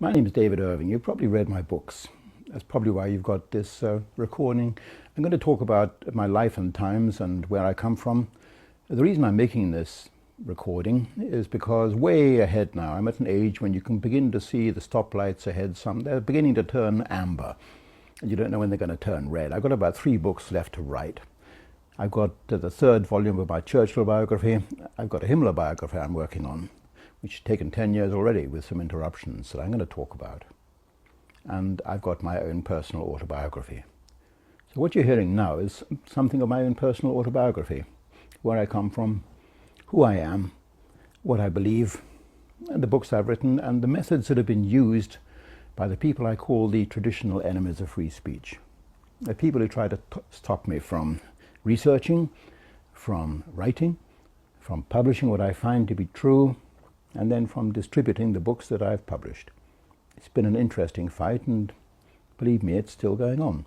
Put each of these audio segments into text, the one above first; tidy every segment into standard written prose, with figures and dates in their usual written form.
My name is David Irving. You've probably read my books. That's probably why you've got this recording. I'm going to talk about my life and times and where I come from. The reason I'm making this recording is because way ahead now, I'm at an age when you can begin to see the stoplights ahead. They're beginning to turn amber, and you don't know when they're going to turn red. I've got about 3 books left to write. I've got the 3rd volume of my Churchill biography. I've got a Himmler biography I'm working on, which has taken 10 years already with some interruptions that I'm going to talk about. And I've got my own personal autobiography. So what you're hearing now is something of my own personal autobiography, where I come from, who I am, what I believe, and the books I've written, and the methods that have been used by the people I call the traditional enemies of free speech. The people who try to stop me from researching, from writing, from publishing what I find to be true, and then from distributing the books that I've published. It's been an interesting fight, and believe me, it's still going on.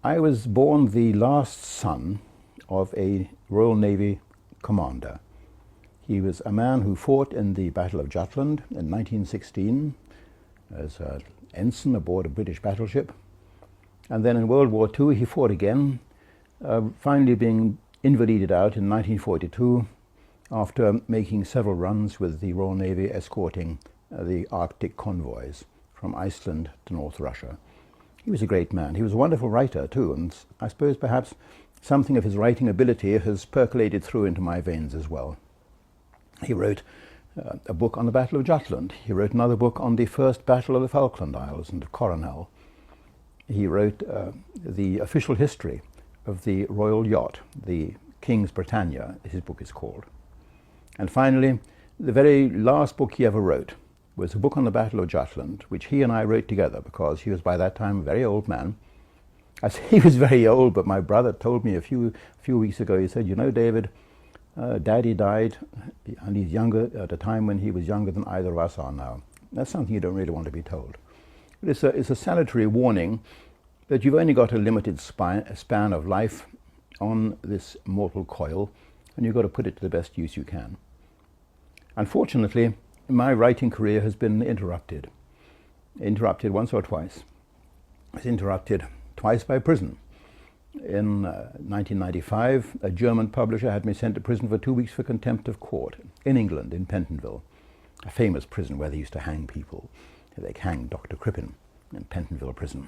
I was born the last son of a Royal Navy commander. He was a man who fought in the Battle of Jutland in 1916 as an ensign aboard a British battleship. And then in World War II he fought again, finally being invalided out in 1942 after making several runs with the Royal Navy escorting the Arctic convoys from Iceland to North Russia. He was a great man. He was a wonderful writer too, and I suppose perhaps something of his writing ability has percolated through into my veins as well. He wrote a book on the Battle of Jutland. He wrote another book on the First Battle of the Falkland Isles and of Coronel. He wrote the official history of the Royal Yacht, the King's Britannia, his book is called. And finally, the very last book he ever wrote was a book on the Battle of Jutland, which he and I wrote together because he was by that time a very old man. I say he was very old, but my brother told me a few weeks ago, he said, "You know, David, Daddy died, and he's younger at a time when he was younger than either of us are now." That's something you don't really want to be told. But it's a salutary warning that you've only got a limited span of life on this mortal coil, and you've got to put it to the best use you can. Unfortunately, my writing career has been interrupted once or twice. It's interrupted twice by prison. In 1995, a German publisher had me sent to prison for 2 weeks for contempt of court in England, in Pentonville, a famous prison where they used to hang people. They hanged Dr. Crippen in Pentonville prison.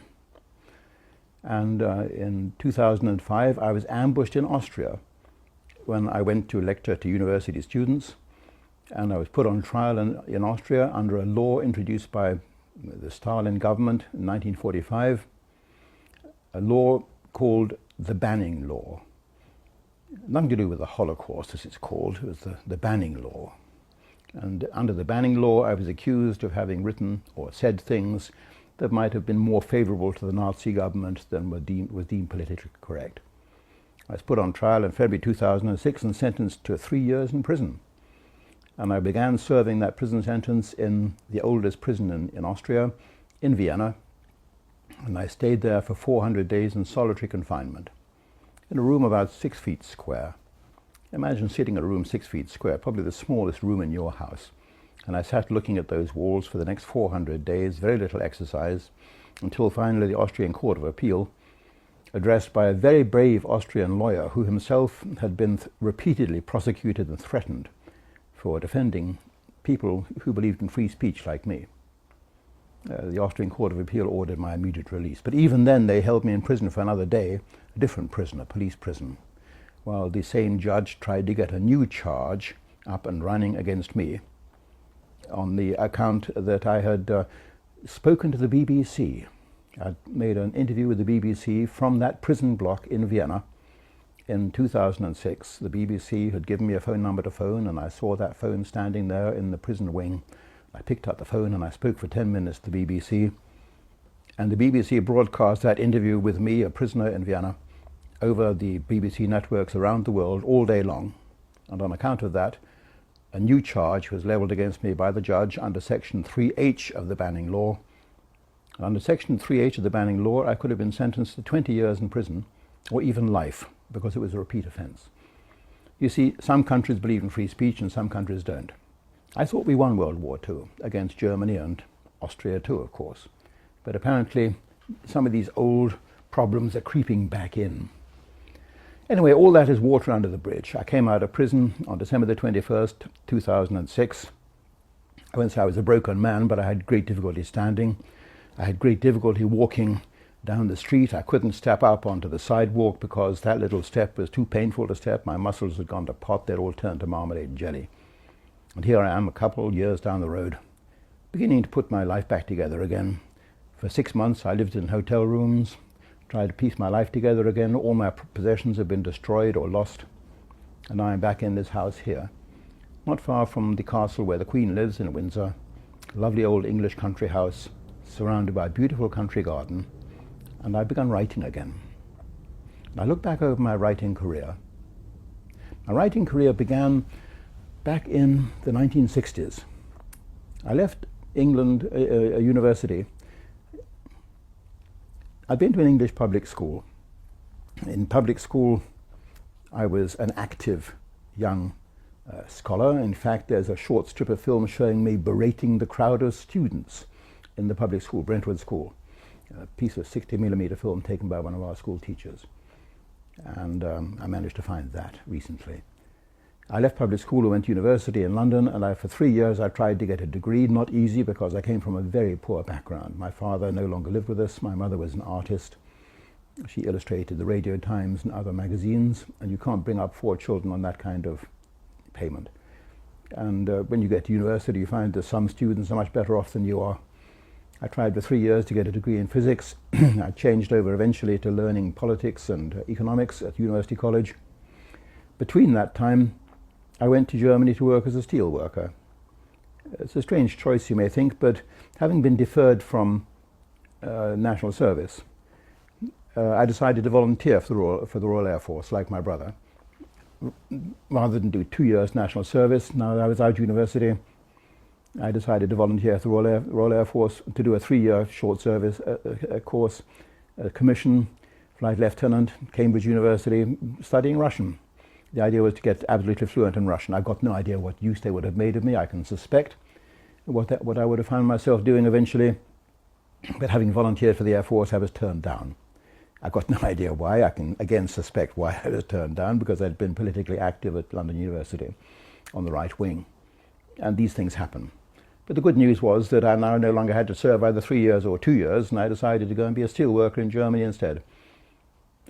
And in 2005, I was ambushed in Austria when I went to lecture to university students, and I was put on trial in Austria under a law introduced by the Stalin government in 1945, a law called the banning law. Nothing to do with the Holocaust, as it's called. It was the banning law. And under the banning law, I was accused of having written or said things that might have been more favorable to the Nazi government than was deemed politically correct. I was put on trial in February 2006 and sentenced to 3 years in prison. And I began serving that prison sentence in the oldest prison in Austria, in Vienna. And I stayed there for 400 days in solitary confinement, in a room about 6 feet square. Imagine sitting in a room 6 feet square, probably the smallest room in your house. And I sat looking at those walls for the next 400 days, very little exercise, until finally the Austrian Court of Appeal, addressed by a very brave Austrian lawyer who himself had been repeatedly prosecuted and threatened for defending people who believed in free speech like me. The Austrian Court of Appeal ordered my immediate release. But even then they held me in prison for another day, a different prison, a police prison, while the same judge tried to get a new charge up and running against me on the account that I had spoken to the BBC. I'd made an interview with the BBC from that prison block in Vienna in 2006. The BBC had given me a phone number to phone, and I saw that phone standing there in the prison wing. I picked up the phone and I spoke for 10 minutes to the BBC. And the BBC broadcast that interview with me, a prisoner in Vienna, over the BBC networks around the world all day long. And on account of that, a new charge was levelled against me by the judge under Section 3H of the banning law. And under Section 3H of the banning law, I could have been sentenced to 20 years in prison, or even life, because it was a repeat offence. You see, some countries believe in free speech and some countries don't. I thought we won World War II against Germany and Austria too, of course. But apparently some of these old problems are creeping back in. Anyway, all that is water under the bridge. I came out of prison on December the 21st, 2006. I won't say I was a broken man, but I had great difficulty standing. I had great difficulty walking down the street. I couldn't step up onto the sidewalk because that little step was too painful to step. My muscles had gone to pot. They'd all turned to marmalade and jelly. And here I am, a couple of years down the road, beginning to put my life back together again. For 6 months I lived in hotel rooms, tried to piece my life together again. All my possessions have been destroyed or lost. And now I'm back in this house here, not far from the castle where the Queen lives in Windsor. A lovely old English country house, surrounded by a beautiful country garden. And I've begun writing again. And I look back over my writing career. My writing career began back in the 1960s. I left England, a university. I'd been to an English public school. In public school, I was an active young scholar. In fact, there's a short strip of film showing me berating the crowd of students in the public school, Brentwood School. A piece of 60mm film taken by one of our school teachers. And I managed to find that recently. I left public school and went to university in London, and for 3 years I tried to get a degree. Not easy, because I came from a very poor background. My father no longer lived with us. My mother was an artist. She illustrated the Radio Times and other magazines, and you can't bring up 4 children on that kind of payment. And when you get to university, you find that some students are much better off than you are. I tried for 3 years to get a degree in physics. I changed over eventually to learning politics and economics at University College. Between that time, I went to Germany to work as a steel worker. It's a strange choice, you may think, but having been deferred from national service, I decided to volunteer for the Royal Air Force, like my brother. Rather than do 2 years national service, now that I was out of university, I decided to volunteer for the Royal Air Force to do a 3-year short service course, a commission, flight lieutenant, Cambridge University, studying Russian. The idea was to get absolutely fluent in Russian. I've got no idea what use they would have made of me. I can suspect what I would have found myself doing eventually. But having volunteered for the Air Force, I was turned down. I've got no idea why. I can again suspect why I was turned down, because I'd been politically active at London University on the right wing. And these things happen. But the good news was that I now no longer had to serve either 3 years or 2 years, and I decided to go and be a steel worker in Germany instead.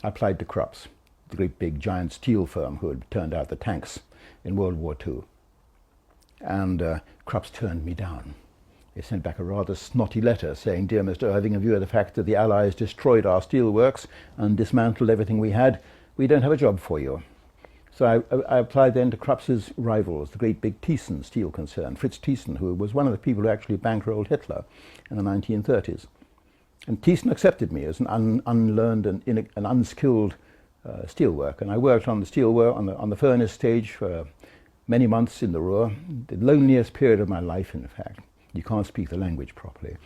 I applied to Krupp's, the great big giant steel firm who had turned out the tanks in World War II. And Krupp's turned me down. They sent back a rather snotty letter saying, "Dear Mr. Irving, in view of the fact that the Allies destroyed our steelworks and dismantled everything we had, we don't have a job for you." So I applied then to Krupp's rivals, the great big Thyssen steel concern, Fritz Thyssen, who was one of the people who actually bankrolled Hitler in the 1930s. And Thyssen accepted me as an unlearned and an unskilled steelworker. And I worked on the steelwork, on the furnace stage for many months in the Ruhr, the loneliest period of my life, in fact. You can't speak the language properly.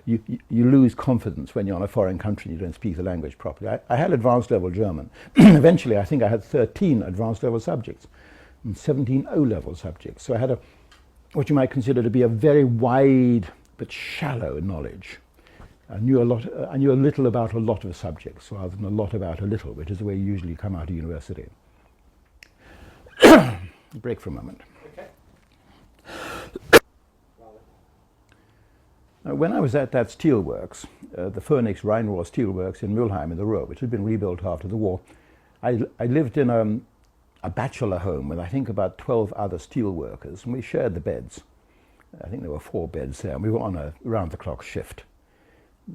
You lose confidence when you're in a foreign country and you don't speak the language properly. I had advanced level German. Eventually, I think I had 13 advanced level subjects and 17 O-level subjects. So I had what you might consider to be a very wide but shallow knowledge. I knew a little about a lot of subjects rather than a lot about a little, which is the way you usually come out of university. Break for a moment. When I was at that steelworks, the Phoenix Rheinrohr Steelworks in Mülheim in the Ruhr, which had been rebuilt after the war, I lived in a bachelor home with I think about 12 other steelworkers, and we shared the beds. I think there were 4 beds there, and we were on a round-the-clock shift.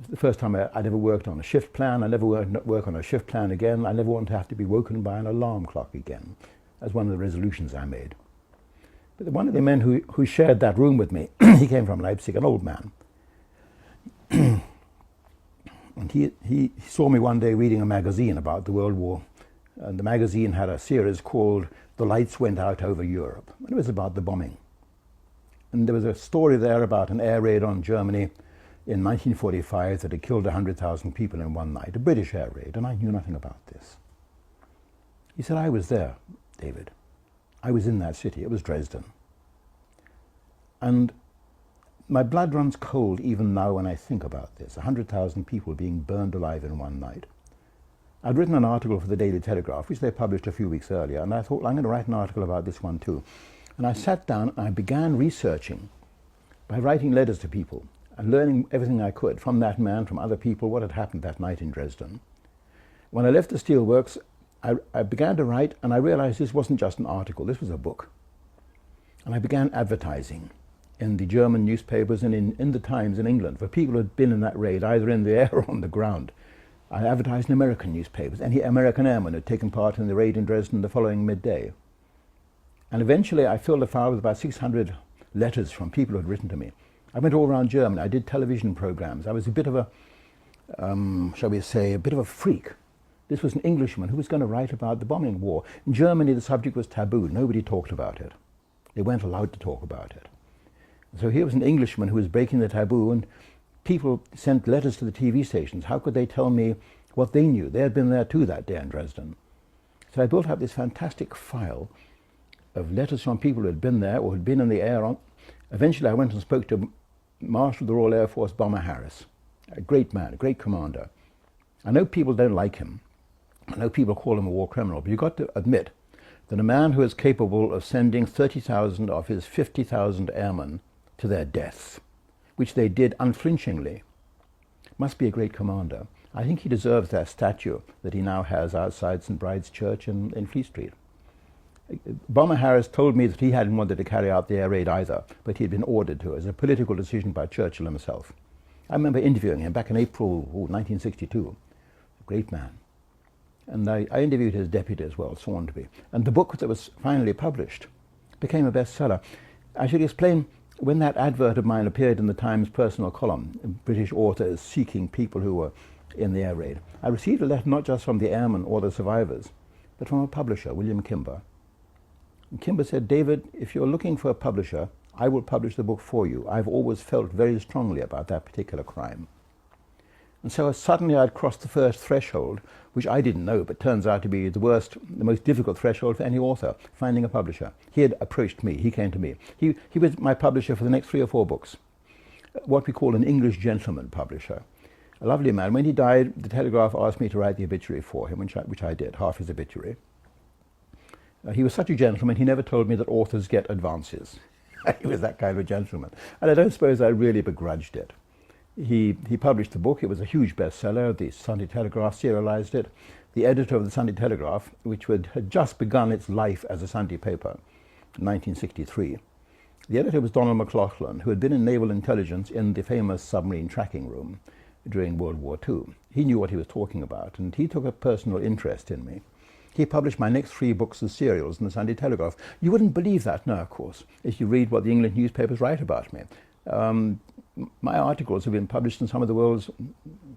The first time I'd ever worked on a shift plan. I never work on a shift plan again. I never want to have to be woken by an alarm clock again. That's one of the resolutions I made. But one of the men who shared that room with me, he came from Leipzig, an old man. And he saw me one day reading a magazine about the World War. And the magazine had a series called "The Lights Went Out Over Europe." And it was about the bombing. And there was a story there about an air raid on Germany in 1945 that had killed 100,000 people in one night, a British air raid, and I knew nothing about this. He said, "I was there, David. I was in that city. It was Dresden. And my blood runs cold even now when I think about this. 100,000 people being burned alive in one night. I'd written an article for the Daily Telegraph, which they published a few weeks earlier, and I thought, I'm going to write an article about this one too. And I sat down and I began researching by writing letters to people and learning everything I could from that man, from other people, what had happened that night in Dresden. When I left the steelworks, I began to write, and I realized this wasn't just an article, this was a book. And I began advertising in the German newspapers and in the Times in England for people who had been in that raid, either in the air or on the ground. I advertised in American newspapers. Any American airman had taken part in the raid in Dresden the following midday. And eventually I filled a file with about 600 letters from people who had written to me. I went all around Germany. I did television programs. I was a bit of a, shall we say, a bit of a freak. This was an Englishman who was going to write about the bombing war. In Germany, the subject was taboo. Nobody talked about it. They weren't allowed to talk about it. So here was an Englishman who was breaking the taboo, and people sent letters to the TV stations. How could they tell me what they knew? They had been there too that day in Dresden. So I built up this fantastic file of letters from people who had been there or had been in the air. Eventually I went and spoke to Marshal of the Royal Air Force Bomber Harris, a great man, a great commander. I know people don't like him. I know people call him a war criminal, but you've got to admit that a man who is capable of sending 30,000 of his 50,000 airmen to their deaths, which they did unflinchingly, must be a great commander. I think he deserves that statue that he now has outside St. Bride's Church in Fleet Street. Bomber Harris told me that he hadn't wanted to carry out the air raid either, but he had been ordered to as a political decision by Churchill himself. I remember interviewing him back in April 1962. A great man. And I interviewed his deputy as well, Saundby. And the book that was finally published became a bestseller. I should explain, when that advert of mine appeared in the Times personal column, British authors seeking people who were in the air raid, I received a letter not just from the airmen or the survivors, but from a publisher, William Kimber. And Kimber said, David, if you're looking for a publisher, I will publish the book for you. I've always felt very strongly about that particular crime. And so suddenly I'd crossed the first threshold, which I didn't know, but turns out to be the most difficult threshold for any author, finding a publisher. He had approached me, he came to me. He was my publisher for the next 3 or 4 books, what we call an English gentleman publisher. A lovely man. When he died, the Telegraph asked me to write the obituary for him, which I did, half his obituary. He was such a gentleman, he never told me that authors get advances. He was that kind of a gentleman. And I don't suppose I really begrudged it. He published the book. It was a huge bestseller. The Sunday Telegraph serialized it. The editor of the Sunday Telegraph, which had just begun its life as a Sunday paper in 1963, the editor was Donald McLaughlin, who had been in naval intelligence in the famous submarine tracking room during World War II. He knew what he was talking about, and he took a personal interest in me. He published my next 3 books as serials in the Sunday Telegraph. You wouldn't believe that now, of course, if you read what the English newspapers write about me. My articles have been published in some of the world's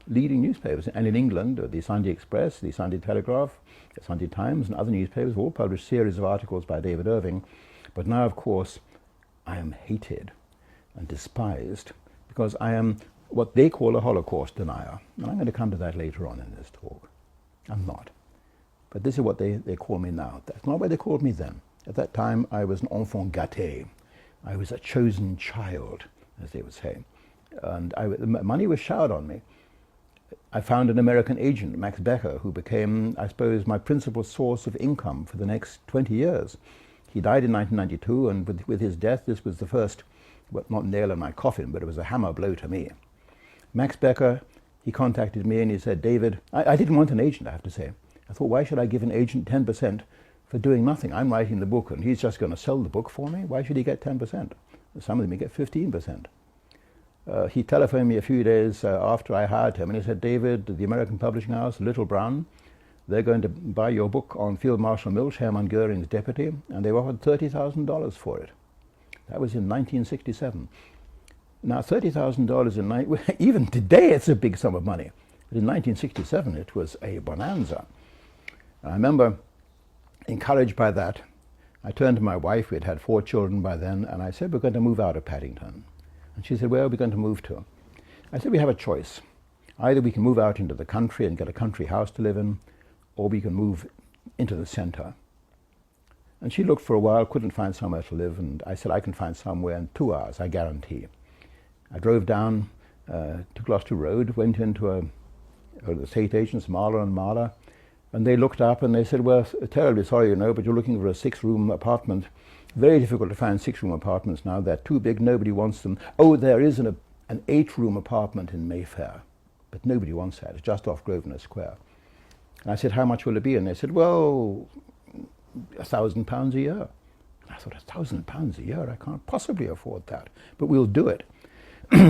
leading newspapers, and in England, the Sunday Express, the Sunday Telegraph, the Sunday Times, and other newspapers have all published series of articles by David Irving. But now, of course, I am hated and despised because I am what they call a Holocaust denier. And I'm going to come to that later on in this talk. I'm not. But this is what they call me now. That's not what they called me then. At that time, I was an enfant gâté. I was a chosen child, as they would say. And money was showered on me. I found an American agent, Max Becker, who became, I suppose, my principal source of income for the next 20 years. He died in 1992, and with his death, this was the first, well, not nail in my coffin, but it was a hammer blow to me. Max Becker, he contacted me and he said, David, I didn't want an agent, I have to say. I thought, why should I give an agent 10% for doing nothing? I'm writing the book and he's just going to sell the book for me. Why should he get 10%? Some of them get 15%. He telephoned me a few days after I hired him and he said, David, the American publishing house, Little Brown, they're going to buy your book on Field Marshal Milch, Hermann Goering's deputy, and they offered $30,000 for it. That was in 1967. Now, $30,000 even today it's a big sum of money. But in 1967 it was a bonanza. And I remember, encouraged by that, I turned to my wife. We had had 4 children by then, and I said, we're going to move out of Paddington. And she said, where are we going to move to? I said, we have a choice. Either we can move out into the country and get a country house to live in, or we can move into the center. And she looked for a while, couldn't find somewhere to live, and I said, I can find somewhere in 2 hours, I guarantee. I drove down to Gloucester Road, went into an estate agents, Marler and Marler, and they looked up and they said, well, terribly sorry, you know, but you're looking for a 6-room apartment. Very difficult to find 6-room apartments now. They're too big, nobody wants them. Oh, there is an 8-room apartment in Mayfair, but nobody wants that. It's just off Grosvenor Square. And I said, how much will it be? And they said, well, £1,000 a year. And I thought, £1,000 a year? I can't possibly afford that, but we'll do it.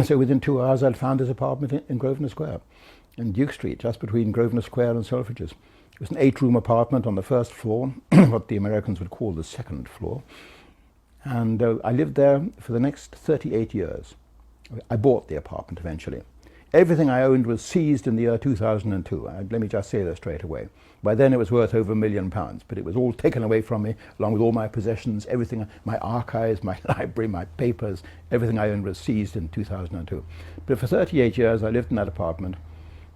So within 2 hours, I'd found this apartment in Grosvenor Square, in Duke Street, just between Grosvenor Square and Selfridges. It was an 8-room apartment on the first floor, what the Americans would call the second floor. And I lived there for the next 38 years. I bought the apartment eventually. Everything I owned was seized in the year 2002. Let me just say that straight away. By then it was worth over £1 million, but it was all taken away from me, along with all my possessions, everything, my archives, my library, my papers, everything I owned was seized in 2002. But for 38 years I lived in that apartment,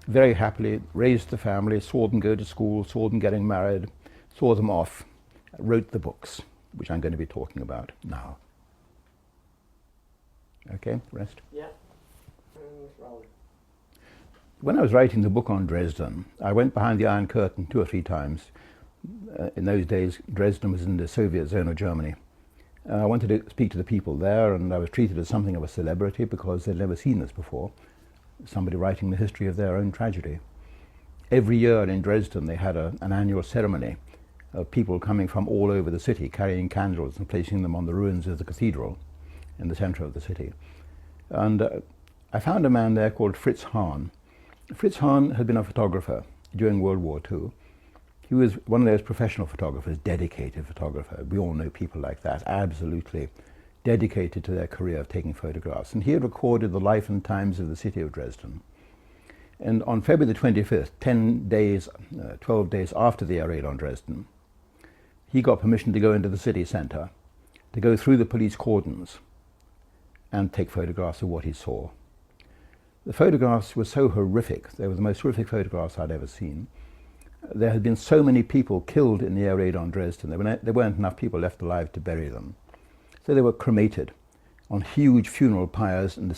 very happily, raised the family, saw them go to school, saw them getting married, saw them off, wrote the books, which I'm going to be talking about now. Okay, rest? Yeah. When I was writing the book on Dresden, I went behind the Iron Curtain 2 or 3 times. In those days, Dresden was in the Soviet zone of Germany. I wanted to speak to the people there, and I was treated as something of a celebrity because they'd never seen this before. Somebody writing the history of their own tragedy. Every year in Dresden they had an annual ceremony of people coming from all over the city carrying candles and placing them on the ruins of the cathedral in the center of the city. And I found a man there called Fritz Hahn. Fritz Hahn had been a photographer during World War II. He was one of those professional photographers, dedicated photographer. We all know people like that, absolutely dedicated to their career of taking photographs. And he had recorded the life and times of the city of Dresden. And on February the 25th, 12 days after the air raid on Dresden, he got permission to go into the city centre, to go through the police cordons and take photographs of what he saw. The photographs were so horrific. They were the most horrific photographs I'd ever seen. There had been so many people killed in the air raid on Dresden. There weren't enough people left alive to bury them. So they were cremated on huge funeral pyres in the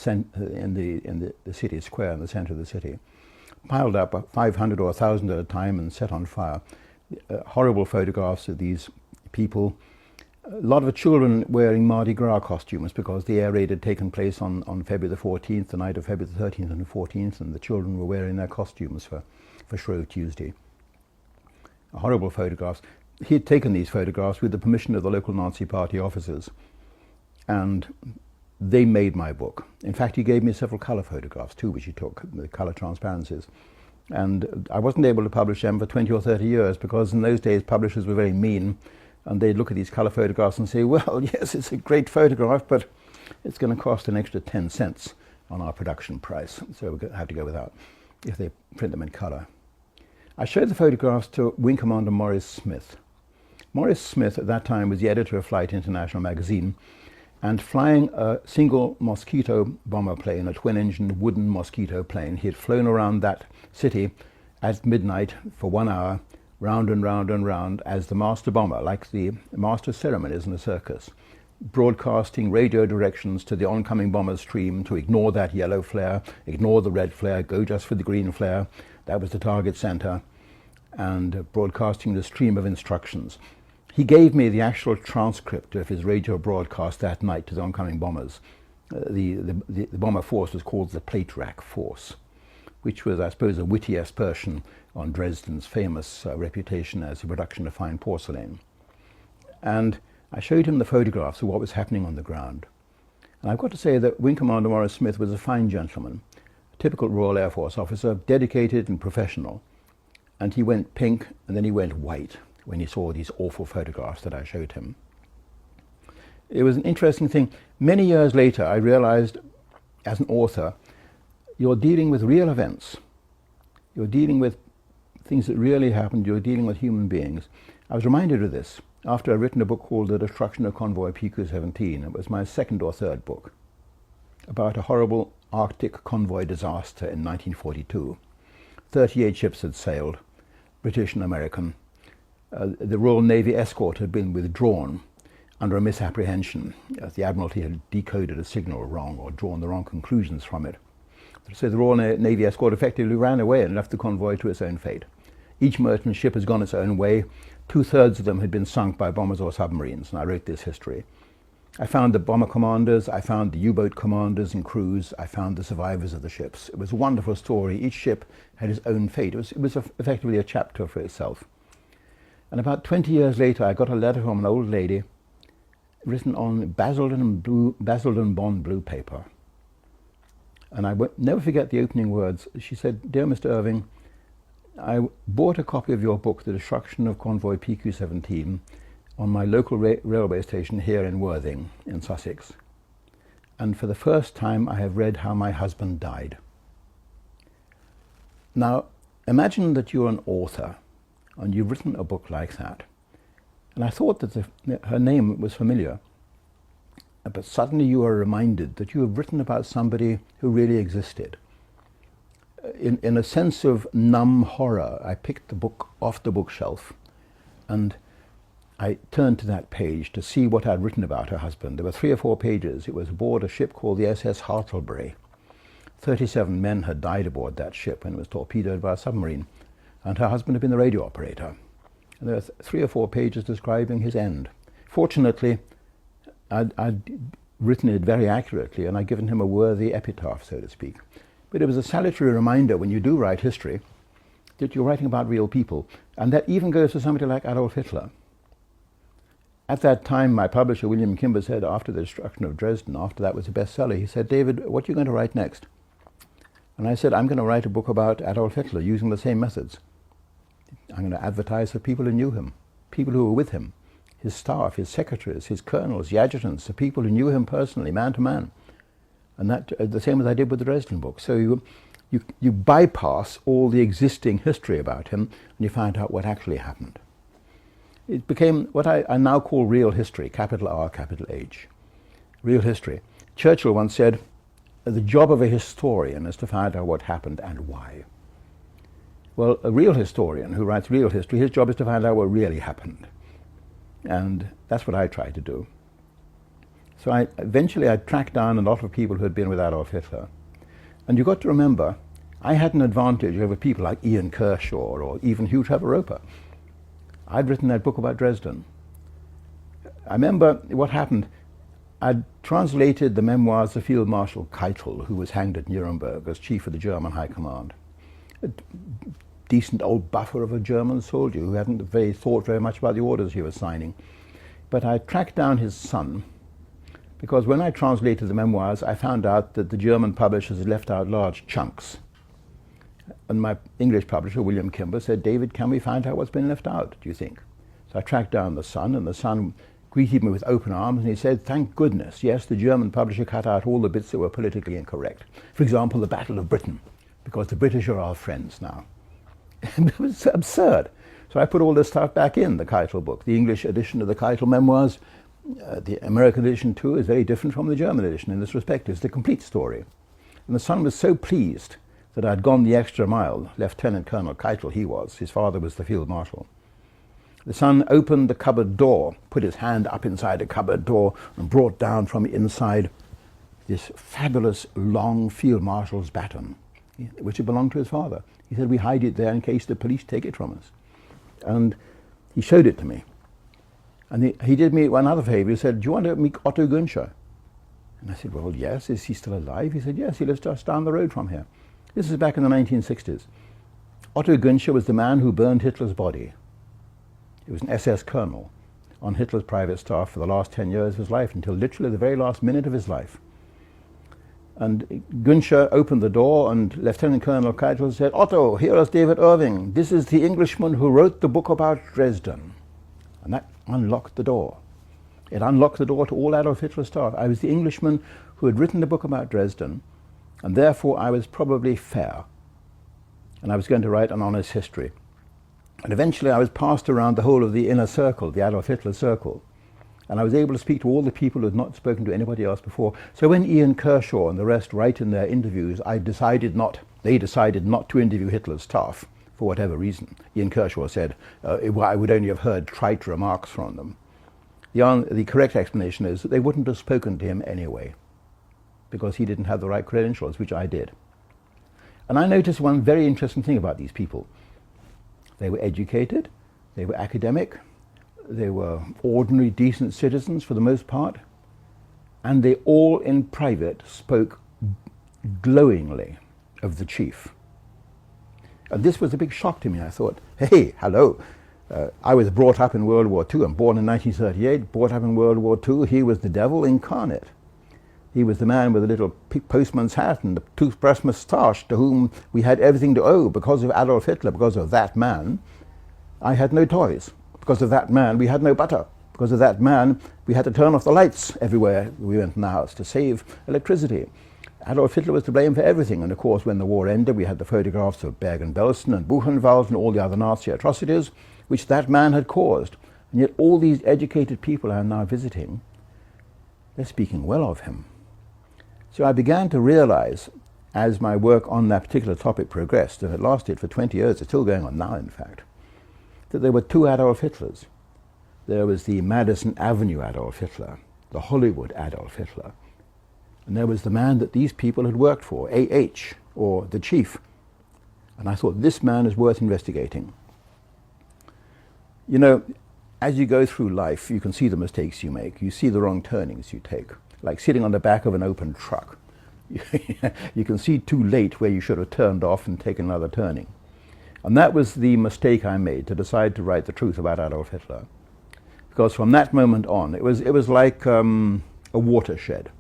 city square, in the centre of the city, piled up 500 or 1,000 at a time and set on fire. Horrible photographs of these people. A lot of children wearing Mardi Gras costumes because the air raid had taken place on February the 14th, the night of February the 13th and the 14th, and the children were wearing their costumes for Shrove Tuesday. Horrible photographs. He had taken these photographs with the permission of the local Nazi Party officers, and they made my book. In fact, he gave me several colour photographs too, which he took, the colour transparencies. And I wasn't able to publish them for 20 or 30 years because in those days publishers were very mean, and they'd look at these colour photographs and say, well, yes, it's a great photograph, but it's going to cost an extra 10 cents on our production price, so we'll have to go without if they print them in colour. I showed the photographs to Wing Commander Maurice Smith. Maurice Smith at that time was the editor of Flight International magazine, and flying a single Mosquito bomber plane, a twin-engine wooden Mosquito plane, he had flown around that city at midnight for 1 hour, round and round and round, as the master bomber, like the master ceremonies in a circus, broadcasting radio directions to the oncoming bomber stream to ignore that yellow flare, ignore the red flare, go just for the green flare. That was the target center, and broadcasting the stream of instructions. He gave me the actual transcript of his radio broadcast that night to the oncoming bombers. The bomber force was called the Plate Rack Force, which was, I suppose, a witty aspersion on Dresden's famous reputation as a production of fine porcelain. And I showed him the photographs of what was happening on the ground. And I've got to say that Wing Commander Maurice Smith was a fine gentleman, a typical Royal Air Force officer, dedicated and professional. And he went pink and then he went white when he saw these awful photographs that I showed him. It was an interesting thing. Many years later, I realized as an author, you're dealing with real events. You're dealing with things that really happened. You're dealing with human beings. I was reminded of this after I'd written a book called The Destruction of Convoy PQ-17. It was my second or third book about a horrible Arctic convoy disaster in 1942. 38 ships had sailed, British and American. The Royal Navy escort had been withdrawn under a misapprehension. The Admiralty had decoded a signal wrong or drawn the wrong conclusions from it. So the Royal Navy escort effectively ran away and left the convoy to its own fate. Each merchant ship has gone its own way. 2/3 of them had been sunk by bombers or submarines, and I wrote this history. I found the bomber commanders, I found the U-boat commanders and crews, I found the survivors of the ships. It was a wonderful story. Each ship had its own fate. It was effectively a chapter for itself. And about 20 years later, I got a letter from an old lady written on Basildon bond blue paper. And I will never forget the opening words. She said, "Dear Mr. Irving, I bought a copy of your book, The Destruction of Convoy PQ-17, on my local railway station here in Worthing, in Sussex. And for the first time, I have read how my husband died." Now, imagine that you're an author and you've written a book like that. And I thought that her name was familiar. But suddenly you are reminded that you have written about somebody who really existed. In a sense of numb horror, I picked the book off the bookshelf and I turned to that page to see what I'd written about her husband. There were 3 or 4 pages. It was aboard a ship called the SS Hartlebury. 37 men had died aboard that ship when it was torpedoed by a submarine, and her husband had been the radio operator. And there were 3 or 4 pages describing his end. Fortunately, I'd written it very accurately, and I'd given him a worthy epitaph, so to speak. But it was a salutary reminder when you do write history that you're writing about real people. And that even goes to somebody like Adolf Hitler. At that time, my publisher, William Kimber, said, after the destruction of Dresden, after that was a bestseller, he said, "David, what are you going to write next?" And I said, "I'm going to write a book about Adolf Hitler using the same methods. I'm going to advertise for people who knew him, people who were with him, his staff, his secretaries, his colonels, the adjutants, the people who knew him personally, man to man." And that the same as I did with the Dresden book. So you bypass all the existing history about him and you find out what actually happened. It became what I now call real history, capital R, capital H. Real history. Churchill once said, "The job of a historian is to find out what happened and why." Well, a real historian who writes real history, his job is to find out what really happened. And that's what I try to do. So eventually I tracked down a lot of people who had been with Adolf Hitler. And you've got to remember, I had an advantage over people like Ian Kershaw or even Hugh Trevor Roper. I'd written that book about Dresden. I remember what happened. I'd translated the memoirs of Field Marshal Keitel, who was hanged at Nuremberg as chief of the German High Command. A decent old buffer of a German soldier who hadn't thought very much about the orders he was signing. But I tracked down his son, because when I translated the memoirs, I found out that the German publishers had left out large chunks. And my English publisher, William Kimber, said, "David, can we find out what's been left out, do you think?" So I tracked down the son, and the son greeted me with open arms, and he said, "Thank goodness, yes, the German publisher cut out all the bits that were politically incorrect. For example, the Battle of Britain, because the British are our friends now." It was absurd. So I put all this stuff back in the Keitel book. The English edition of the Keitel memoirs, the American edition too, is very different from the German edition in this respect. It's the complete story. And the son was so pleased that I'd gone the extra mile. Lieutenant Colonel Keitel he was. His father was the Field Marshal. The son opened the cupboard door, put his hand up inside the cupboard door and brought down from the inside this fabulous long Field Marshal's baton, which had belonged to his father. He said, "We hide it there in case the police take it from us." And he showed it to me. And he did me one other favor. He said, "Do you want to meet Otto Günscher?" And I said, "Well, yes. Is he still alive?" He said, "Yes, he lives just down the road from here." This is back in the 1960s. Otto Günscher was the man who burned Hitler's body. He was an SS colonel on Hitler's private staff for the last 10 years of his life, until literally the very last minute of his life. And Günscher opened the door, and Lieutenant Colonel Keitel said, "Otto, here is David Irving. This is the Englishman who wrote the book about Dresden." And that unlocked the door. It unlocked the door to all Adolf Hitler's staff. I was the Englishman who had written the book about Dresden, and therefore I was probably fair. And I was going to write an honest history. And eventually I was passed around the whole of the inner circle, the Adolf Hitler circle. And I was able to speak to all the people who had not spoken to anybody else before. So when Ian Kershaw and the rest write in their interviews, they decided not to interview Hitler's staff for whatever reason. Ian Kershaw said, I would only have heard trite remarks from them. The correct explanation is that they wouldn't have spoken to him anyway, because he didn't have the right credentials, which I did. And I noticed one very interesting thing about these people. They were educated, they were academic, they were ordinary, decent citizens for the most part, and they all in private spoke glowingly of the chief. And this was a big shock to me. I thought, hey, hello, I was brought up in World War II. I'm born in 1938, brought up in World War II. He was the devil incarnate. He was the man with a little postman's hat and a toothbrush moustache to whom we had everything to owe. Because of Adolf Hitler, because of that man, I had no toys. Because of that man, we had no butter. Because of that man, we had to turn off the lights everywhere we went in the house to save electricity. Adolf Hitler was to blame for everything. And of course, when the war ended, we had the photographs of Bergen-Belsen and Buchenwald and all the other Nazi atrocities, which that man had caused. And yet all these educated people I'm now visiting, they're speaking well of him. So I began to realize, as my work on that particular topic progressed, and it lasted for 20 years, it's still going on now in fact, that there were two Adolf Hitlers. There was the Madison Avenue Adolf Hitler, the Hollywood Adolf Hitler, and there was the man that these people had worked for, A.H., or the chief. And I thought, this man is worth investigating. You know, as you go through life, you can see the mistakes you make. You see the wrong turnings you take, like sitting on the back of an open truck. You can see too late where you should have turned off and taken another turning. And that was the mistake I made, to decide to write the truth about Adolf Hitler. Because from that moment on, it was like a watershed.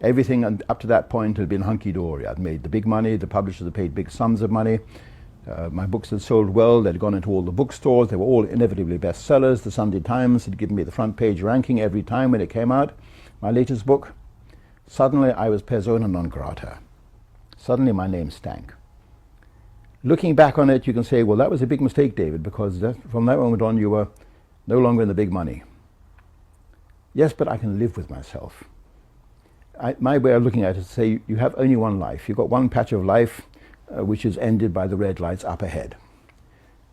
Everything up to that point had been hunky-dory. I'd made the big money, the publishers had paid big sums of money. My books had sold well, they'd gone into all the bookstores, they were all inevitably bestsellers. The Sunday Times had given me the front page ranking every time when it came out, my latest book. Suddenly I was persona non grata. Suddenly my name stank. Looking back on it, you can say, well, that was a big mistake, David, because from that moment on you were no longer in the big money. Yes, but I can live with myself. My way of looking at it is to say, you have only one life. You've got one patch of life which is ended by the red lights up ahead.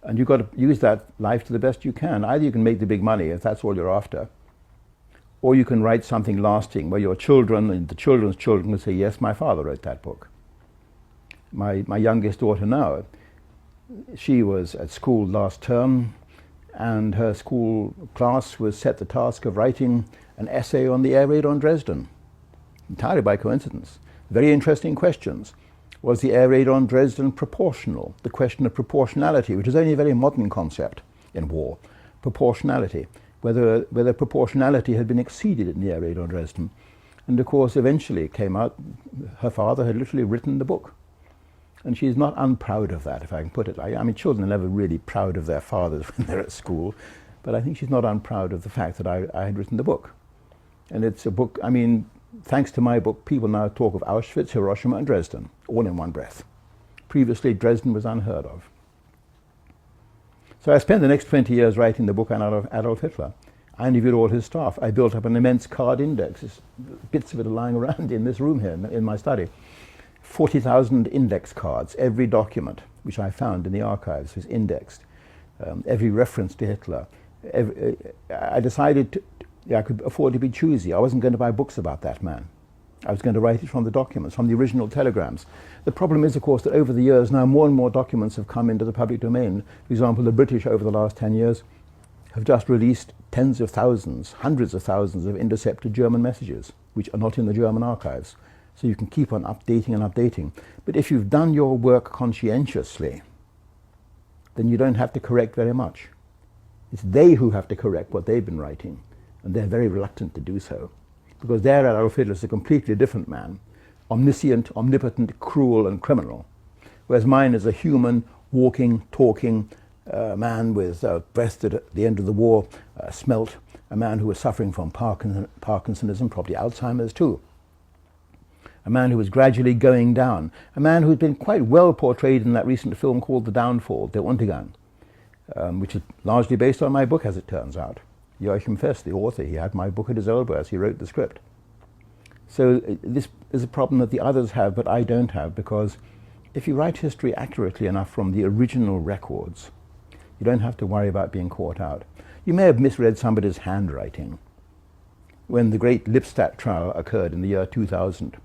And you've got to use that life to the best you can. Either you can make the big money, if that's all you're after, or you can write something lasting where your children and the children's children will say, yes, my father wrote that book. My youngest daughter now, she was at school last term, and her school class was set the task of writing an essay on the air raid on Dresden, entirely by coincidence. Very interesting questions. Was the air raid on Dresden proportional? The question of proportionality, which is only a very modern concept in war. Proportionality, whether proportionality had been exceeded in the air raid on Dresden. And of course, eventually it came out, her father had literally written the book. And she's not unproud of that, if I can put it like that. I mean, children are never really proud of their fathers when they're at school, but I think she's not unproud of the fact that I had written the book. And it's a book, I mean, thanks to my book, people now talk of Auschwitz, Hiroshima and Dresden, all in one breath. Previously, Dresden was unheard of. So I spent the next 20 years writing the book on Adolf Hitler. I interviewed all his staff. I built up an immense card index. Bits of it are lying around in this room here, in my study. 40,000 index cards. Every document which I found in the archives was indexed. Every reference to Hitler. I decided I could afford to be choosy. I wasn't going to buy books about that man. I was going to write it from the documents, from the original telegrams. The problem is, of course, that over the years now more and more documents have come into the public domain. For example, the British over the last 10 years have just released tens of thousands, hundreds of thousands of intercepted German messages, which are not in the German archives. So you can keep on updating and updating. But if you've done your work conscientiously, then you don't have to correct very much. It's they who have to correct what they've been writing. And they're very reluctant to do so, because their Adolf Hitler is a completely different man, omniscient, omnipotent, cruel and criminal, whereas mine is a human, walking, talking man with breast that at the end of the war smelt, a man who was suffering from Parkinsonism, probably Alzheimer's too, a man who was gradually going down, a man who's been quite well portrayed in that recent film called The Downfall, Der Untergang, which is largely based on my book, as it turns out. Joachim Fest, the author, he had my book at his elbow as he wrote the script. So this is a problem that the others have, but I don't have, because if you write history accurately enough from the original records, you don't have to worry about being caught out. You may have misread somebody's handwriting. When the great Lipstadt trial occurred in the year 2000,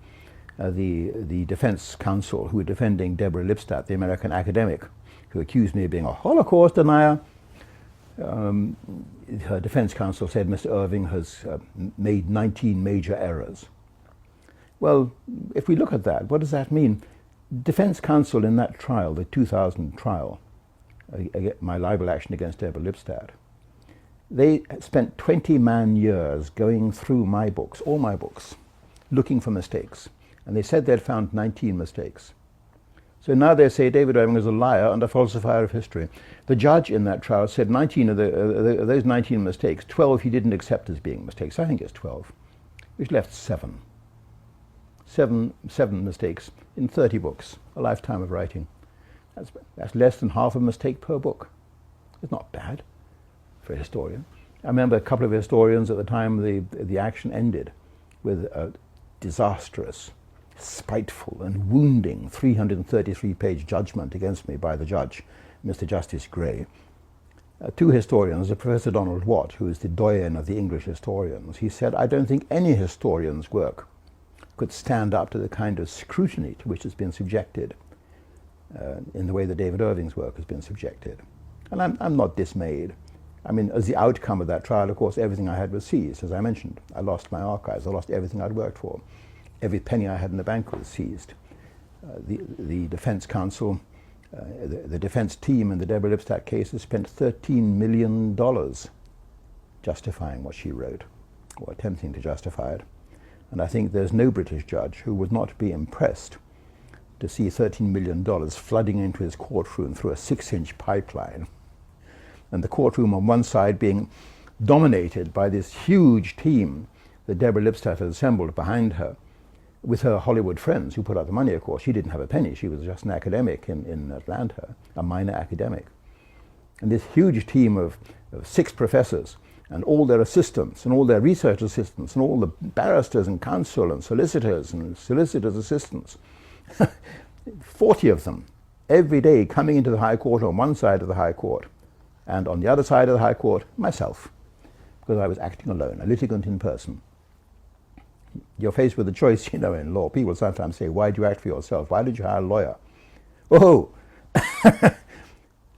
the defense counsel who were defending Deborah Lipstadt, the American academic, who accused me of being a Holocaust denier, her defense counsel said Mr. Irving has made 19 major errors. Well, if we look at that, what does that mean? Defense counsel in that trial, the 2000 trial, my libel action against Deborah Lipstadt, they spent 20 man-years going through my books, all my books, looking for mistakes. And they said they'd found 19 mistakes. So now they say David Irving is a liar and a falsifier of history. The judge in that trial said 19 of those 19 mistakes, 12 he didn't accept as being mistakes. I think it's 12, which left 7. Seven mistakes in 30 books, a lifetime of writing. That's less than half a mistake per book. It's not bad for a historian. I remember a couple of historians at the time the action ended with a disastrous, spiteful and wounding 333-page judgment against me by the judge, Mr. Justice Gray. Two historians, Professor Donald Watt, who is the doyen of the English historians, he said, I don't think any historian's work could stand up to the kind of scrutiny to which it's been subjected in the way that David Irving's work has been subjected. And I'm not dismayed. I mean, as the outcome of that trial, of course, everything I had was seized, as I mentioned. I lost my archives. I lost everything I'd worked for. Every penny I had in the bank was seized. The defense counsel, the defense team in the Deborah Lipstadt case has spent $13 million justifying what she wrote, or attempting to justify it. And I think there's no British judge who would not be impressed to see $13 million flooding into his courtroom through a 6-inch pipeline. And the courtroom on one side being dominated by this huge team that Deborah Lipstadt had assembled behind her, with her Hollywood friends who put out the money, of course. She didn't have a penny. She was just an academic in Atlanta, a minor academic. And this huge team of 6 professors and all their assistants and all their research assistants and all the barristers and counsel and solicitors assistants, 40 of them, every day coming into the High Court on one side of the High Court, and on the other side of the High Court, myself, because I was acting alone, a litigant in person. You're faced with a choice, you know, in law. People sometimes say, why do you act for yourself? Why did you hire a lawyer? Oh,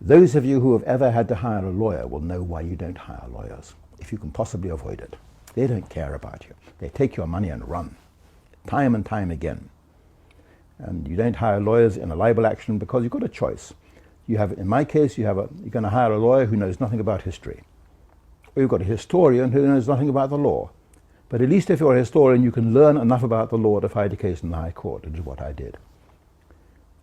those of you who have ever had to hire a lawyer will know why you don't hire lawyers, if you can possibly avoid it. They don't care about you. They take your money and run, time and time again. And you don't hire lawyers in a libel action because you've got a choice. You have, in my case, you're going to hire a lawyer who knows nothing about history. Or you've got a historian who knows nothing about the law. But at least if you're a historian, you can learn enough about the law to fight a case in the High Court, which is what I did.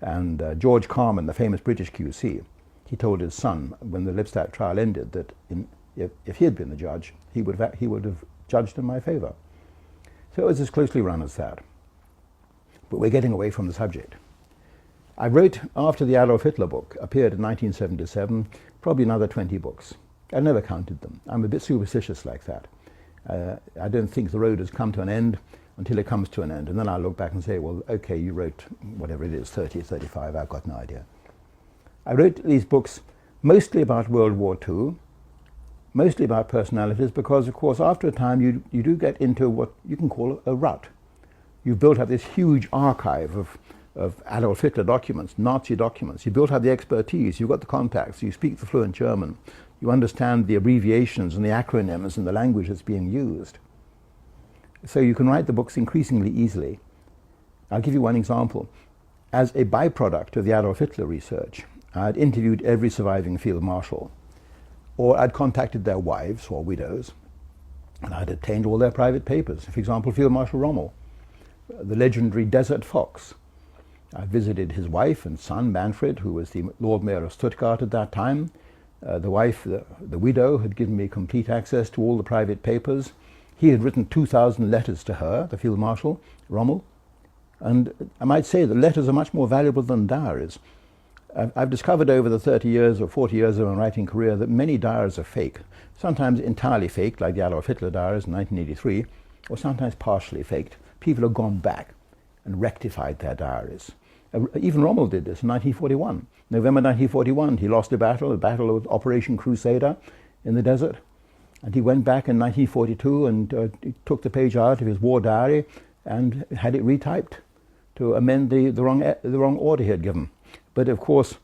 And George Carman, the famous British QC, he told his son, when the Lipstadt trial ended, that if he had been the judge, he would have judged in my favor. So it was as closely run as that. But we're getting away from the subject. I wrote, after the Adolf Hitler book appeared in 1977, probably another 20 books. I never counted them. I'm a bit superstitious like that. I don't think the road has come to an end until it comes to an end. And then I'll look back and say, well, okay, you wrote whatever it is, 30, 35, I've got no idea. I wrote these books mostly about World War II, mostly about personalities, because, of course, after a time you do get into what you can call a rut. You've built up this huge archive of Adolf Hitler documents, Nazi documents. You built up the expertise, you've got the contacts, you speak the fluent German, you understand the abbreviations and the acronyms and the language that's being used. So you can write the books increasingly easily. I'll give you one example. As a byproduct of the Adolf Hitler research, I'd interviewed every surviving field marshal, or I'd contacted their wives or widows, and I'd obtained all their private papers. For example, Field Marshal Rommel, the legendary Desert Fox. I visited his wife and son, Manfred, who was the Lord Mayor of Stuttgart at that time. The wife, the widow, had given me complete access to all the private papers. He had written 2,000 letters to her, the Field Marshal, Rommel. And I might say that letters are much more valuable than diaries. I've discovered over the 30 years or 40 years of my writing career that many diaries are fake, sometimes entirely faked, like the Adolf Hitler diaries in 1983, or sometimes partially faked. People have gone back and rectified their diaries Even Rommel did this in 1941. November 1941, he lost the Battle of Operation Crusader in the desert. And he went back in 1942 and he took the page out of his war diary and had it retyped to amend the wrong order he had given. But of course,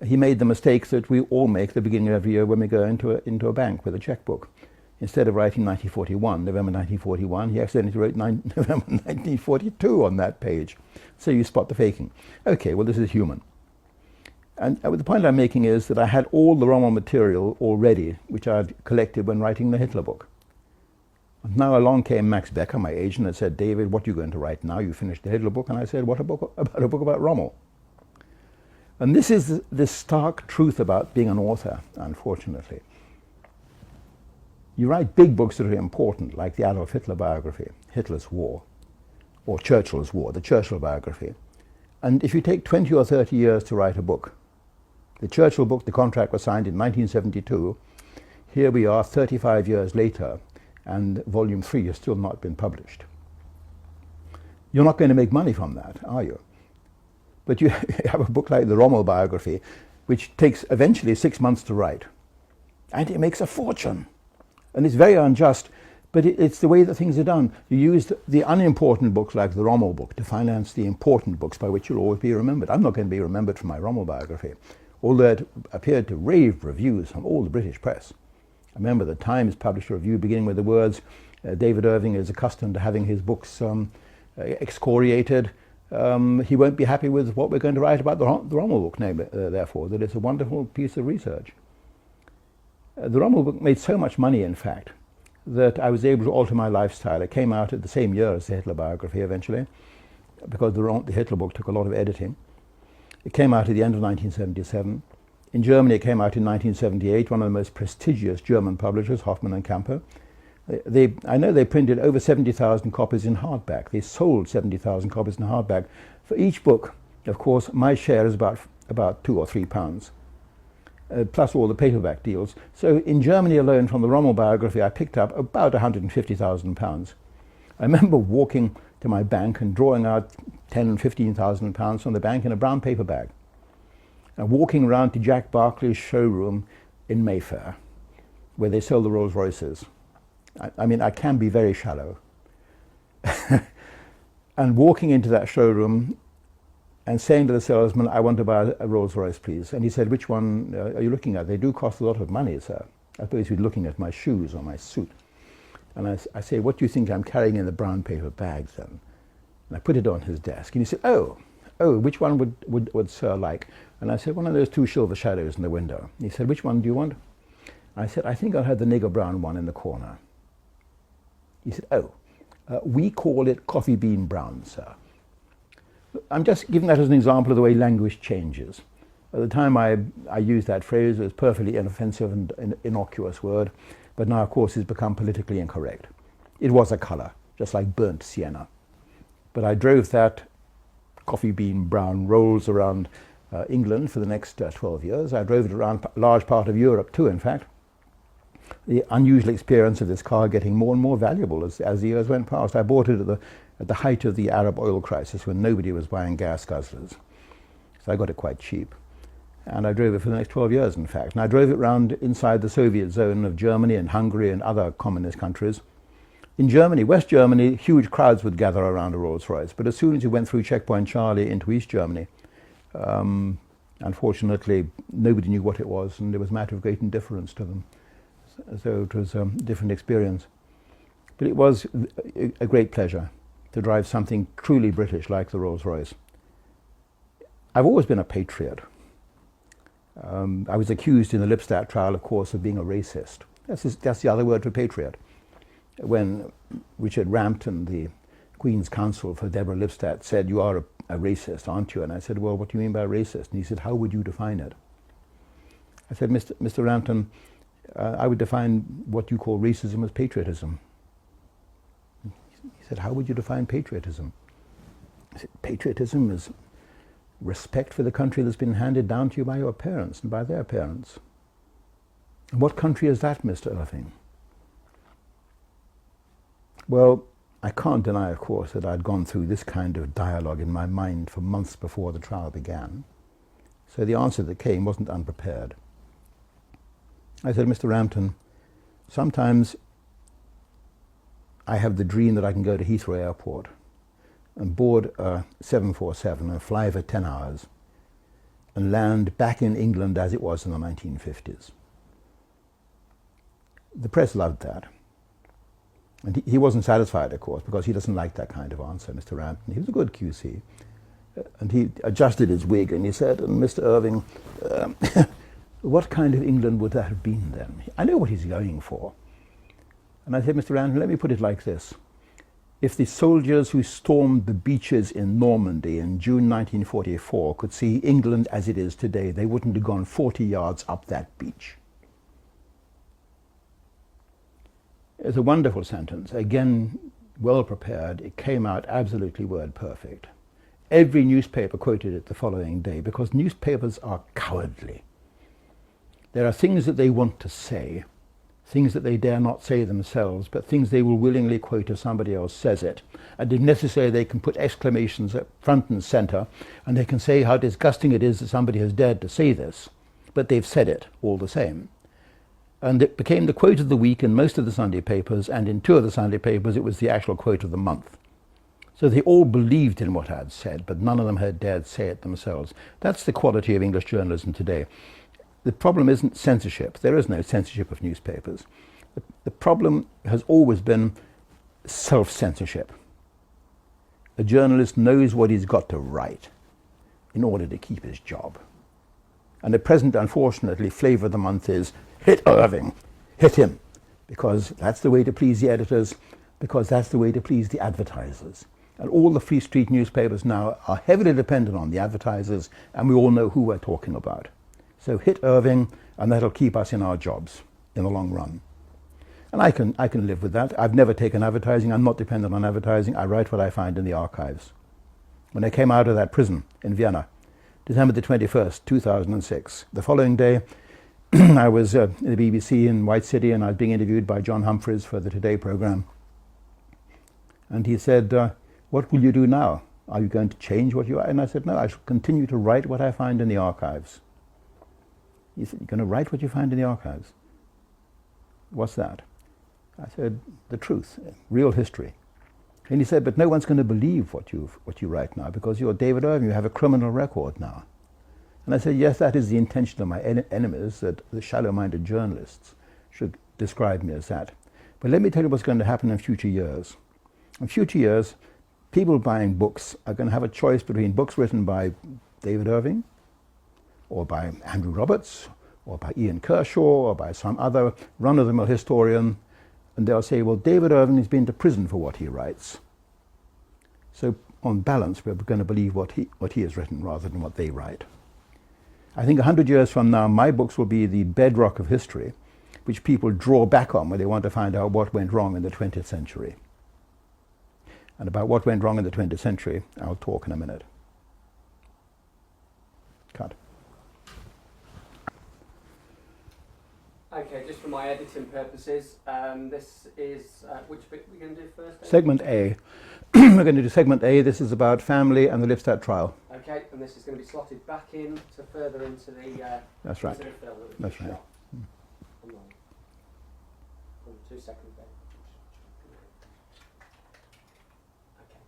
he made the mistakes that we all make at the beginning of every year when we go into a bank with a checkbook. Instead of writing 1941, November 1941, he accidentally wrote November 1942 on that page. So you spot the faking. Okay, well, this is human. And the point I'm making is that I had all the Rommel material already, which I had collected when writing the Hitler book. And now along came Max Becker, my agent, and said, David, what are you going to write now? You finished the Hitler book. And I said, what a book about Rommel. And this is the stark truth about being an author, unfortunately. You write big books that are important, like the Adolf Hitler biography, Hitler's War, or Churchill's War, the Churchill biography. And if you take 20 or 30 years to write a book, the Churchill book, the contract was signed in 1972. Here we are 35 years later, and Volume 3 has still not been published. You're not going to make money from that, are you? But you have a book like the Rommel biography, which takes eventually 6 months to write. And it makes a fortune. And it's very unjust, but it's the way that things are done. You use the unimportant books like the Rommel book to finance the important books by which you'll always be remembered. I'm not going to be remembered for my Rommel biography, although it appeared to rave reviews from all the British press. I remember the Times published a review beginning with the words, David Irving is accustomed to having his books excoriated. He won't be happy with what we're going to write about the Rommel book, therefore, that it's a wonderful piece of research. The Rommel book made so much money, in fact, that I was able to alter my lifestyle. It came out at the same year as the Hitler biography eventually, because the Hitler book took a lot of editing. It came out at the end of 1977. In Germany, it came out in 1978, one of the most prestigious German publishers, Hoffmann and Camper. I know they printed over 70,000 copies in hardback. They sold 70,000 copies in hardback. For each book, of course, my share is about £2 or £3. Plus all the paperback deals. So in Germany alone, from the Rommel biography, I picked up about £150,000. I remember walking to my bank and drawing out £10,000 and £15,000 from the bank in a brown paper bag, and walking around to Jack Barclay's showroom in Mayfair, where they sold the Rolls Royces. I mean, I can be very shallow. And walking into that showroom and saying to the salesman, I want to buy a Rolls Royce, please. And he said, which one are you looking at? They do cost a lot of money, sir. I suppose he'd be looking at my shoes or my suit. And I say, what do you think I'm carrying in the brown paper bags then? And I put it on his desk. And he said, oh, which one would sir like? And I said, one of those two silver shadows in the window. He said, which one do you want? I said, I think I'll have the nigger brown one in the corner. He said, we call it coffee bean brown, sir. I'm just giving that as an example of the way language changes. At the time I used that phrase, it was a perfectly inoffensive and innocuous word, but now, of course, it's become politically incorrect. It was a colour, just like burnt sienna. But I drove that coffee bean brown Rolls around England for the next 12 years. I drove it around a large part of Europe too, in fact. The unusual experience of this car getting more and more valuable as the years went past. I bought it at the height of the Arab oil crisis when nobody was buying gas guzzlers. So I got it quite cheap. And I drove it for the next 12 years, in fact. And I drove it around inside the Soviet zone of Germany and Hungary and other communist countries. In Germany, West Germany, huge crowds would gather around a Rolls-Royce. But as soon as you went through Checkpoint Charlie into East Germany, unfortunately, nobody knew what it was, and it was a matter of great indifference to them. So it was a different experience. But it was a great pleasure to drive something truly British like the Rolls-Royce. I've always been a patriot. I was accused in the Lipstadt trial, of course, of being a racist. That's the other word for patriot. When Richard Rampton, the Queen's counsel for Deborah Lipstadt, said, you are a racist, aren't you? And I said, well, what do you mean by racist? And he said, how would you define it? I said, Mr. Rampton, I would define what you call racism as patriotism. He said, how would you define patriotism? I said, patriotism is respect for the country that's been handed down to you by your parents and by their parents. And what country is that, Mr. Irving? Well, I can't deny, of course, that I'd gone through this kind of dialogue in my mind for months before the trial began. So the answer that came wasn't unprepared. I said, Mr. Rampton, sometimes I have the dream that I can go to Heathrow Airport and board a 747 and fly for 10 hours and land back in England as it was in the 1950s. The press loved that. And he wasn't satisfied, of course, because he doesn't like that kind of answer, Mr. Rampton. He was a good QC. And he adjusted his wig and he said, and Mr. Irving, what kind of England would that have been then? I know what he's going for. And I said, Mr. Rampton, let me put it like this. If the soldiers who stormed the beaches in Normandy in June 1944 could see England as it is today, they wouldn't have gone 40 yards up that beach. It's a wonderful sentence. Again, well prepared. It came out absolutely word perfect. Every newspaper quoted it the following day because newspapers are cowardly. There are things that they want to say, things that they dare not say themselves, but things they will willingly quote if somebody else says it. And if necessary, they can put exclamations at front and center, and they can say how disgusting it is that somebody has dared to say this, but they've said it all the same. And it became the quote of the week in most of the Sunday papers, and in 2 of the Sunday papers it was the actual quote of the month. So they all believed in what I had said, but none of them had dared say it themselves. That's the quality of English journalism today. The problem isn't censorship. There is no censorship of newspapers. The problem has always been self-censorship. A journalist knows what he's got to write in order to keep his job. And at present, unfortunately, flavour of the month is hit Irving, hit him, because that's the way to please the editors, because that's the way to please the advertisers. And all the Free Street newspapers now are heavily dependent on the advertisers, and we all know who we're talking about. So hit Irving, and that'll keep us in our jobs in the long run. And I can live with that. I've never taken advertising. I'm not dependent on advertising. I write what I find in the archives. When I came out of that prison in Vienna, December the 21st, 2006, the following day, I was in the BBC in White City, and I was being interviewed by John Humphreys for the Today programme. And he said, what will you do now? Are you going to change what you are? And I said, no, I shall continue to write what I find in the archives. He said, you're going to write what you find in the archives? What's that? I said, the truth, real history. And he said, but no one's going to believe what you write now, because you're David Irving, you have a criminal record now. And I said, yes, that is the intention of my enemies, that the shallow-minded journalists should describe me as that. But let me tell you what's going to happen in future years. In future years, people buying books are going to have a choice between books written by David Irving, or by Andrew Roberts, or by Ian Kershaw, or by some other run-of-the-mill historian, and they'll say, well, David Irving has been to prison for what he writes. So on balance, we're going to believe what he has written rather than what they write. I think 100 years from now, my books will be the bedrock of history, which people draw back on when they want to find out what went wrong in the 20th century. And about what went wrong in the 20th century, I'll talk in a minute. Cut. Okay, just for my editing purposes, this is, which bit are we going to do first? Segment A. We're going to do segment A. This is about family and the Lipstadt trial. Okay, and this is going to be slotted back in to further into the, That's right. into the film that That's right. shot. Hold on 2 seconds there. Okay.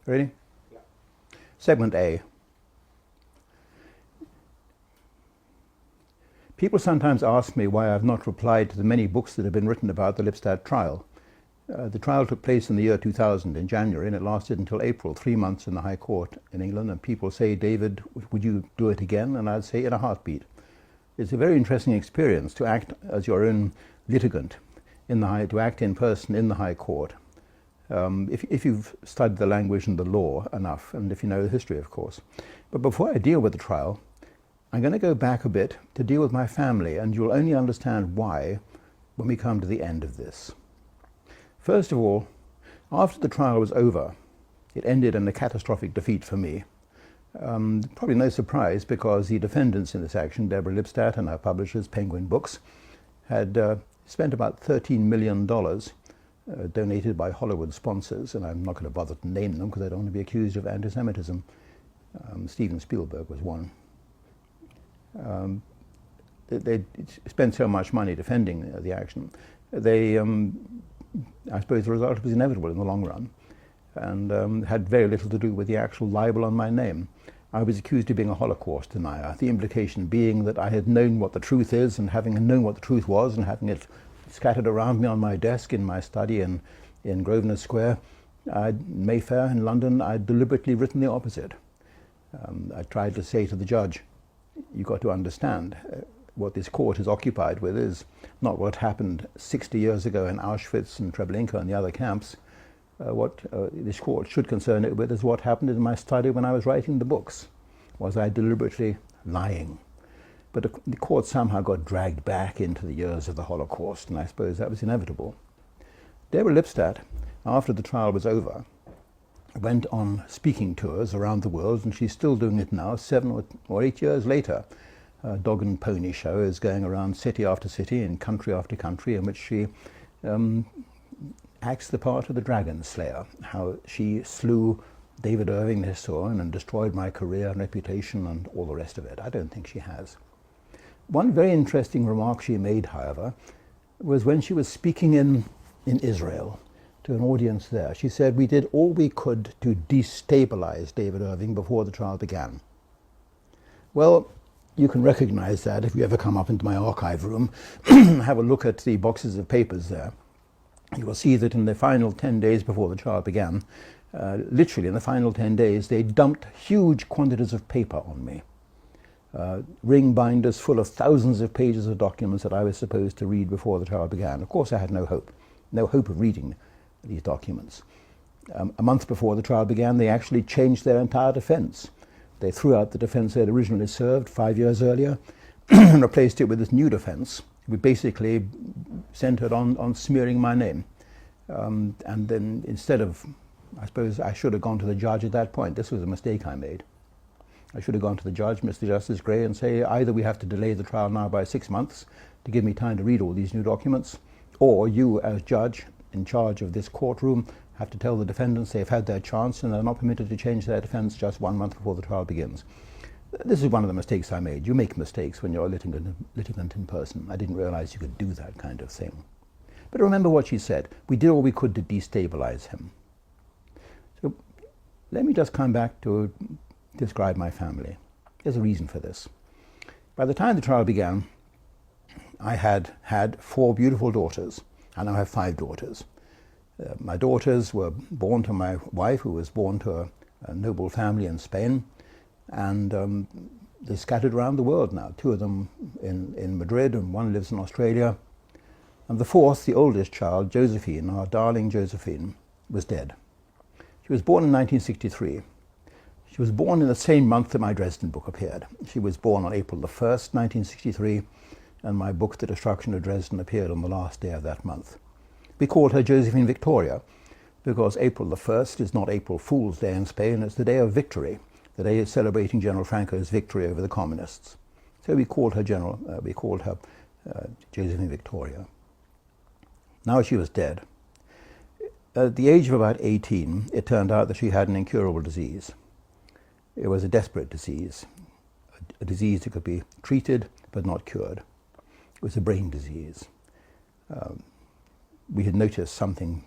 Ready? Yeah. Segment A. People sometimes ask me why I've not replied to the many books that have been written about the Lipstadt trial. The trial took place in the year 2000 in January, and it lasted until April, 3 months in the High Court in England. And people say, David, would you do it again? And I'd say, in a heartbeat. It's a very interesting experience to act as your own litigant, to act in person in the High Court. If you've studied the language and the law enough, and if you know the history, of course. But before I deal with the trial, I'm going to go back a bit to deal with my family, and you'll only understand why when we come to the end of this. First of all, after the trial was over, it ended in a catastrophic defeat for me. Probably no surprise, because the defendants in this action, Deborah Lipstadt and our publishers, Penguin Books, had spent about $13 million donated by Hollywood sponsors, and I'm not going to bother to name them because I don't want to be accused of anti-Semitism. Steven Spielberg was one. They spent so much money defending the action. I suppose the result was inevitable in the long run, and had very little to do with the actual libel on my name. I was accused of being a Holocaust denier, the implication being that I had known what the truth is, and having known what the truth was, and having it scattered around me on my desk in my study in Grosvenor Square, Mayfair in London, I'd deliberately written the opposite. I tried to say to the judge, you've got to understand, what this court is occupied with is not what happened 60 years ago in Auschwitz and Treblinka and the other camps. What this court should concern it with is what happened in my study when I was writing the books. Was I deliberately lying? But the court somehow got dragged back into the years of the Holocaust, and I suppose that was inevitable. Deborah Lipstadt, after the trial was over, went on speaking tours around the world, and she's still doing it now, 7 or 8 years later. Her dog and pony show is going around city after city and country after country, in which she acts the part of the dragon slayer, how she slew David Irving, the historian, and destroyed my career and reputation and all the rest of it. I don't think she has. One very interesting remark she made, however, was when she was speaking in Israel to an audience there. She said, we did all we could to destabilize David Irving before the trial began. Well, you can recognize that if you ever come up into my archive room, have a look at the boxes of papers there. You will see that in the final 10 days before the trial began, literally in the final 10 days, they dumped huge quantities of paper on me. Ring binders full of thousands of pages of documents that I was supposed to read before the trial began. Of course, I had no hope of reading these documents. A month before the trial began, they actually changed their entire defense. They threw out the defense they had originally served 5 years earlier and replaced it with this new defense, which basically centered on smearing my name. And then instead of, I suppose I should have gone to the judge at that point. This was a mistake I made. I should have gone to the judge, Mr. Justice Gray, and say either we have to delay the trial now by 6 months to give me time to read all these new documents, or you as judge in charge of this courtroom have to tell the defendants they've had their chance and they're not permitted to change their defense just 1 month before the trial begins. This is one of the mistakes I made. You make mistakes when you're a litigant in person. I didn't realize you could do that kind of thing. But remember what she said. We did all we could to destabilize him. So let me just come back to describe my family. There's a reason for this. By the time the trial began, I had 4 beautiful daughters. I now have 5 daughters. My daughters were born to my wife, who was born to a noble family in Spain, and they're scattered around the world now. 2 of them in Madrid, and 1 lives in Australia. And the 4th, the oldest child, Josephine, our darling Josephine, was dead. She was born in 1963. She was born in the same month that my Dresden book appeared. She was born on April the 1st, 1963, and my book, The Destruction of Dresden, appeared on the last day of that month. We called her Josephine Victoria because April the 1st is not April Fool's Day in Spain, it's the day of victory, the day of celebrating General Franco's victory over the communists. So we called her Josephine Victoria. Now she was dead. At the age of about 18, it turned out that she had an incurable disease. It was a desperate disease, a disease that could be treated but not cured. It was a brain disease. We had noticed something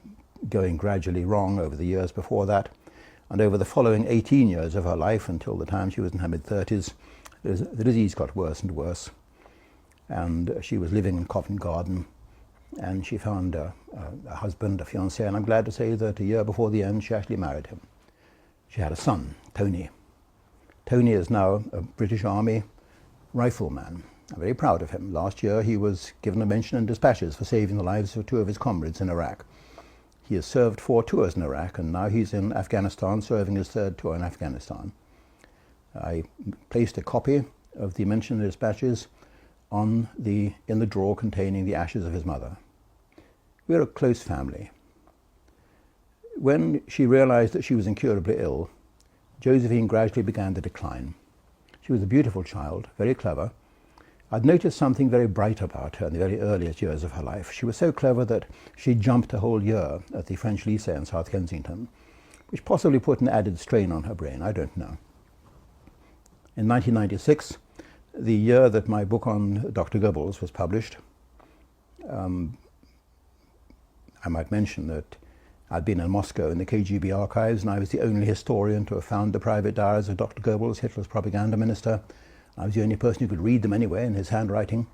going gradually wrong over the years before that, and over the following 18 years of her life, until the time she was in her mid-30s, the disease got worse and worse, and she was living in Covent Garden, and she found a husband, a fiancé, and I'm glad to say that a year before the end she actually married him. She had a son, Tony. Tony is now a British Army rifleman. I'm very proud of him. Last year he was given a mention in dispatches for saving the lives of 2 of his comrades in Iraq. He has served 4 tours in Iraq, and now he's in Afghanistan serving his 3rd tour in Afghanistan. I placed a copy of the mention in the dispatches in the drawer containing the ashes of his mother. We're a close family. When she realized that she was incurably ill, Josephine gradually began to decline. She was a beautiful child, very clever, I'd noticed something very bright about her in the very earliest years of her life. She was so clever that she jumped a whole year at the French Lycée in South Kensington, which possibly put an added strain on her brain, I don't know. In 1996, the year that my book on Dr. Goebbels was published, I might mention that I'd been in Moscow in the KGB archives, and I was the only historian to have found the private diaries of Dr. Goebbels, Hitler's propaganda minister. I was the only person who could read them anyway in his handwriting.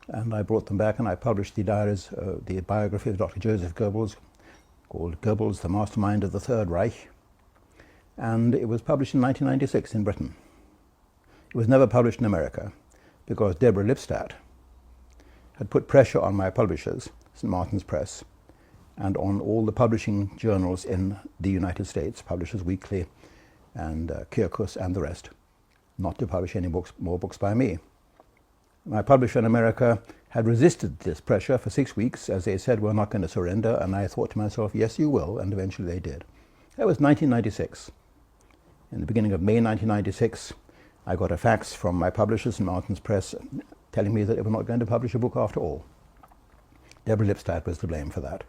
And I brought them back and I published the diaries, the biography of Dr. Joseph Goebbels, called Goebbels, the Mastermind of the Third Reich. And it was published in 1996 in Britain. It was never published in America because Deborah Lipstadt had put pressure on my publishers, St. Martin's Press, and on all the publishing journals in the United States, Publishers Weekly and Kirkus and the rest, not to publish any more books by me. My publisher in America had resisted this pressure for 6 weeks, as they said, we're not going to surrender, and I thought to myself, yes, you will, and eventually they did. That was 1996. In the beginning of May 1996, I got a fax from my publisher, St. Martin's Press, telling me that they were not going to publish a book after all. Deborah Lipstadt was to blame for that.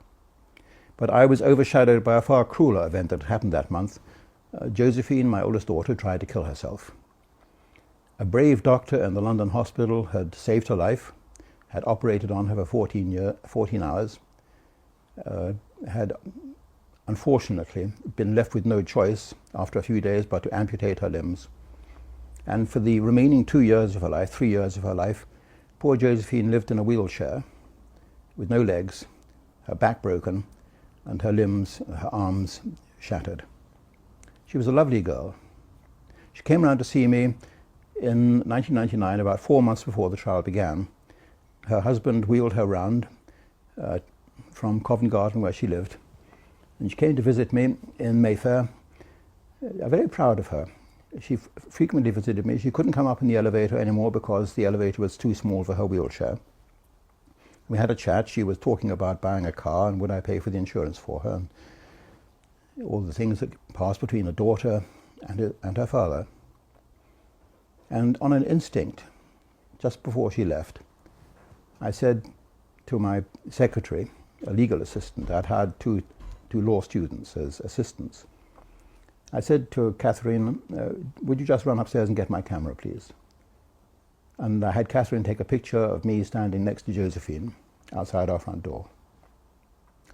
But I was overshadowed by a far crueler event that happened that month. Josephine, my oldest daughter, tried to kill herself. A brave doctor in the London hospital had saved her life, had operated on her for 14 hours, had unfortunately been left with no choice after a few days but to amputate her limbs. And for the remaining 2 years of her life, 3 years of her life, poor Josephine lived in a wheelchair with no legs, her back broken, and her limbs, her arms shattered. She was a lovely girl. She came round to see me in 1999, about 4 months before the trial began. Her husband wheeled her round from Covent Garden, where she lived, and she came to visit me in Mayfair. I'm very proud of her. She frequently visited me. She couldn't come up in the elevator anymore because the elevator was too small for her wheelchair. We had a chat. She was talking about buying a car and would I pay for the insurance for her, and all the things that passed between a daughter and her father. And on an instinct, just before she left, I said to my secretary, a legal assistant, I'd hired two law students as assistants. I said to Catherine, would you just run upstairs and get my camera, please? And I had Catherine take a picture of me standing next to Josephine outside our front door.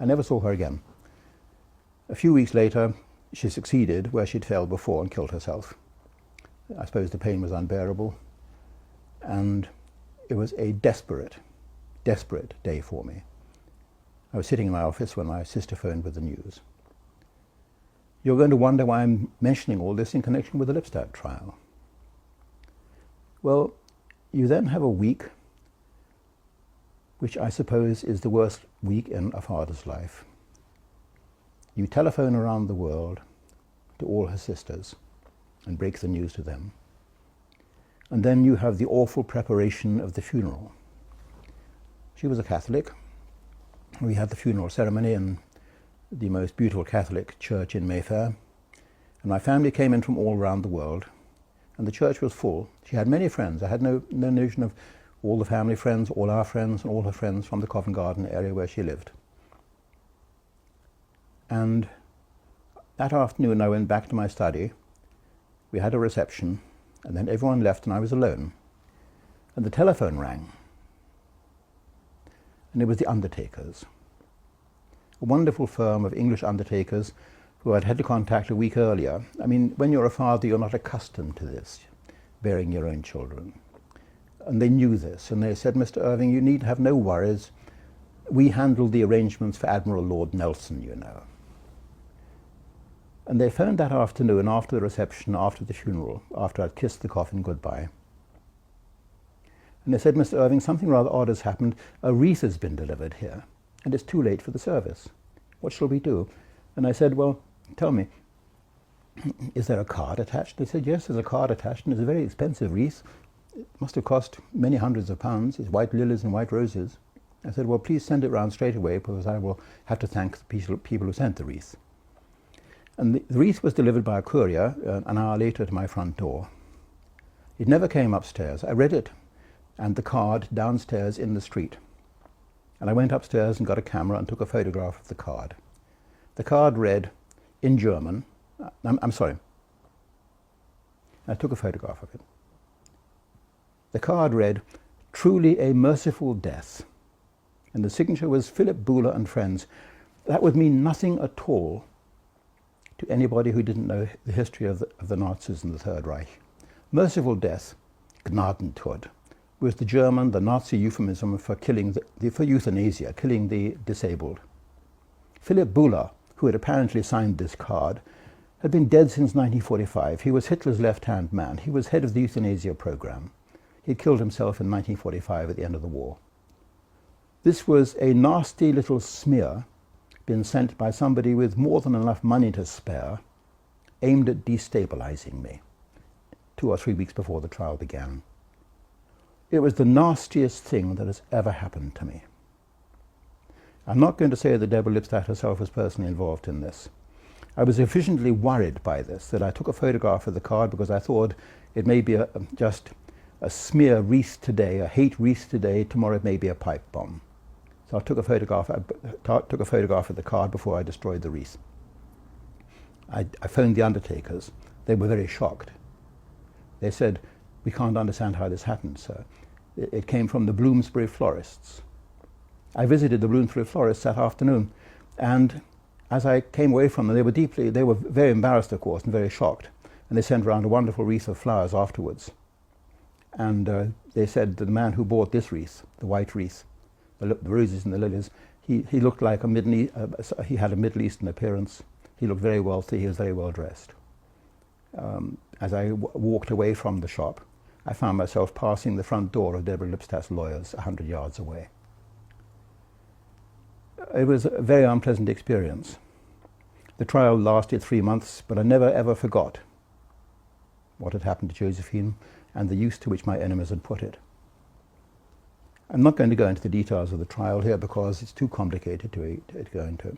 I never saw her again. A few weeks later, she succeeded where she'd failed before and killed herself. I suppose the pain was unbearable, and it was a desperate, desperate day for me. I was sitting in my office when my sister phoned with the news. You're going to wonder why I'm mentioning all this in connection with the Lipstadt trial. Well, you then have a week, which I suppose is the worst week in a father's life. You telephone around the world to all her sisters and break the news to them. And then you have the awful preparation of the funeral. She was a Catholic. We had the funeral ceremony in the most beautiful Catholic church in Mayfair. And my family came in from all around the world. And the church was full. She had many friends. I had no notion of all the family friends, all our friends, and all her friends from the Covent Garden area where she lived. And that afternoon I went back to my study. We had a reception, and then everyone left and I was alone. And the telephone rang. And it was the undertakers. A wonderful firm of English undertakers who I'd had to contact a week earlier. I mean, when you're a father, you're not accustomed to this, bearing your own children. And they knew this, and they said, Mr. Irving, you need have no worries. We handled the arrangements for Admiral Lord Nelson, you know. And they phoned that afternoon after the reception, after the funeral, after I'd kissed the coffin goodbye. And they said, Mr. Irving, something rather odd has happened. A wreath has been delivered here, and it's too late for the service. What shall we do? And I said, well, tell me, is there a card attached? They said, yes, there's a card attached, and it's a very expensive wreath. It must have cost many hundreds of pounds. It's white lilies and white roses. I said, well, please send it round straight away, because I will have to thank the people who sent the wreath. And the wreath was delivered by a courier an hour later to my front door. It never came upstairs. I read it and the card downstairs in the street. And I went upstairs and got a camera and took a photograph of the card. The card read in German, I'm sorry, I took a photograph of it. The card read, "Truly a merciful death." And the signature was Philip Buhler and Friends. That would mean nothing at all to anybody who didn't know the history of the Nazis and the Third Reich. Merciful death, Gnadentod, was the Nazi euphemism for for euthanasia, killing the disabled. Philip Buhler, who had apparently signed this card, had been dead since 1945. He was Hitler's left-hand man. He was head of the euthanasia program. He killed himself in 1945 at the end of the war. This was a nasty little smear been sent by somebody with more than enough money to spare, aimed at destabilizing me 2 or 3 weeks before the trial began. It was the nastiest thing that has ever happened to me. I'm not going to say that Deborah Lipstadt herself was personally involved in this. I was sufficiently worried by this that I took a photograph of the card because I thought it may be just a smear wreath today, a hate wreath today, tomorrow it may be a pipe bomb. So I took a photograph of the card before I destroyed the wreath. I phoned the undertakers. They were very shocked. They said, "We can't understand how this happened, sir. It came from the Bloomsbury florists." I visited the Bloomsbury florists that afternoon, and as I came away from them, they were very embarrassed, of course, and very shocked. And they sent around a wonderful wreath of flowers afterwards. And they said that the man who bought this wreath, the white wreath, the roses and the lilies, he looked like he had a Middle Eastern appearance. He looked very wealthy. He was very well dressed. As I walked away from the shop, I found myself passing the front door of Deborah Lipstadt's lawyers 100 yards away. It was a very unpleasant experience. The trial lasted 3 months, but I never ever forgot what had happened to Josephine and the use to which my enemies had put it. I'm not going to go into the details of the trial here because it's too complicated to go into.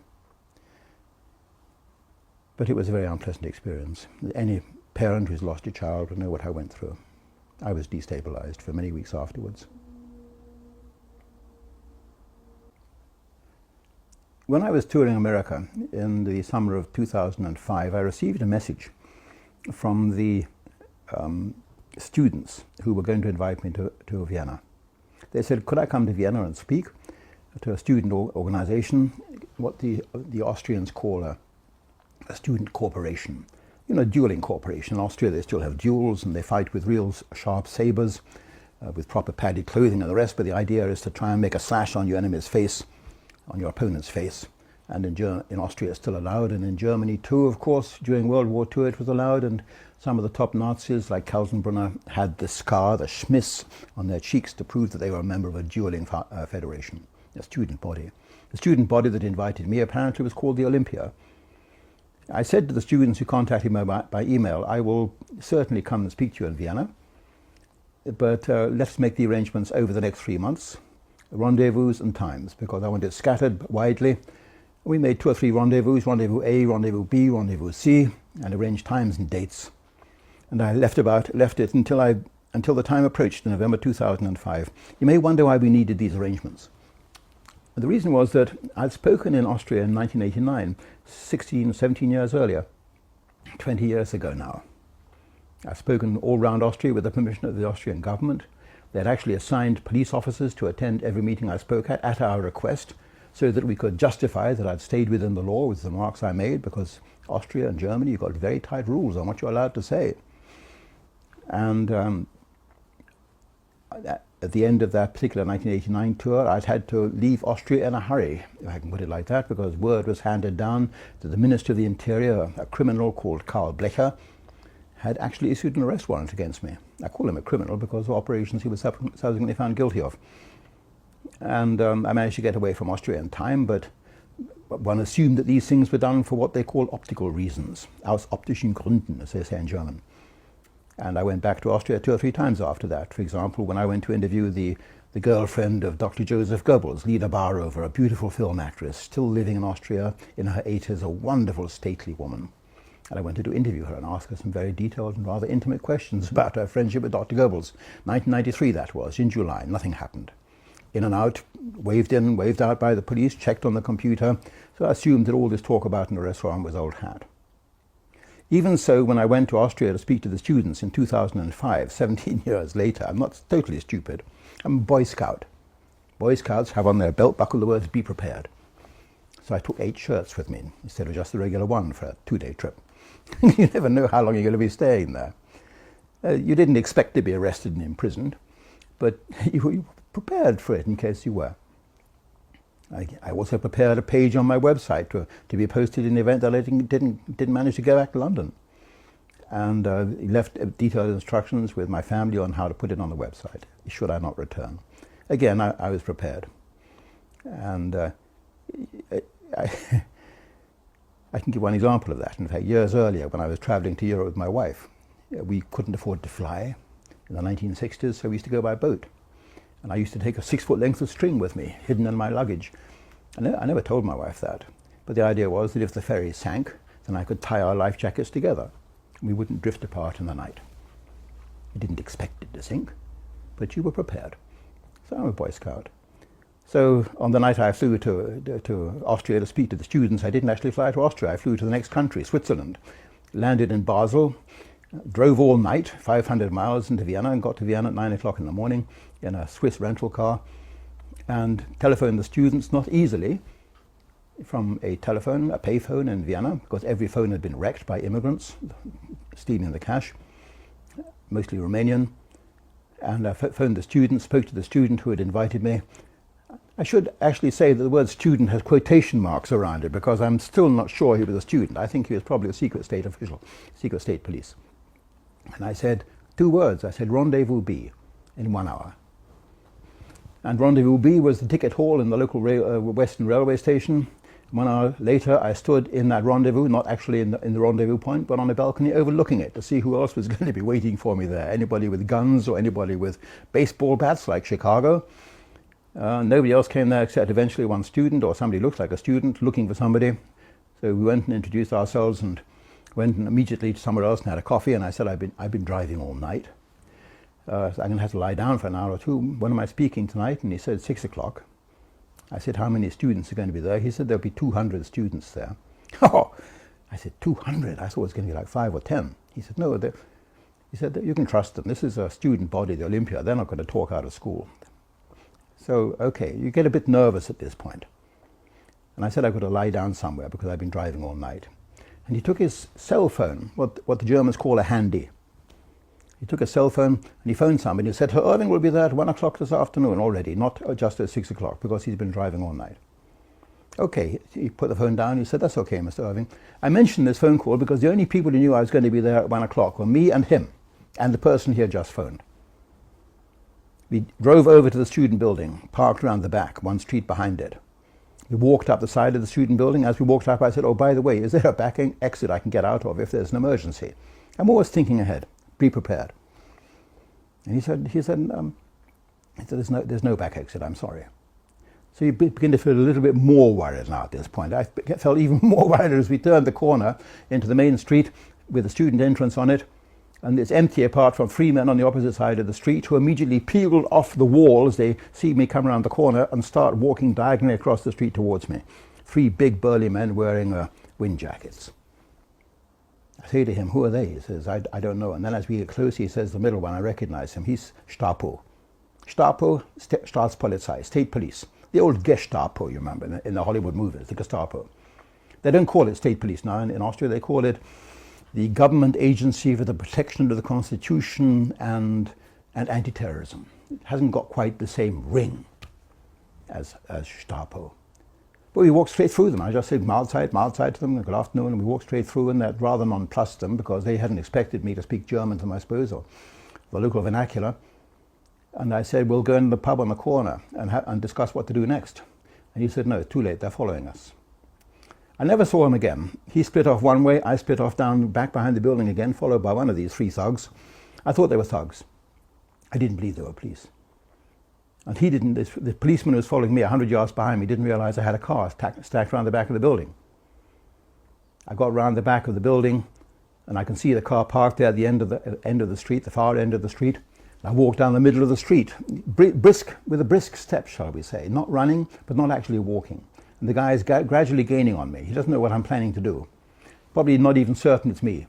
But it was a very unpleasant experience. Any parent who's lost a child will know what I went through. I was destabilized for many weeks afterwards. When I was touring America in the summer of 2005, I received a message from the students who were going to invite me to Vienna. They said, could I come to Vienna and speak to a student organization, what the Austrians call a student corporation. You know, dueling corporation. In Austria they still have duels and they fight with real sharp sabers, with proper padded clothing and the rest, but the idea is to try and make a slash on your enemy's face, on your opponent's face. And in Austria it's still allowed, and in Germany too, of course. During World War II it was allowed, and some of the top Nazis like Kaltenbrunner had the scar, the Schmiss, on their cheeks to prove that they were a member of a dueling federation, a student body. The student body that invited me apparently was called the Olympia. I said to the students who contacted me by email, I will certainly come and speak to you in Vienna, but let's make the arrangements over the next 3 months, rendezvous and times, because I want it scattered widely. We made 2 or 3 rendezvous, rendezvous A, rendezvous B, rendezvous C, and arranged times and dates. And I left it until the time approached in November 2005. You may wonder why we needed these arrangements. The reason was that I'd spoken in Austria in 1989, 16, 17 years earlier, 20 years ago now. I've spoken all around Austria with the permission of the Austrian government. They had actually assigned police officers to attend every meeting I spoke at our request, so that we could justify that I'd stayed within the law with the remarks I made, because Austria and Germany, you've got very tight rules on what you're allowed to say. And at the end of that particular 1989 tour, I'd had to leave Austria in a hurry, if I can put it like that, because word was handed down that the Minister of the Interior, a criminal called Karl Blecher, had actually issued an arrest warrant against me. I call him a criminal because of operations he was subsequently found guilty of. And I managed to get away from Austria in time, but one assumed that these things were done for what they call optical reasons, aus optischen Gründen, as they say in German. And I went back to Austria 2 or 3 times after that. For example, when I went to interview the girlfriend of Dr. Joseph Goebbels, Lida Barover, a beautiful film actress, still living in Austria in her 80s, a wonderful, stately woman. And I went to interview her and ask her some very detailed and rather intimate questions about her friendship with Dr. Goebbels. 1993 that was, in July. Nothing happened. In and out, waved in, waved out by the police, checked on the computer. So I assumed that all this talk about in the restaurant was old hat. Even so, when I went to Austria to speak to the students in 2005, 17 years later, I'm not totally stupid. I'm a Boy Scout. Boy Scouts have on their belt buckle the words, "Be prepared." So I took 8 shirts with me instead of just the regular one for a 2-day trip. You never know how long you're going to be staying there. You didn't expect to be arrested and imprisoned, but you were prepared for it in case you were. I also prepared a page on my website to be posted in the event that I didn't manage to go back to London. And left detailed instructions with my family on how to put it on the website, should I not return. Again, I was prepared. And I can give one example of that. In fact, years earlier, when I was traveling to Europe with my wife, we couldn't afford to fly in the 1960s, so we used to go by boat. And I used to take a 6-foot length of string with me, hidden in my luggage. I never told my wife that, but the idea was that if the ferry sank, then I could tie our life jackets together. We wouldn't drift apart in the night. You didn't expect it to sink, but you were prepared. So I'm a Boy Scout. So on the night I flew to Austria to speak to the students, I didn't actually fly to Austria. I flew to the next country, Switzerland. Landed in Basel, drove all night, 500 miles into Vienna, and got to Vienna at 9 o'clock in the morning in a Swiss rental car, and telephoned the students, not easily, from a telephone, a payphone in Vienna, because every phone had been wrecked by immigrants stealing the cash, mostly Romanian. And I phoned the student, spoke to the student who had invited me. I should actually say that the word student has quotation marks around it, because I'm still not sure he was a student. I think he was probably a secret state official, secret state police. And I said 2 words. I said, "Rendezvous B," in 1 hour. And Rendezvous B was the ticket hall in the local Western Railway station. 1 hour later, I stood in that rendezvous, not actually in the rendezvous point, but on a balcony overlooking it to see who else was going to be waiting for me there. Anybody with guns or anybody with baseball bats like Chicago. Nobody else came there except eventually one student, or somebody looked like a student looking for somebody. So we went and introduced ourselves and went immediately to somewhere else and had a coffee. And I said, I've been driving all night. So I'm going to have to lie down for an hour or two. When am I speaking tonight? And he said 6 o'clock. I said, how many students are going to be there? He said, there'll be 200 students there. Oh, I said, 200? I thought it was going to be like 5 or 10. He said, no, he said, you can trust them. This is a student body, the Olympia. They're not going to talk out of school. So, okay, you get a bit nervous at this point. And I said I've got to lie down somewhere because I've been driving all night. And he took his cell phone, what the Germans call a handy. He took a cell phone and he phoned somebody and said, Herr Irving will be there at 1 o'clock this afternoon already, not just at 6 o'clock, because he's been driving all night. Okay, he put the phone down. He said, that's okay, Mr. Irving. I mentioned this phone call because the only people who knew I was going to be there at 1 o'clock were me and him, and the person he had just phoned. We drove over to the student building, parked around the back, 1 street behind it. We walked up the side of the student building. As we walked up, I said, oh, by the way, is there a back exit I can get out of if there's an emergency? I'm always thinking ahead, be prepared. And he said, there's no back exit, I'm sorry. So you begin to feel a little bit more worried now at this point. I felt even more worried as we turned the corner into the main street with the student entrance on it. And it's empty apart from 3 men on the opposite side of the street who immediately peeled off the wall as they see me come around the corner and start walking diagonally across the street towards me. 3 big burly men wearing wind jackets. I say to him, who are they? He says, I don't know. And then as we get close, he says, the middle one, I recognize him. He's Gestapo. Gestapo, Staatspolizei, state police. The old Gestapo, you remember, in the Hollywood movies, the Gestapo. They don't call it state police now. In Austria, they call it the government agency for the protection of the Constitution and anti-terrorism. It hasn't got quite the same ring as Gestapo. But we walked straight through them. I just said mild side to them, good afternoon, and we walked straight through, and that rather nonplussed them because they hadn't expected me to speak German to them, I suppose, or the local vernacular. And I said, we'll go into the pub on the corner and discuss what to do next. And he said, no, it's too late, they're following us. I never saw him again. He split off one way, I split off down back behind the building again, followed by one of these 3 thugs. I thought they were thugs. I didn't believe they were police. And he didn't, the policeman who was following me 100 yards behind me didn't realize I had a car stacked around the back of the building. I got around the back of the building, and I can see the car parked there at the end of the street, the far end of the street. I walk down the middle of the street, with a brisk step, shall we say, not running, but not actually walking. And the guy is gradually gaining on me. He doesn't know what I'm planning to do. Probably not even certain it's me.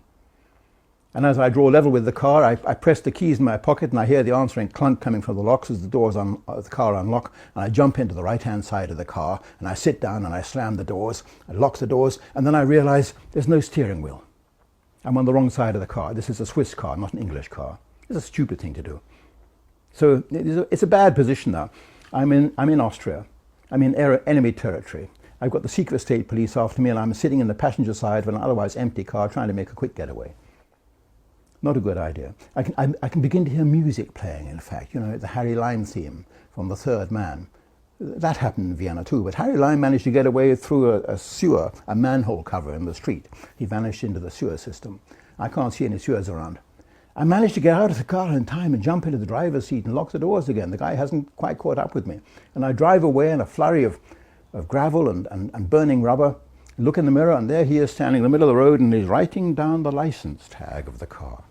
And as I draw level with the car, I press the keys in my pocket, and I hear the answering clunk coming from the locks as the doors of the car unlock, and I jump into the right-hand side of the car, and I sit down and I slam the doors, I lock the doors, and then I realize there's no steering wheel. I'm on the wrong side of the car. This is a Swiss car, not an English car. It's a stupid thing to do. So it's a bad position now. I'm in Austria. I'm in enemy territory. I've got the secret state police after me, and I'm sitting in the passenger side of an otherwise empty car trying to make a quick getaway. Not a good idea. I can begin to hear music playing, in fact, you know, the Harry Lime theme from The Third Man. That happened in Vienna too, but Harry Lime managed to get away through a sewer, a manhole cover in the street. He vanished into the sewer system. I can't see any sewers around. I managed to get out of the car in time and jump into the driver's seat and lock the doors again. The guy hasn't quite caught up with me. And I drive away in a flurry of gravel and burning rubber. Look in the mirror, and there he is standing in the middle of the road, and he's writing down the license tag of the car.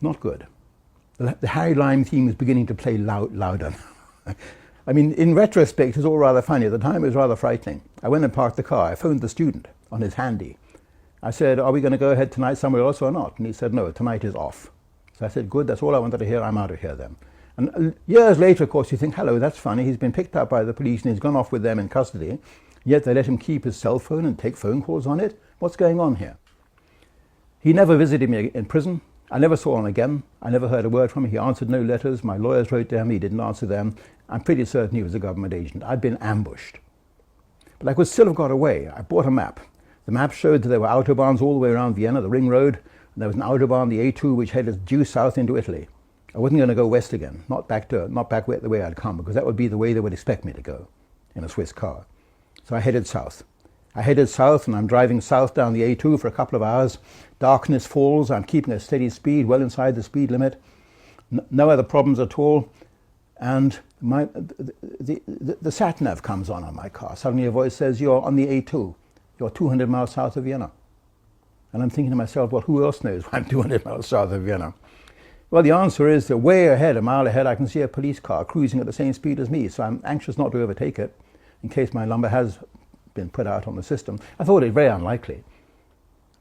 Not good. The Harry Lime theme is beginning to play louder. I mean, in retrospect, it's all rather funny. At the time, it was rather frightening. I went and parked the car. I phoned the student on his handy. I said, "Are we going to go ahead tonight somewhere else or not?" And he said, "No, tonight is off." So I said, "Good, that's all I wanted to hear. I'm out of here then." And years later, of course, you think, hello, that's funny. He's been picked up by the police and he's gone off with them in custody. Yet they let him keep his cell phone and take phone calls on it. What's going on here? He never visited me in prison. I never saw him again. I never heard a word from him. He answered no letters. My lawyers wrote to him. He didn't answer them. I'm pretty certain he was a government agent. I'd been ambushed. But I could still have got away. I bought a map. The map showed that there were autobahns all the way around Vienna, the ring road. And there was an autobahn, the A2, which headed due south into Italy. I wasn't going to go west again, not back the way I'd come, because that would be the way they would expect me to go in a Swiss car. So I headed south. And I'm driving south down the A2 for a couple of hours. Darkness falls. I'm keeping a steady speed, well inside the speed limit. No other problems at all. And the sat-nav comes on my car. Suddenly a voice says, "You're on the A2. You're 200 miles south of Vienna." And I'm thinking to myself, well, who else knows I'm 200 miles south of Vienna? Well, the answer is that way ahead, a mile ahead, I can see a police car cruising at the same speed as me. So I'm anxious not to overtake it in case my number has been put out on the system. I thought it very unlikely.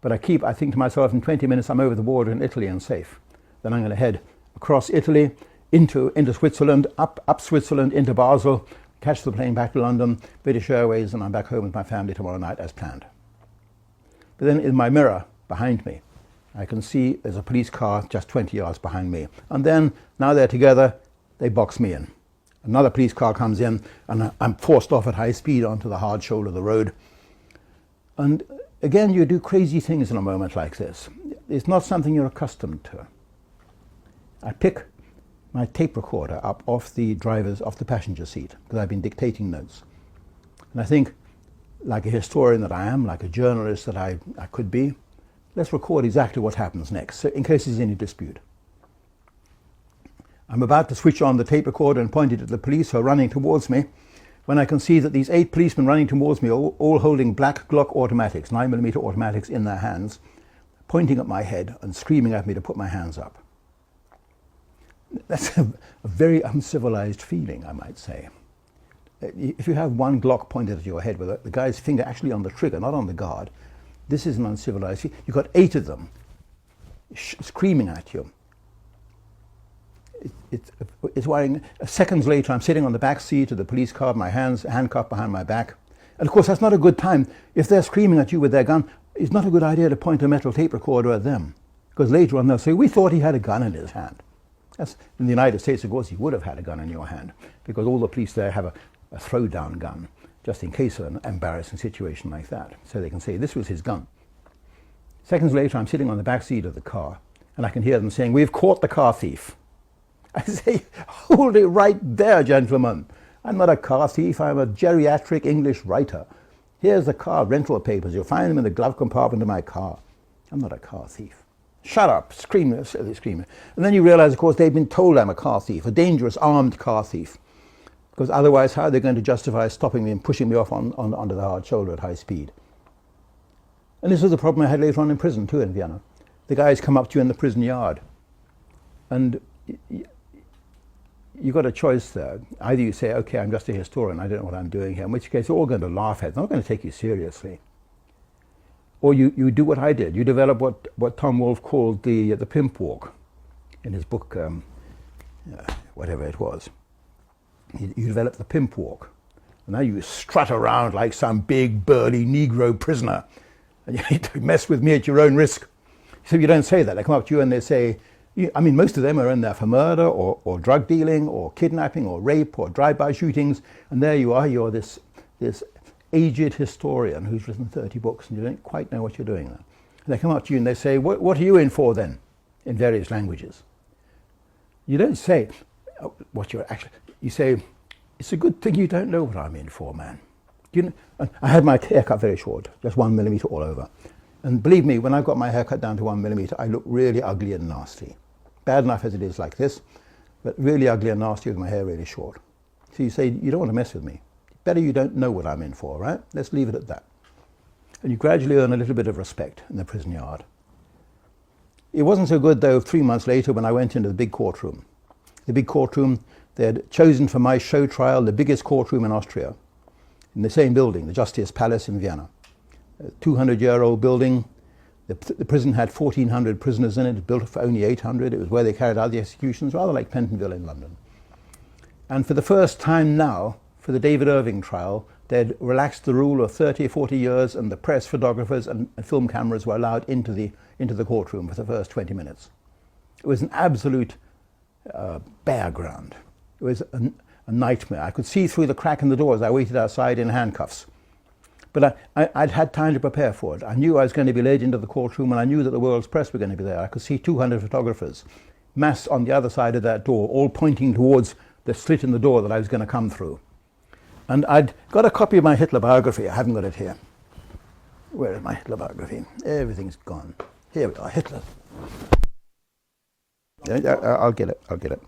But I think to myself, in 20 minutes, I'm over the border in Italy and safe. Then I'm going to head across Italy, into Switzerland, up Switzerland, into Basel, catch the plane back to London, British Airways, and I'm back home with my family tomorrow night as planned. But then in my mirror behind me, I can see there's a police car just 20 yards behind me. And then, now they're together, they box me in. Another police car comes in, and I'm forced off at high speed onto the hard shoulder of the road. And again, you do crazy things in a moment like this. It's not something you're accustomed to. I pick my tape recorder up off the passenger seat, because I've been dictating notes. And I think, like a historian that I am, like a journalist that I could be, let's record exactly what happens next, so in case there's any dispute. I'm about to switch on the tape recorder and point it at the police who are running towards me, when I can see that these 8 policemen running towards me, all holding black Glock automatics, 9mm automatics in their hands, pointing at my head and screaming at me to put my hands up. That's a very uncivilized feeling, I might say. If you have one Glock pointed at your head with the guy's finger actually on the trigger, not on the guard, this is an uncivilized feeling. You've got 8 of them screaming at you. It's worrying. Seconds later, I'm sitting on the back seat of the police car, my hands handcuffed behind my back. And of course, that's not a good time. If they're screaming at you with their gun, it's not a good idea to point a metal tape recorder at them. Because later on, they'll say, "We thought he had a gun in his hand." That's, in the United States, of course, you would have had a gun in your hand, because all the police there have a throw-down gun, just in case of an embarrassing situation like that. So they can say, "This was his gun." Seconds later, I'm sitting on the back seat of the car, and I can hear them saying, "We've caught the car thief." I say, "Hold it right there, gentlemen. I'm not a car thief. I'm a geriatric English writer. Here's the car rental papers. You'll find them in the glove compartment of my car. I'm not a car thief." "Shut up," screaming. And then you realize, of course, they've been told I'm a car thief, a dangerous armed car thief. Because otherwise, how are they going to justify stopping me and pushing me off onto the hard shoulder at high speed? And this was a problem I had later on in prison too in Vienna. The guys come up to you in the prison yard, and you've got a choice there. Either you say, okay, I'm just a historian, I don't know what I'm doing here, in which case they're all going to laugh at it, they're not going to take you seriously. Or you do what I did, you develop what Tom Wolfe called the pimp walk in his book, whatever it was. You develop the pimp walk. And now you strut around like some big burly Negro prisoner, and you need to mess with me at your own risk. So you don't say that. They come up to you and they say, I mean, most of them are in there for murder or drug dealing or kidnapping or rape or drive-by shootings, and there you are, you're this aged historian who's written 30 books and you don't quite know what you're doing there. And they come up to you and they say, what are you in for then, in various languages? You don't say what you're actually, you say, it's a good thing you don't know what I'm in for, man. You know, I had my hair cut very short, just 1 millimeter all over. And believe me, when I got my hair cut down to 1 millimeter, I look really ugly and nasty. Bad enough as it is like this, but really ugly and nasty with my hair really short. So you say, you don't want to mess with me. Better you don't know what I'm in for, right? Let's leave it at that. And you gradually earn a little bit of respect in the prison yard. It wasn't so good, though, 3 months later when I went into the big courtroom. The big courtroom, they had chosen for my show trial the biggest courtroom in Austria, in the same building, the Justice Palace in Vienna. A 200-year-old building. The prison had 1,400 prisoners in it, built for only 800. It was where they carried out the executions, rather like Pentonville in London. And for the first time now, for the David Irving trial, they'd relaxed the rule of 30 or 40 years, and the press, photographers and film cameras were allowed into the courtroom for the first 20 minutes. It was an absolute bare ground. It was a nightmare. I could see through the crack in the door as I waited outside in handcuffs. But I'd had time to prepare for it. I knew I was going to be led into the courtroom, and I knew that the world's press were going to be there. I could see 200 photographers massed on the other side of that door, all pointing towards the slit in the door that I was going to come through. And I'd got a copy of my Hitler biography. I haven't got it here. Where is my Hitler biography? Everything's gone. Here we are, Hitler. Yeah, I'll get it.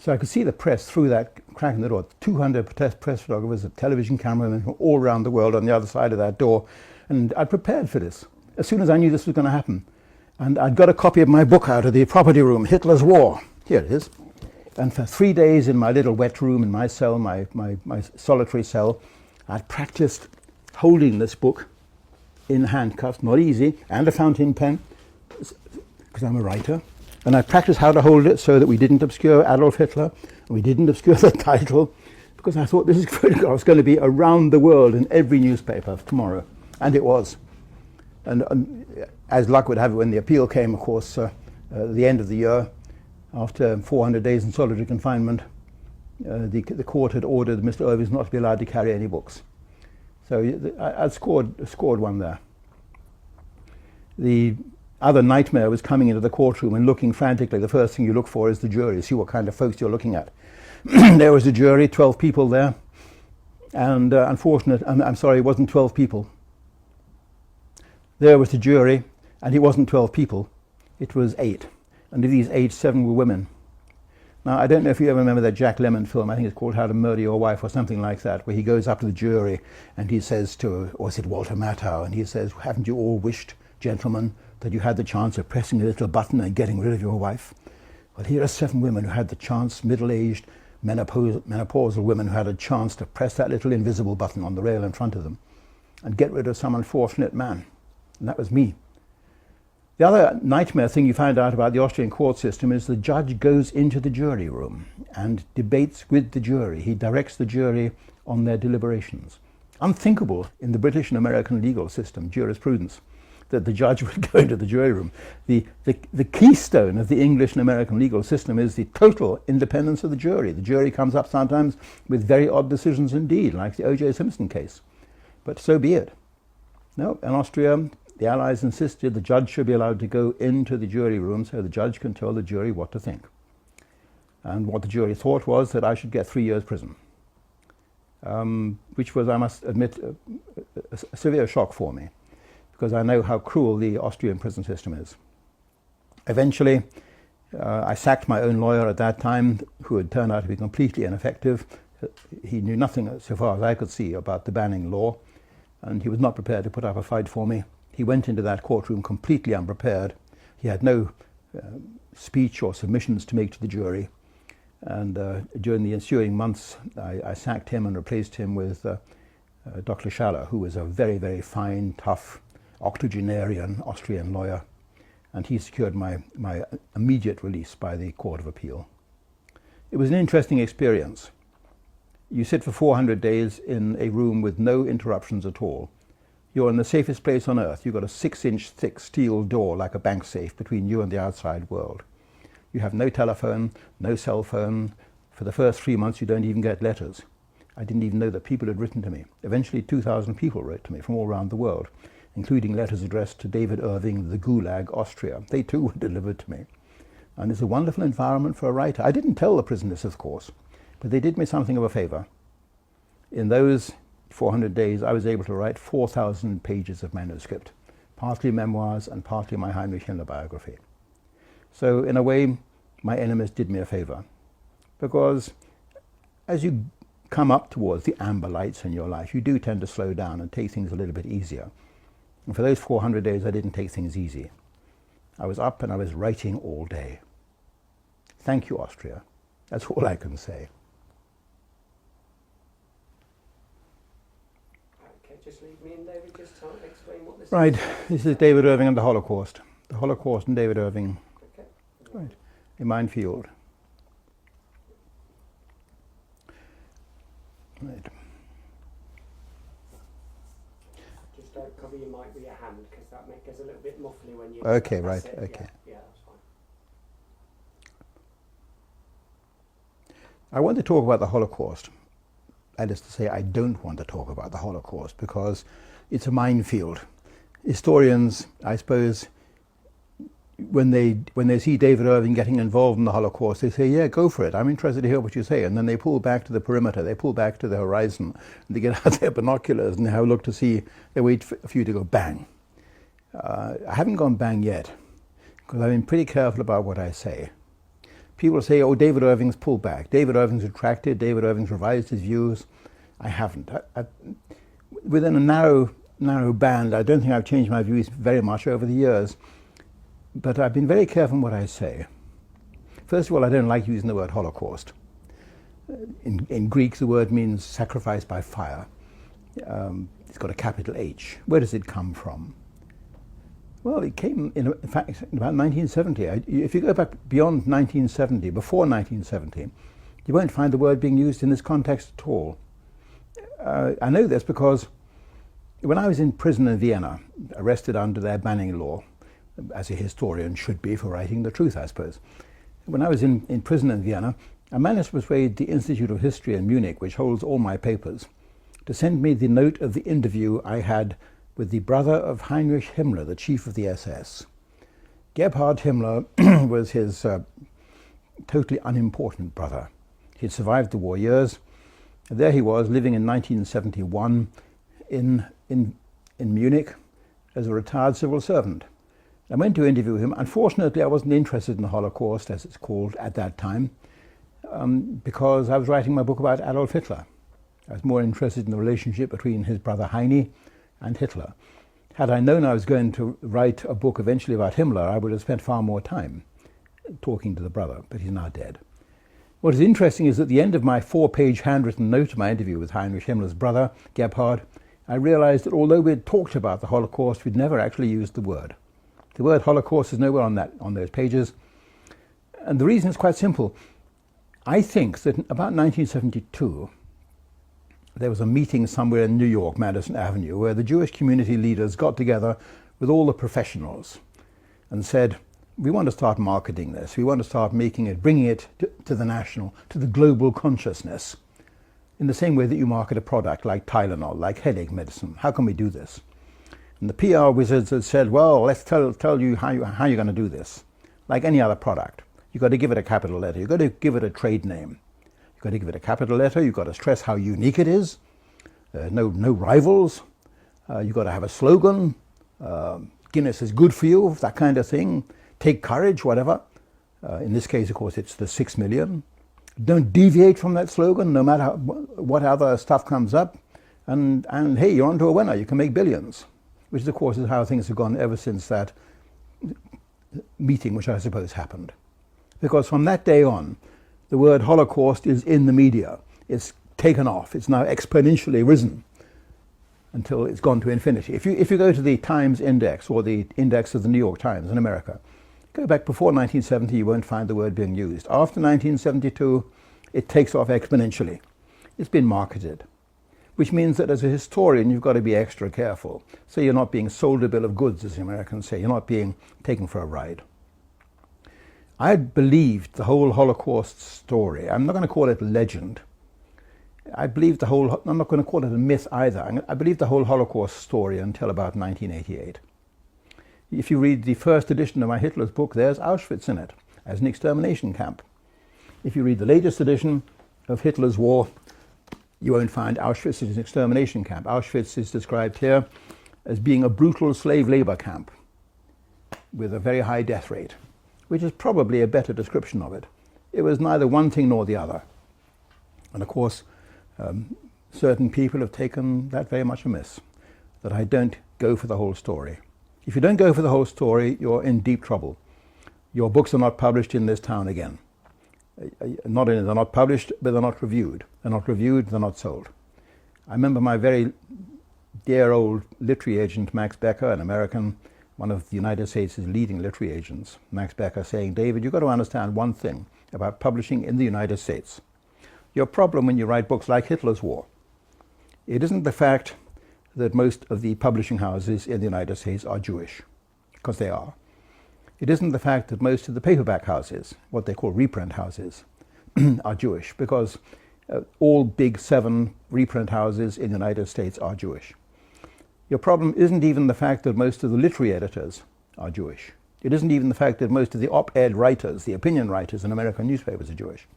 So I could see the press through that crack in the door. 200 press photographers, a television cameramen from all around the world on the other side of that door. And I'd prepared for this as soon as I knew this was going to happen. And I'd got a copy of my book out of the property room, Hitler's War. Here it is. And for 3 days in my little wet room in my cell, my solitary cell, I'd practiced holding this book in handcuffs, not easy, and a fountain pen, because I'm a writer. And I practiced how to hold it so that we didn't obscure Adolf Hitler, and we didn't obscure the title, because I thought this photograph was going to be around the world in every newspaper tomorrow. And it was. And as luck would have it, when the appeal came, of course, at the end of the year, after 400 days in solitary confinement, the court had ordered Mr. Irving not to be allowed to carry any books. So I'd scored one there. The other nightmare was coming into the courtroom and looking frantically. The first thing you look for is the jury, see what kind of folks you're looking at. There was a jury, 12 people there, and I'm sorry, it wasn't 12 people. There was the jury, and it wasn't 12 people, it was 8. And of these 8, 7 were women. Now, I don't know if you ever remember that Jack Lemmon film, I think it's called How to Murder Your Wife or something like that, where he goes up to the jury and he says to, or is it Walter Matthau, and he says, haven't you all wished, gentlemen, that you had the chance of pressing a little button and getting rid of your wife? Well, here are 7 women who had the chance, middle-aged, menopausal women who had a chance to press that little invisible button on the rail in front of them and get rid of some unfortunate man. And that was me. The other nightmare thing you find out about the Austrian court system is the judge goes into the jury room and debates with the jury. He directs the jury on their deliberations. Unthinkable in the British and American legal system, jurisprudence, that the judge would go into the jury room. The keystone of the English and American legal system is the total independence of the jury. The jury comes up sometimes with very odd decisions indeed, like the O.J. Simpson case. But so be it. No, in Austria, the Allies insisted the judge should be allowed to go into the jury room so the judge can tell the jury what to think. And what the jury thought was that I should get 3 years prison, which was, I must admit, a severe shock for me, because I know how cruel the Austrian prison system is. Eventually, I sacked my own lawyer at that time, who had turned out to be completely ineffective. He knew nothing, so far as I could see, about the banning law, and he was not prepared to put up a fight for me. He went into that courtroom completely unprepared. He had no speech or submissions to make to the jury. And during the ensuing months, I sacked him and replaced him with Dr. Schaller, who was a very, very fine, tough, octogenarian Austrian lawyer. And he secured my immediate release by the Court of Appeal. It was an interesting experience. You sit for 400 days in a room with no interruptions at all. You're in the safest place on earth. You've got a 6-inch thick steel door like a bank safe between you and the outside world. You have no telephone, no cell phone. For the first 3 months, you don't even get letters. I didn't even know that people had written to me. Eventually, 2,000 people wrote to me from all around the world, including letters addressed to David Irving, the Gulag, Austria. They too were delivered to me. And it's a wonderful environment for a writer. I didn't tell the prisoners, of course, but they did me something of a favor. In those 400 days, I was able to write 4,000 pages of manuscript, partly memoirs and partly my Heinrich Himmler biography. So in a way, my enemies did me a favor, because as you come up towards the amber lights in your life, you do tend to slow down and take things a little bit easier. And for those 400 days, I didn't take things easy. I was up and I was writing all day. Thank you, Austria. That's all I can say. Okay, just leave me and David just to explain what this Right, is. this is David Irving and the Holocaust. The Holocaust and David Irving. Okay. Right, a minefield. Right. Just don't cover your mic with your hand, because that makes us a little bit muffly when you... Okay, that's right, it. okay. Yeah, that's fine. I want to talk about the Holocaust. That is to say, I don't want to talk about the Holocaust because it's a minefield. Historians, I suppose, when they see David Irving getting involved in the Holocaust, they say, yeah, go for it. I'm interested to hear what you say. And then they pull back to the perimeter, they pull back to the horizon, and they get out their binoculars and they have a look to see, they wait for you to go bang. I haven't gone bang yet, because I've been pretty careful about what I say. People say, oh, David Irving's pulled back, David Irving's retracted, David Irving's revised his views. I haven't. Within a narrow band, I don't think I've changed my views very much over the years. But I've been very careful in what I say. First of all, I don't like using the word Holocaust. In Greek, the word means sacrifice by fire. It's got a capital H. Where does it come from? Well, it came, in fact, in about 1970. If you go back beyond 1970, before 1970, you won't find the word being used in this context at all. I know this because when I was in prison in Vienna, arrested under their banning law, as a historian should be for writing the truth, I suppose. When I was in prison in Vienna, I managed to persuade the Institute of History in Munich, which holds all my papers, to send me the note of the interview I had with the brother of Heinrich Himmler, the chief of the SS. Gebhard Himmler was his totally unimportant brother. He'd survived the war years. There he was, living in 1971 in Munich as a retired civil servant. I went to interview him. Unfortunately, I wasn't interested in the Holocaust, as it's called at that time, because I was writing my book about Adolf Hitler. I was more interested in the relationship between his brother Heine and Hitler. Had I known I was going to write a book eventually about Himmler, I would have spent far more time talking to the brother, but he's now dead. What is interesting is at the end of my 4-page handwritten note of my interview with Heinrich Himmler's brother, Gebhard, I realized that although we'd talked about the Holocaust, we'd never actually used the word. The word Holocaust is nowhere on those pages. And the reason is quite simple. I think that about 1972, there was a meeting somewhere in New York, Madison Avenue, where the Jewish community leaders got together with all the professionals and said, we want to start marketing this. We want to start making it, bringing it to the national, to the global consciousness, in the same way that you market a product like Tylenol, like headache medicine. How can we do this? And the PR wizards had said, well, let's tell you how you're going to do this. Like any other product, you've got to give it a capital letter. You've got to give it a trade name. You've got to give it a capital letter. You've got to stress how unique it is. No rivals. You've got to have a slogan. Guinness is good for you, that kind of thing. Take courage, whatever. In this case, of course, it's the 6 million. Don't deviate from that slogan, no matter what other stuff comes up. And hey, you're onto a winner. You can make billions, which of course is how things have gone ever since that meeting, which I suppose happened. Because from that day on, the word Holocaust is in the media. It's taken off. It's now exponentially risen until it's gone to infinity. If you go to the Times Index or the index of the New York Times in America, go back before 1970, you won't find the word being used. After 1972, it takes off exponentially. It's been marketed, which means that as a historian, you've got to be extra careful. So you're not being sold a bill of goods, as the Americans say. You're not being taken for a ride. I believed the whole Holocaust story. I'm not going to call it legend. I'm not going to call it a myth either. I believed the whole Holocaust story until about 1988. If you read the first edition of my Hitler's book, there's Auschwitz in it as an extermination camp. If you read the latest edition of Hitler's War, you won't find Auschwitz as an extermination camp. Auschwitz is described here as being a brutal slave labor camp with a very high death rate, which is probably a better description of it. It was neither one thing nor the other. And of course, certain people have taken that very much amiss, that I don't go for the whole story. If you don't go for the whole story, you're in deep trouble. Your books are not published in this town again. Not only they're not published, but they're not reviewed. They're not reviewed, they're not sold. I remember my very dear old literary agent, Max Becker, an American, one of the United States' leading literary agents, Max Becker, saying, David, you've got to understand one thing about publishing in the United States. Your problem when you write books like Hitler's War, it isn't the fact that most of the publishing houses in the United States are Jewish, because they are. It isn't the fact that most of the paperback houses, what they call reprint houses, are Jewish, because all big 7 reprint houses in the United States are Jewish. Your problem isn't even the fact that most of the literary editors are Jewish. It isn't even the fact that most of the op-ed writers, the opinion writers in American newspapers are Jewish.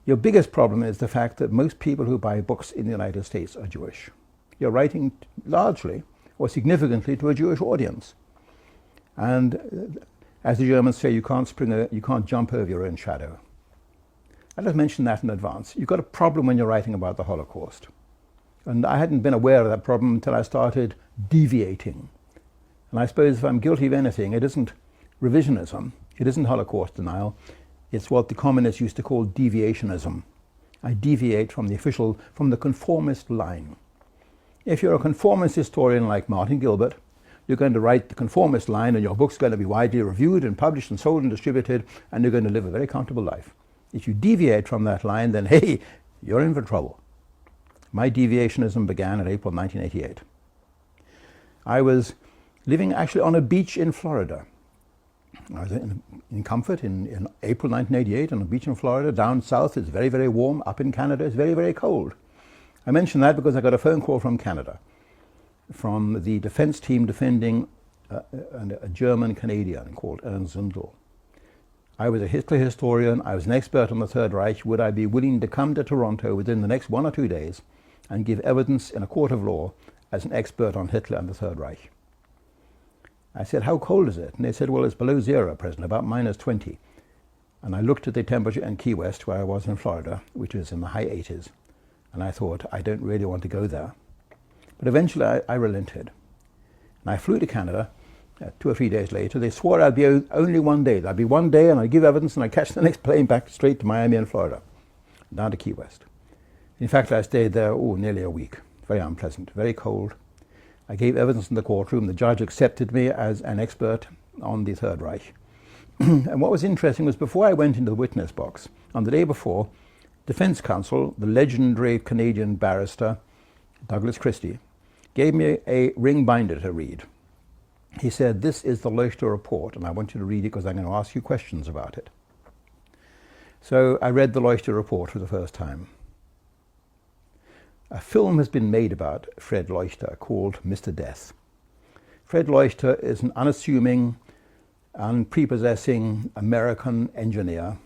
Your biggest problem is the fact that most people who buy books in the United States are Jewish. You're writing largely or significantly to a Jewish audience. And as the Germans say, you can't jump over your own shadow. I just mentioned that in advance. You've got a problem when you're writing about the Holocaust. And I hadn't been aware of that problem until I started deviating. And I suppose if I'm guilty of anything, it isn't revisionism, it isn't Holocaust denial, it's what the communists used to call deviationism. I deviate from the conformist line. If you're a conformist historian like Martin Gilbert, you're going to write the conformist line and your book's going to be widely reviewed and published and sold and distributed, and you're going to live a very comfortable life. If you deviate from that line, then hey, you're in for trouble. My deviationism began in April 1988. I was living actually on a beach in Florida. I was in comfort in April 1988 on a beach in Florida. Down south it's very, very warm. Up in Canada it's very, very cold. I mention that because I got a phone call from Canada, from the defense team defending a German-Canadian called Ernst Zundel. I was a Hitler historian. I was an expert on the Third Reich. Would I be willing to come to Toronto within the next 1 or 2 days and give evidence in a court of law as an expert on Hitler and the Third Reich? I said, how cold is it? And they said, well, it's below zero at present, about -20. And I looked at the temperature in Key West, where I was in Florida, which was in the high 80s. And I thought, I don't really want to go there. But eventually I relented. And I flew to Canada 2 or 3 days later. They swore I'd be only 1 day. I'd be 1 day and I'd give evidence and I'd catch the next plane back straight to Miami and Florida, down to Key West. In fact, I stayed there, nearly a week. Very unpleasant, very cold. I gave evidence in the courtroom. The judge accepted me as an expert on the Third Reich. And what was interesting was before I went into the witness box, on the day before, defense counsel, the legendary Canadian barrister, Douglas Christie, gave me a ring binder to read. He said, this is the Leuchter report, and I want you to read it because I'm going to ask you questions about it. So I read the Leuchter report for the first time. A film has been made about Fred Leuchter called Mr. Death. Fred Leuchter is an unassuming, unprepossessing American engineer,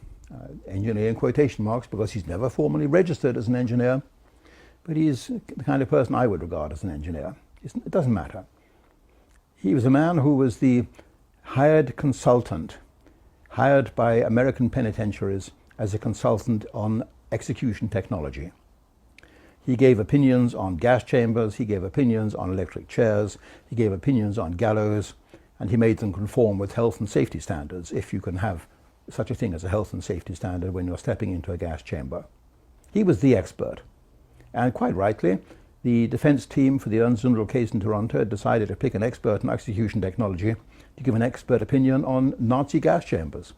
engineer in quotation marks because he's never formally registered as an engineer, but he's the kind of person I would regard as an engineer. It doesn't matter. He was a man who was the hired consultant hired by American penitentiaries as a consultant on execution technology. He gave opinions on gas chambers, he gave opinions on electric chairs, he gave opinions on gallows, and he made them conform with health and safety standards, if you can have such a thing as a health and safety standard when you're stepping into a gas chamber. He was the expert. And quite rightly, the defense team for the Ernst Zundel case in Toronto decided to pick an expert in execution technology to give an expert opinion on Nazi gas chambers.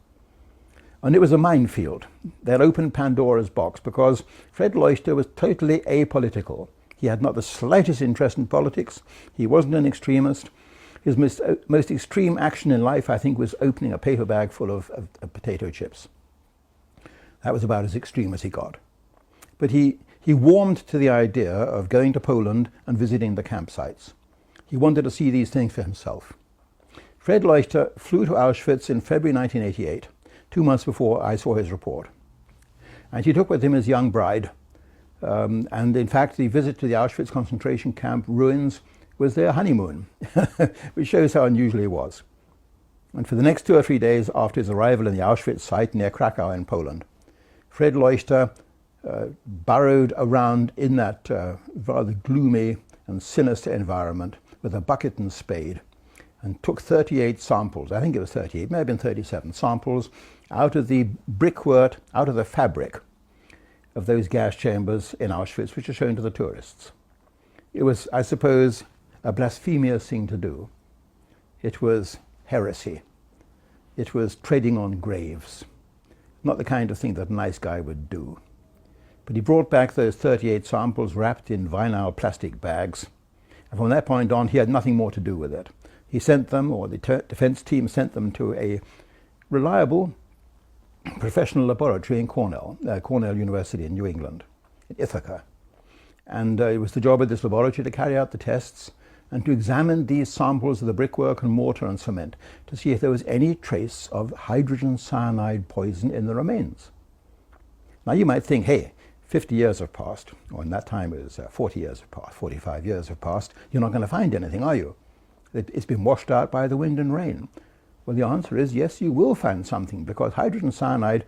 And it was a minefield. They had opened Pandora's box because Fred Leuchter was totally apolitical. He had not the slightest interest in politics. He wasn't an extremist. His most extreme action in life, I think, was opening a paper bag full of potato chips. That was about as extreme as he got. But he warmed to the idea of going to Poland and visiting the campsites. He wanted to see these things for himself. Fred Leuchter flew to Auschwitz in February 1988, 2 months before I saw his report. And he took with him his young bride. And in fact, the visit to the Auschwitz concentration camp ruins was their honeymoon, which shows how unusual he was. And for the next 2 or 3 days after his arrival in the Auschwitz site near Krakow in Poland, Fred Leuchter burrowed around in that rather gloomy and sinister environment with a bucket and spade and took 38 samples, I think it was 38, may have been 37 samples, out of the brickwork, out of the fabric of those gas chambers in Auschwitz, which are shown to the tourists. It was, I suppose, a blasphemous thing to do. It was heresy. It was treading on graves. Not the kind of thing that a nice guy would do. But he brought back those 38 samples wrapped in vinyl plastic bags. And from that point on, he had nothing more to do with it. He sent them, or the defense team sent them to a reliable professional laboratory in Cornell University in New England, in Ithaca. And it was the job of this laboratory to carry out the tests and to examine these samples of the brickwork and mortar and cement to see if there was any trace of hydrogen cyanide poison in the remains. Now you might think, hey, 50 years have passed, or in that time it was 40 years have passed, 45 years have passed, you're not going to find anything, are you? It's been washed out by the wind and rain. Well, the answer is yes, you will find something, because hydrogen cyanide,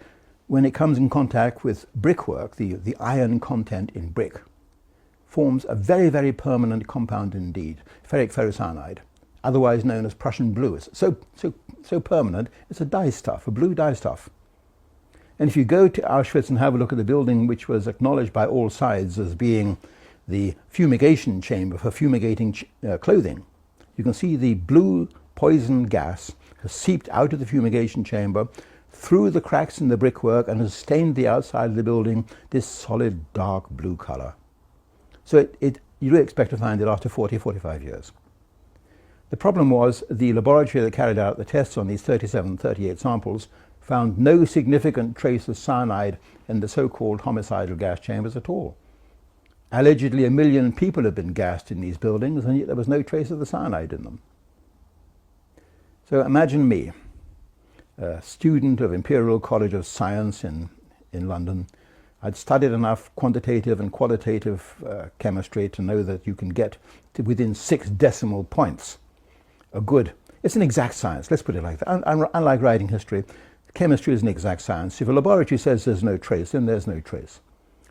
when it comes in contact with brickwork, the iron content in brick, forms a very, very permanent compound indeed, ferric ferrocyanide, otherwise known as Prussian blue. It's so permanent, it's a dye stuff, a blue dye stuff. And if you go to Auschwitz and have a look at the building, which was acknowledged by all sides as being the fumigation chamber for fumigating clothing, you can see the blue poison gas has seeped out of the fumigation chamber through the cracks in the brickwork and has stained the outside of the building this solid dark blue color. So you do expect to find it after 40, 45 years. The problem was the laboratory that carried out the tests on these 38 samples found no significant trace of cyanide in the so-called homicidal gas chambers at all. Allegedly 1 million people had been gassed in these buildings, and yet there was no trace of the cyanide in them. So imagine me, a student of Imperial College of Science in London. I'd studied enough quantitative and qualitative chemistry to know that you can get to within 6 decimal points. It's an exact science, let's put it like that. Unlike writing history, chemistry is an exact science. If a laboratory says there's no trace, then there's no trace.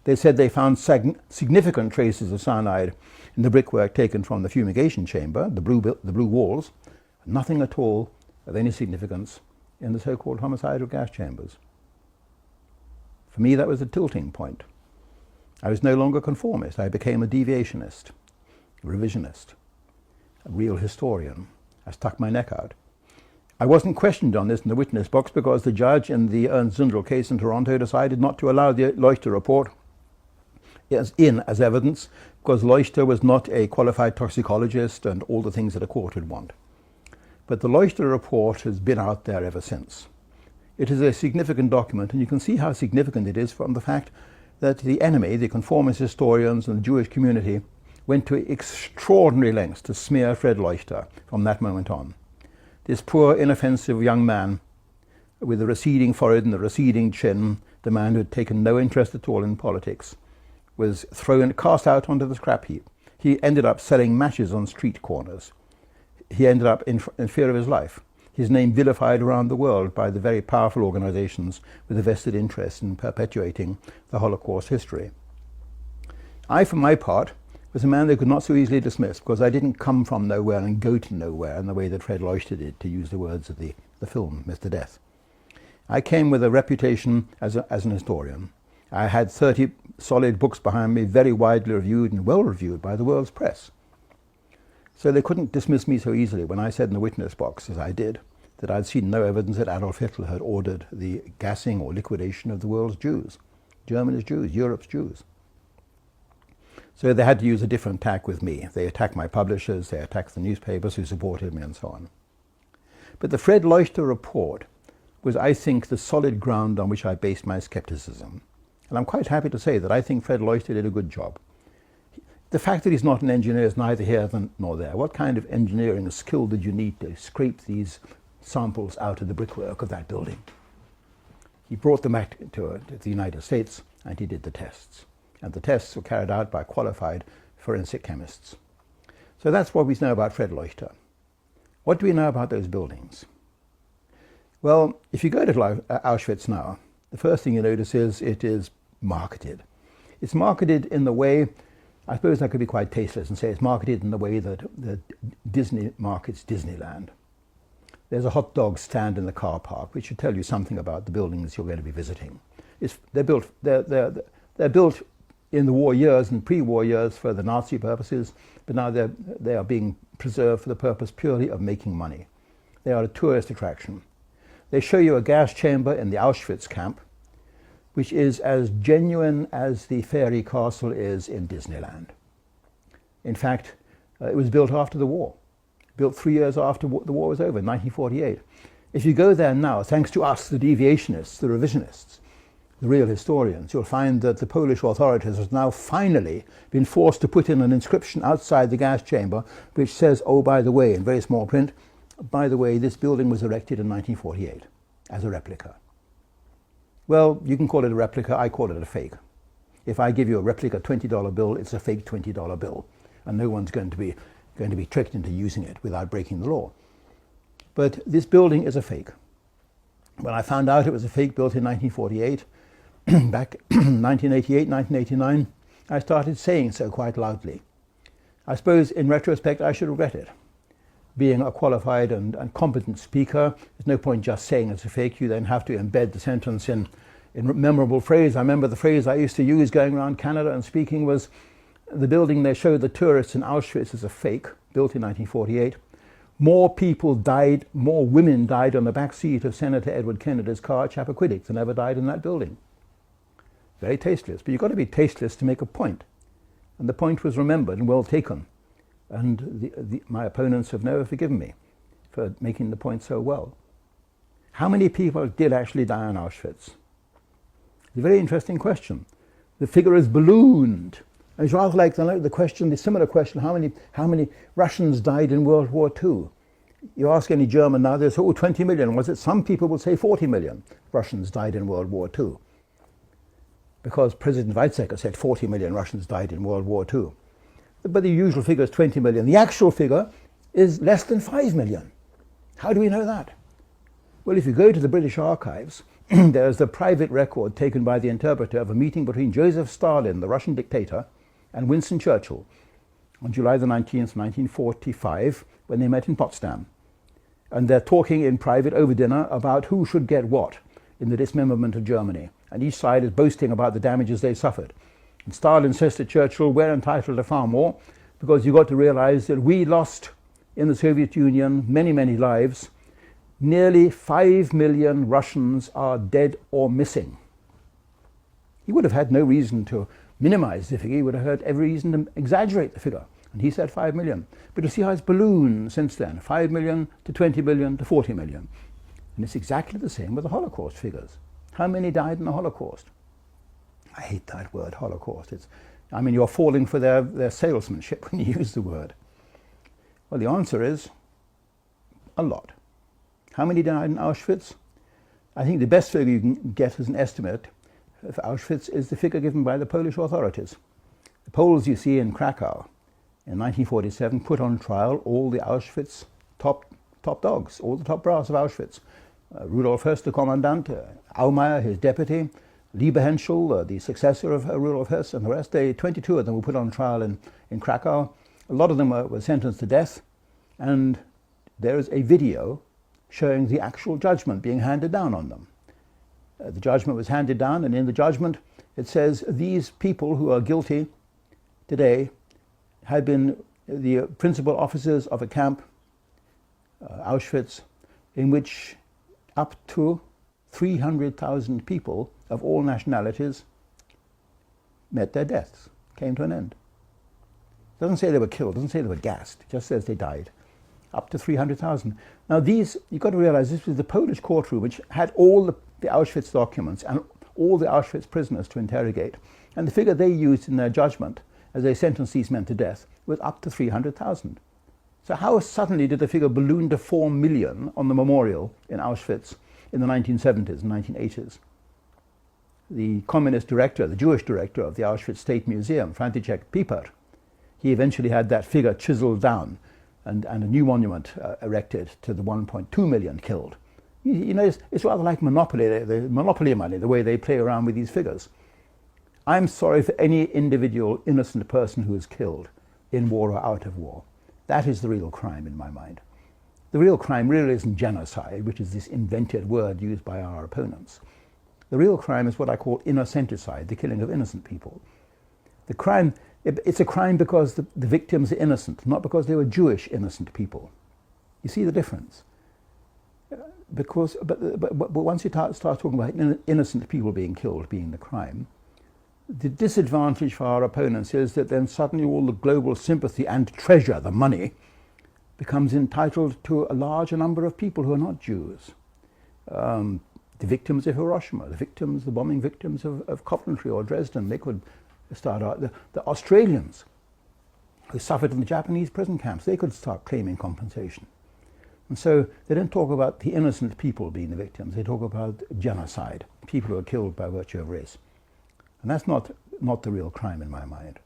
They said they found significant traces of cyanide in the brickwork taken from the fumigation chamber, the blue walls, nothing at all of any significance in the so-called homicidal gas chambers. For me, that was a tilting point. I was no longer conformist. I became a deviationist, a revisionist, a real historian. I stuck my neck out. I wasn't questioned on this in the witness box because the judge in the Ernst Zundel case in Toronto decided not to allow the Leuchter report as evidence, because Leuchter was not a qualified toxicologist and all the things that a court would want. But the Leuchter report has been out there ever since. It is a significant document, and you can see how significant it is from the fact that the enemy, the conformist historians and the Jewish community, went to extraordinary lengths to smear Fred Leuchter from that moment on. This poor, inoffensive young man with the receding forehead and the receding chin, the man who had taken no interest at all in politics, was cast out onto the scrap heap. He ended up selling matches on street corners. He ended up in fear of his life. his name vilified around the world by the very powerful organizations with a vested interest in perpetuating the Holocaust history. I, for my part, was a man they could not so easily dismiss, because I didn't come from nowhere and go to nowhere in the way that Fred Leuchter did, to use the words of the film, Mr. Death. I came with a reputation as an historian. I had 30 solid books behind me, very widely reviewed and well reviewed by the world's press. So they couldn't dismiss me so easily when I said in the witness box, as I did, that I'd seen no evidence that Adolf Hitler had ordered the gassing or liquidation of the world's Jews, Germany's Jews, Europe's Jews. So they had to use a different tack with me. They attacked my publishers, they attacked the newspapers who supported me, and so on. But the Fred Leuchter report was, I think, the solid ground on which I based my skepticism. And I'm quite happy to say that I think Fred Leuchter did a good job. The fact that he's not an engineer is neither here nor there. What kind of engineering skill did you need to scrape these samples out of the brickwork of that building? He brought them back to the United States and he did the tests. And the tests were carried out by qualified forensic chemists. So that's what we know about Fred Leuchter. What do we know about those buildings? Well, if you go to Auschwitz now, the first thing you notice is it is marketed. It's marketed in the way, I suppose I could be quite tasteless and say it's marketed in the way that Disney markets Disneyland. There's a hot dog stand in the car park, which should tell you something about the buildings you're going to be visiting. They're built in the war years and pre-war years for the Nazi purposes, but now they are being preserved for the purpose purely of making money. They are a tourist attraction. They show you a gas chamber in the Auschwitz camp, which is as genuine as the fairy castle is in Disneyland. In fact, it was built after the war, built 3 years after the war was over, 1948. If you go there now, thanks to us, the deviationists, the revisionists, the real historians, you'll find that the Polish authorities have now finally been forced to put in an inscription outside the gas chamber which says, oh, by the way, in very small print, by the way, this building was erected in 1948 as a replica. Well, you can call it a replica, I call it a fake. If I give you a replica $20 bill, it's a fake $20 bill, and no one's going to be tricked into using it without breaking the law. But this building is a fake. When I found out it was a fake built in 1948, back 1988, 1989, I started saying so quite loudly. I suppose in retrospect I should regret it. Being a qualified and competent speaker, there's no point just saying it's a fake. You then have to embed the sentence in memorable phrase. I remember the phrase I used to use going around Canada and speaking was, the building they showed the tourists in Auschwitz is a fake, built in 1948. More people died, more women died on the back seat of Senator Edward Kennedy's car at Chappaquiddick than ever died in that building. Very tasteless, but you've got to be tasteless to make a point. And the point was remembered and well taken. And my opponents have never forgiven me for making the point so well. How many people did actually die in Auschwitz? It's a very interesting question. The figure is ballooned. And it's rather like the similar question, how many Russians died in World War II? You ask any German now, they say, oh, 20 million. Was it? Some people will say 40 million Russians died in World War II. Because President Weizsäcker said 40 million Russians died in World War II. But the usual figure is 20 million. The actual figure is less than 5 million. How do we know that? Well, if you go to the British archives, there's the private record taken by the interpreter of a meeting between Joseph Stalin, the Russian dictator, and Winston Churchill on July the 19th, 1945, when they met in Potsdam. And they're talking in private over dinner about who should get what in the dismemberment of Germany. And each side is boasting about the damages they suffered. And Stalin says to Churchill, we're entitled to far more, because you've got to realize that we lost in the Soviet Union many, many lives. Nearly 5 million Russians are dead or missing. He would have had no reason to minimize the figure. He would have had every reason to exaggerate the figure. And he said 5 million. But you see how it's ballooned since then. 5 million to 20 million to 40 million. And it's exactly the same with the Holocaust figures. How many died in the Holocaust? I hate that word, Holocaust. You're falling for their salesmanship when you use the word. Well, the answer is a lot. How many died in Auschwitz? I think the best figure you can get as an estimate for Auschwitz is the figure given by the Polish authorities. The Poles you see in Krakow in 1947 put on trial all the Auschwitz top top dogs, all the top brass of Auschwitz. Rudolf Höss, the commandant, Aumeier, his deputy, Liebehenschel, the successor of Rudolf Höss, and the rest. 22 of them were put on trial in Krakow. A lot of them were sentenced to death, and there is a video showing the actual judgment being handed down on them. The judgment was handed down, and in the judgment it says these people who are guilty today had been the principal officers of a camp, Auschwitz, in which up to 300,000 people of all nationalities met their deaths, came to an end. It doesn't say they were killed, it doesn't say they were gassed, it just says they died. Up to 300,000. Now these, you've got to realize, this was the Polish courtroom which had all the Auschwitz documents and all the Auschwitz prisoners to interrogate. And the figure they used in their judgment as they sentenced these men to death was up to 300,000. So how suddenly did the figure balloon to 4 million on the memorial in Auschwitz in the 1970s and 1980s? The communist director, the Jewish director of the Auschwitz State Museum, František Pieper, he eventually had that figure chiseled down and a new monument erected to the 1.2 million killed. You know, it's rather like Monopoly, the Monopoly money, the way they play around with these figures. I'm sorry for any individual innocent person who is killed in war or out of war. That is the real crime in my mind. The real crime really isn't genocide, which is this invented word used by our opponents. The real crime is what I call innocenticide, the killing of innocent people. The crime, it's a crime because the victims are innocent, not because they were Jewish innocent people. You see the difference? But once you start talking about innocent people being killed being the crime, the disadvantage for our opponents is that then suddenly all the global sympathy and treasure, the money, becomes entitled to a larger number of people who are not Jews. The victims of Hiroshima, the bombing victims of Coventry or Dresden, they could start out. The Australians who suffered in the Japanese prison camps, they could start claiming compensation. And so they don't talk about the innocent people being the victims, they talk about genocide, people who are killed by virtue of race. And that's not the real crime in my mind.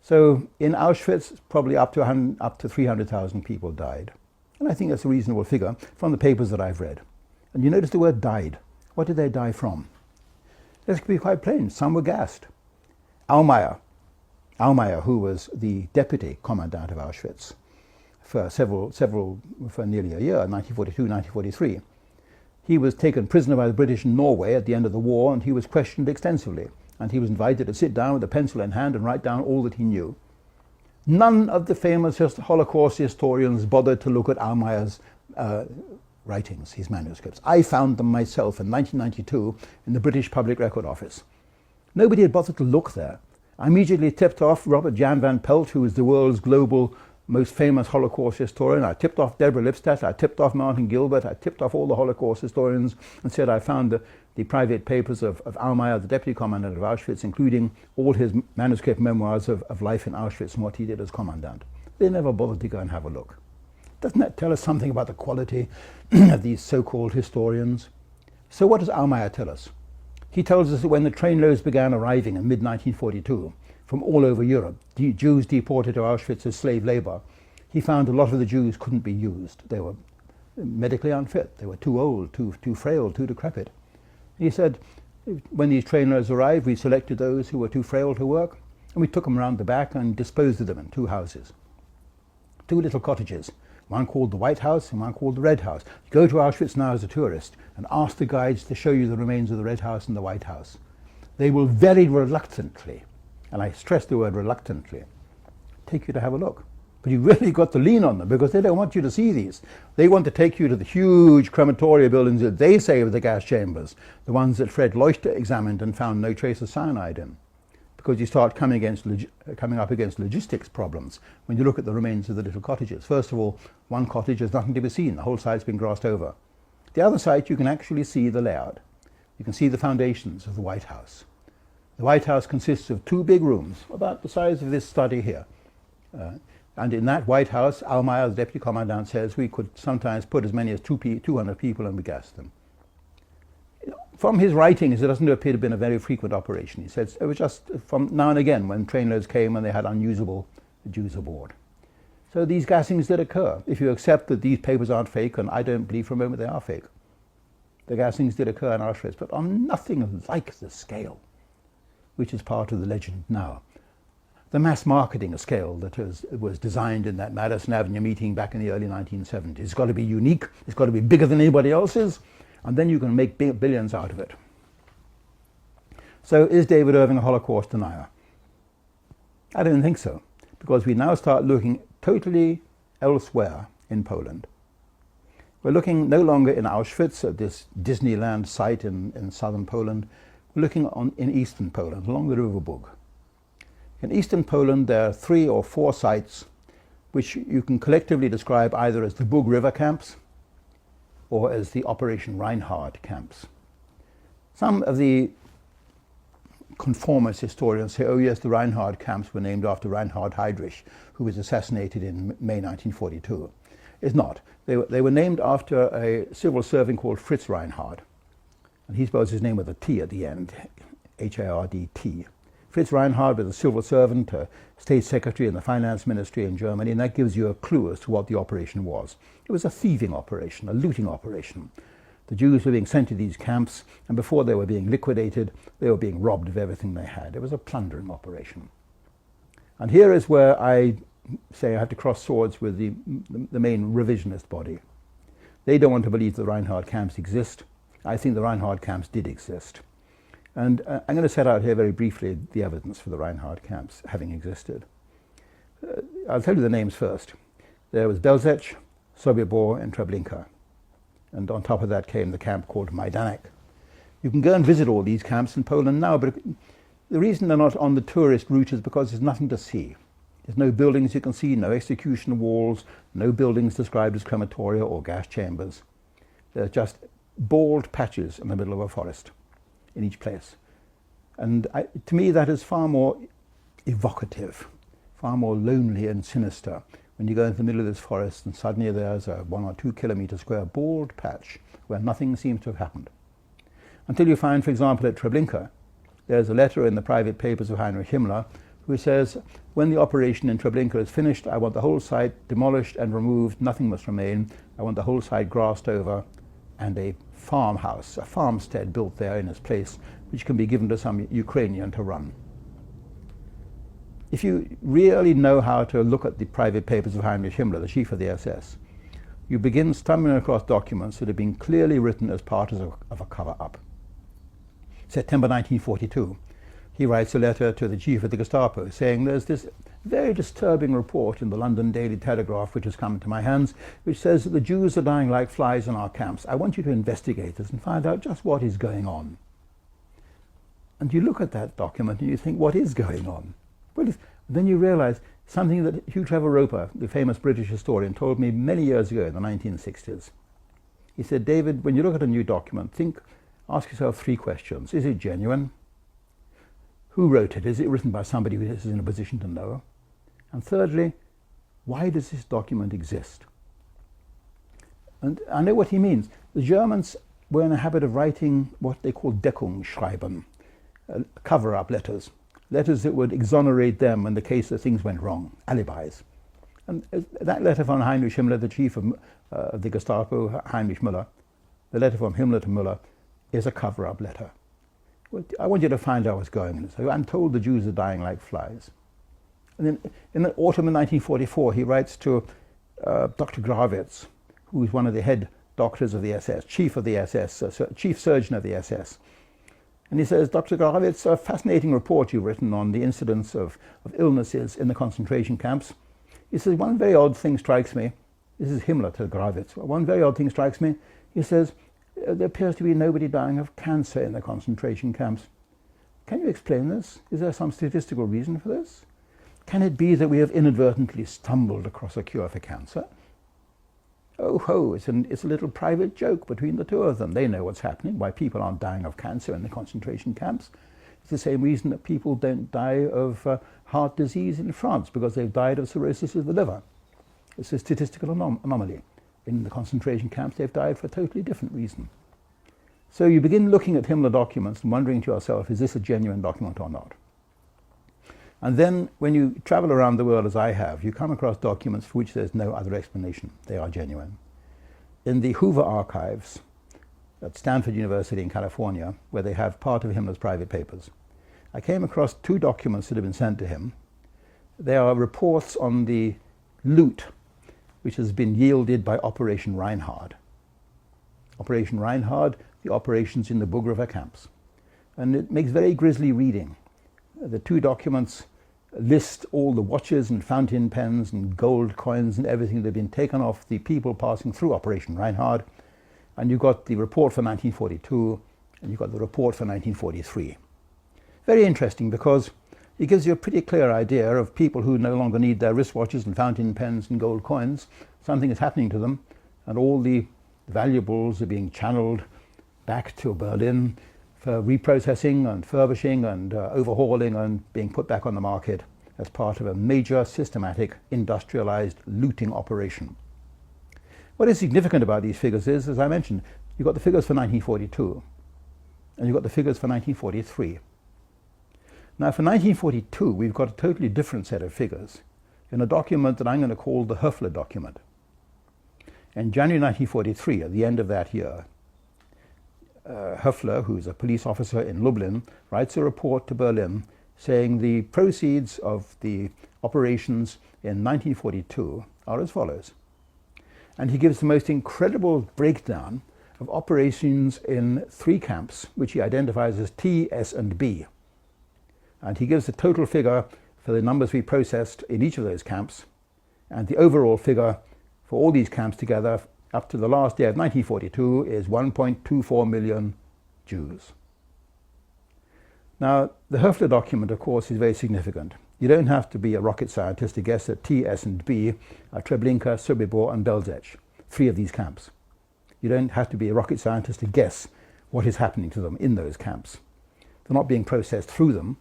So in Auschwitz, probably up to 300,000 people died. And I think that's a reasonable figure from the papers that I've read. And you notice the word died. What did they die from? Let's be quite plain. Some were gassed. Aumeier, who was the deputy commandant of Auschwitz for nearly a year, 1942, 1943. He was taken prisoner by the British in Norway at the end of the war, and he was questioned extensively. And he was invited to sit down with a pencil in hand and write down all that he knew. None of the famous Holocaust historians bothered to look at Aumeier's writings, his manuscripts. I found them myself in 1992 in the British Public Record Office. Nobody had bothered to look there. I immediately tipped off Robert Jan van Pelt, who is the world's global most famous Holocaust historian. I tipped off Deborah Lipstadt, I tipped off Martin Gilbert, I tipped off all the Holocaust historians and said I found the private papers of Aumeier, the deputy commandant of Auschwitz, including all his manuscript memoirs of life in Auschwitz and what he did as commandant. They never bothered to go and have a look. Doesn't that tell us something about the quality of these so-called historians? So what does Aumeier tell us? He tells us that when the trainloads began arriving in mid-1942 from all over Europe, Jews deported to Auschwitz as slave labor, he found a lot of the Jews couldn't be used. They were medically unfit. They were too old, too frail, too decrepit. He said, when these trainloads arrived, we selected those who were too frail to work, and we took them around the back and disposed of them in 2 houses. 2 little cottages, one called the White House and one called the Red House. You go to Auschwitz now as a tourist and ask the guides to show you the remains of the Red House and the White House. They will very reluctantly, and I stress the word reluctantly, take you to have a look. But you really got to lean on them because they don't want you to see these. They want to take you to the huge crematoria buildings that they say were the gas chambers, the ones that Fred Leuchter examined and found no trace of cyanide in. Because you start coming up against logistics problems when you look at the remains of the little cottages. First of all, one cottage has nothing to be seen. The whole site's been grassed over. The other site, you can actually see the layout. You can see the foundations of the White House. The White House consists of 2 big rooms, about the size of this study here. And in that White House, Aumeier, the deputy commandant, says we could sometimes put as many as 200 people and we gassed them. From his writings, it doesn't appear to have been a very frequent operation. He says it was just from now and again when trainloads came and they had unusable Jews aboard. So these gassings did occur. If you accept that these papers aren't fake, and I don't believe for a moment they are fake, the gassings did occur in Auschwitz, but on nothing like the scale, which is part of the legend now. The mass marketing scale that was designed in that Madison Avenue meeting back in the early 1970s. It's got to be unique, it's got to be bigger than anybody else's, and then you can make billions out of it. So is David Irving a Holocaust denier? I don't think so, because we now start looking totally elsewhere in Poland. We're looking no longer in Auschwitz, at this Disneyland site in southern Poland. We're looking in eastern Poland, along the River Bug. In eastern Poland, there are 3 or 4 sites which you can collectively describe either as the Bug River camps or as the Operation Reinhard camps. Some of the conformist historians say, oh yes, the Reinhard camps were named after Reinhard Heydrich, who was assassinated in May 1942. It's not. They were named after a civil servant called Fritz Reinhard. And he spells his name with a T at the end, H-A-R-D-T. Fritz Reinhard was a civil servant, a state secretary in the finance ministry in Germany, and that gives you a clue as to what the operation was. It was a thieving operation, a looting operation. The Jews were being sent to these camps, and before they were being liquidated, they were being robbed of everything they had. It was a plundering operation. And here is where I say I have to cross swords with the main revisionist body. They don't want to believe the Reinhard camps exist. I think the Reinhard camps did exist. And I'm going to set out here very briefly the evidence for the Reinhard camps having existed. I'll tell you the names first. There was Belzec, Sobibor, and Treblinka. And on top of that came the camp called Majdanek. You can go and visit all these camps in Poland now, but the reason they're not on the tourist route is because there's nothing to see. There's no buildings you can see, no execution walls, no buildings described as crematoria or gas chambers. There's just bald patches in the middle of a forest in each place. And to me that is far more evocative, far more lonely and sinister when you go into the middle of this forest and suddenly there's a 1 or 2 kilometer square bald patch where nothing seems to have happened. Until you find, for example, at Treblinka, there's a letter in the private papers of Heinrich Himmler who says, when the operation in Treblinka is finished, I want the whole site demolished and removed, nothing must remain. I want the whole site grassed over and a farmhouse, a farmstead built there in its place, which can be given to some Ukrainian to run. If you really know how to look at the private papers of Heinrich Himmler, the chief of the SS, you begin stumbling across documents that have been clearly written as part of a cover-up. September 1942, he writes a letter to the chief of the Gestapo saying there's this very disturbing report in the London Daily Telegraph which has come into my hands, which says that the Jews are dying like flies in our camps. I want you to investigate this and find out just what is going on. And you look at that document and you think, what is going on? Well, then you realize something that Hugh Trevor Roper, the famous British historian, told me many years ago in the 1960s. He said, David, when you look at a new document, ask yourself 3 questions. Is it genuine? Who wrote it? Is it written by somebody who is in a position to know? And thirdly, why does this document exist? And I know what he means. The Germans were in a habit of writing what they call Deckungsschreiben, cover-up letters, letters that would exonerate them in the case that things went wrong, alibis. And that letter from Heinrich Himmler, the chief of the Gestapo, Heinrich Müller, the letter from Himmler to Müller, is a cover-up letter. I want you to find out what's going on. So I'm told the Jews are dying like flies. And then in the autumn of 1944, he writes to Dr. Grawitz, who is one of the head doctors of the SS, chief of the SS, chief surgeon of the SS. And he says, Dr. Grawitz, a fascinating report you've written on the incidence of illnesses in the concentration camps. He says, one very odd thing strikes me. This is Himmler to Grawitz. One very odd thing strikes me. He says, there appears to be nobody dying of cancer in the concentration camps. Can you explain this? Is there some statistical reason for this? Can it be that we have inadvertently stumbled across a cure for cancer? Oh ho, it's a little private joke between the two of them. They know what's happening, why people aren't dying of cancer in the concentration camps. It's the same reason that people don't die of heart disease in France, because they've died of cirrhosis of the liver. It's a statistical anomaly. In the concentration camps, they've died for a totally different reason. So you begin looking at Himmler documents and wondering to yourself, is this a genuine document or not? And then when you travel around the world as I have, you come across documents for which there's no other explanation. They are genuine. In the Hoover archives at Stanford University in California, where they have part of Himmler's private papers, I came across 2 documents that have been sent to him. They are reports on the loot which has been yielded by Operation Reinhard. Operation Reinhard, the operations in the Bug River camps. And it makes very grisly reading. The 2 documents list all the watches and fountain pens and gold coins and everything that have been taken off the people passing through Operation Reinhard. And you've got the report for 1942 and you've got the report for 1943. Very interesting because it gives you a pretty clear idea of people who no longer need their wristwatches and fountain pens and gold coins. Something is happening to them and all the valuables are being channeled back to Berlin for reprocessing and furbishing and overhauling and being put back on the market as part of a major systematic industrialized looting operation. What is significant about these figures is, as I mentioned, you've got the figures for 1942 and you've got the figures for 1943. Now for 1942 we've got a totally different set of figures in a document that I'm going to call the Höfler document. In January 1943, at the end of that year, Höfler, who's a police officer in Lublin, writes a report to Berlin saying the proceeds of the operations in 1942 are as follows. And he gives the most incredible breakdown of operations in 3 camps, which he identifies as T, S and B. And he gives the total figure for the numbers we processed in each of those camps, and the overall figure for all these camps together up to the last day of 1942 is 1.24 million Jews. Now, the Höfler document, of course, is very significant. You don't have to be a rocket scientist to guess that T, S and B are Treblinka, Sobibor and Belzec, 3 of these camps. You don't have to be a rocket scientist to guess what is happening to them in those camps. They're not being processed through them,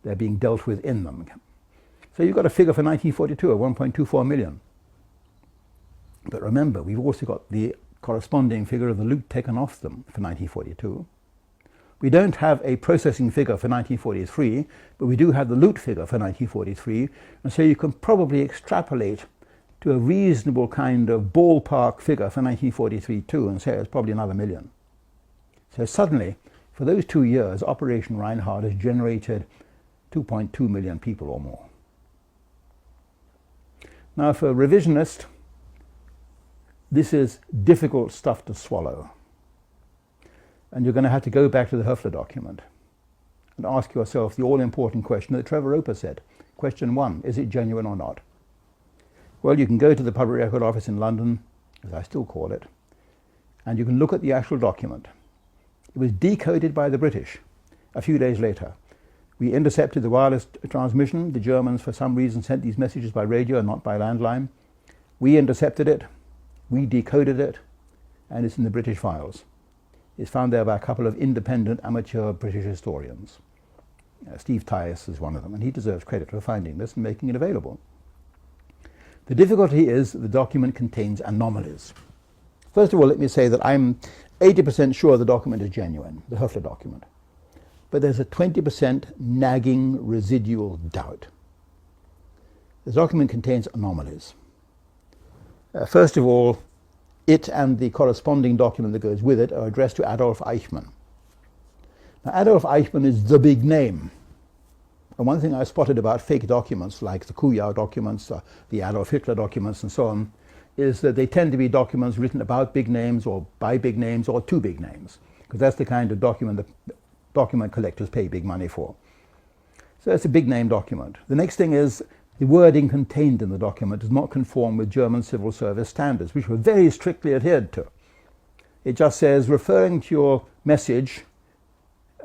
they're being dealt with in them. So you've got a figure for 1942 of 1.24 million. But remember, we've also got the corresponding figure of the loot taken off them for 1942. We don't have a processing figure for 1943, but we do have the loot figure for 1943, and so you can probably extrapolate to a reasonable kind of ballpark figure for 1943 too, and say it's probably another million. So suddenly, for those 2 years, Operation Reinhard has generated 2.2 million people or more. Now for a revisionist, this is difficult stuff to swallow. And you're going to have to go back to the Höfler document and ask yourself the all-important question that Trevor Roper said. Question 1, is it genuine or not? Well, you can go to the Public Record Office in London, as I still call it, and you can look at the actual document. It was decoded by the British a few days later. We intercepted the wireless transmission. The Germans, for some reason, sent these messages by radio and not by landline. We intercepted it, we decoded it, and it's in the British files. It's found there by a couple of independent amateur British historians. Steve Tyas is one of them, and he deserves credit for finding this and making it available. The difficulty is that the document contains anomalies. First of all, let me say that I'm 80% sure the document is genuine, the Höfler document. But there's a 20% nagging residual doubt. The document contains anomalies. First of all, it and the corresponding document that goes with it are addressed to Adolf Eichmann. Now, Adolf Eichmann is the big name. And one thing I spotted about fake documents, like the Kujau documents, the Adolf Hitler documents and so on, is that they tend to be documents written about big names or by big names or to big names, because that's the kind of document that document collectors pay big money for. So it's a big name document. The next thing is the wording contained in the document does not conform with German civil service standards, which were very strictly adhered to. It just says, referring to your message,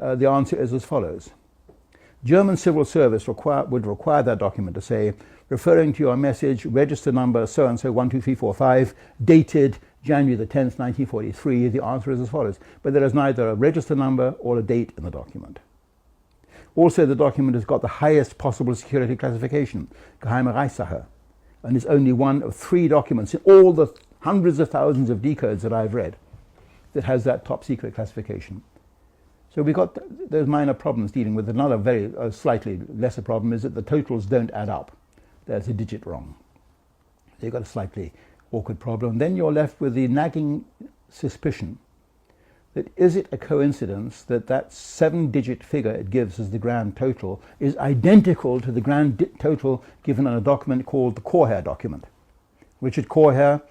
the answer is as follows. German civil service would require that document to say, referring to your message, register number so-and-so 12345, dated January the 10th, 1943, the answer is as follows. But there is neither a register number or a date in the document. Also, the document has got the highest possible security classification, Geheime Reichssache, and is only one of 3 documents in all the hundreds of thousands of decodes that I've read that has that top secret classification. So we've got those minor problems dealing with. Another very slightly lesser problem is that the totals don't add up. There's a digit wrong. So you've got a slightly awkward problem. Then you're left with the nagging suspicion that is it a coincidence that that 7-digit figure it gives as the grand total is identical to the grand total given in a document called the Korher document. Richard Korher,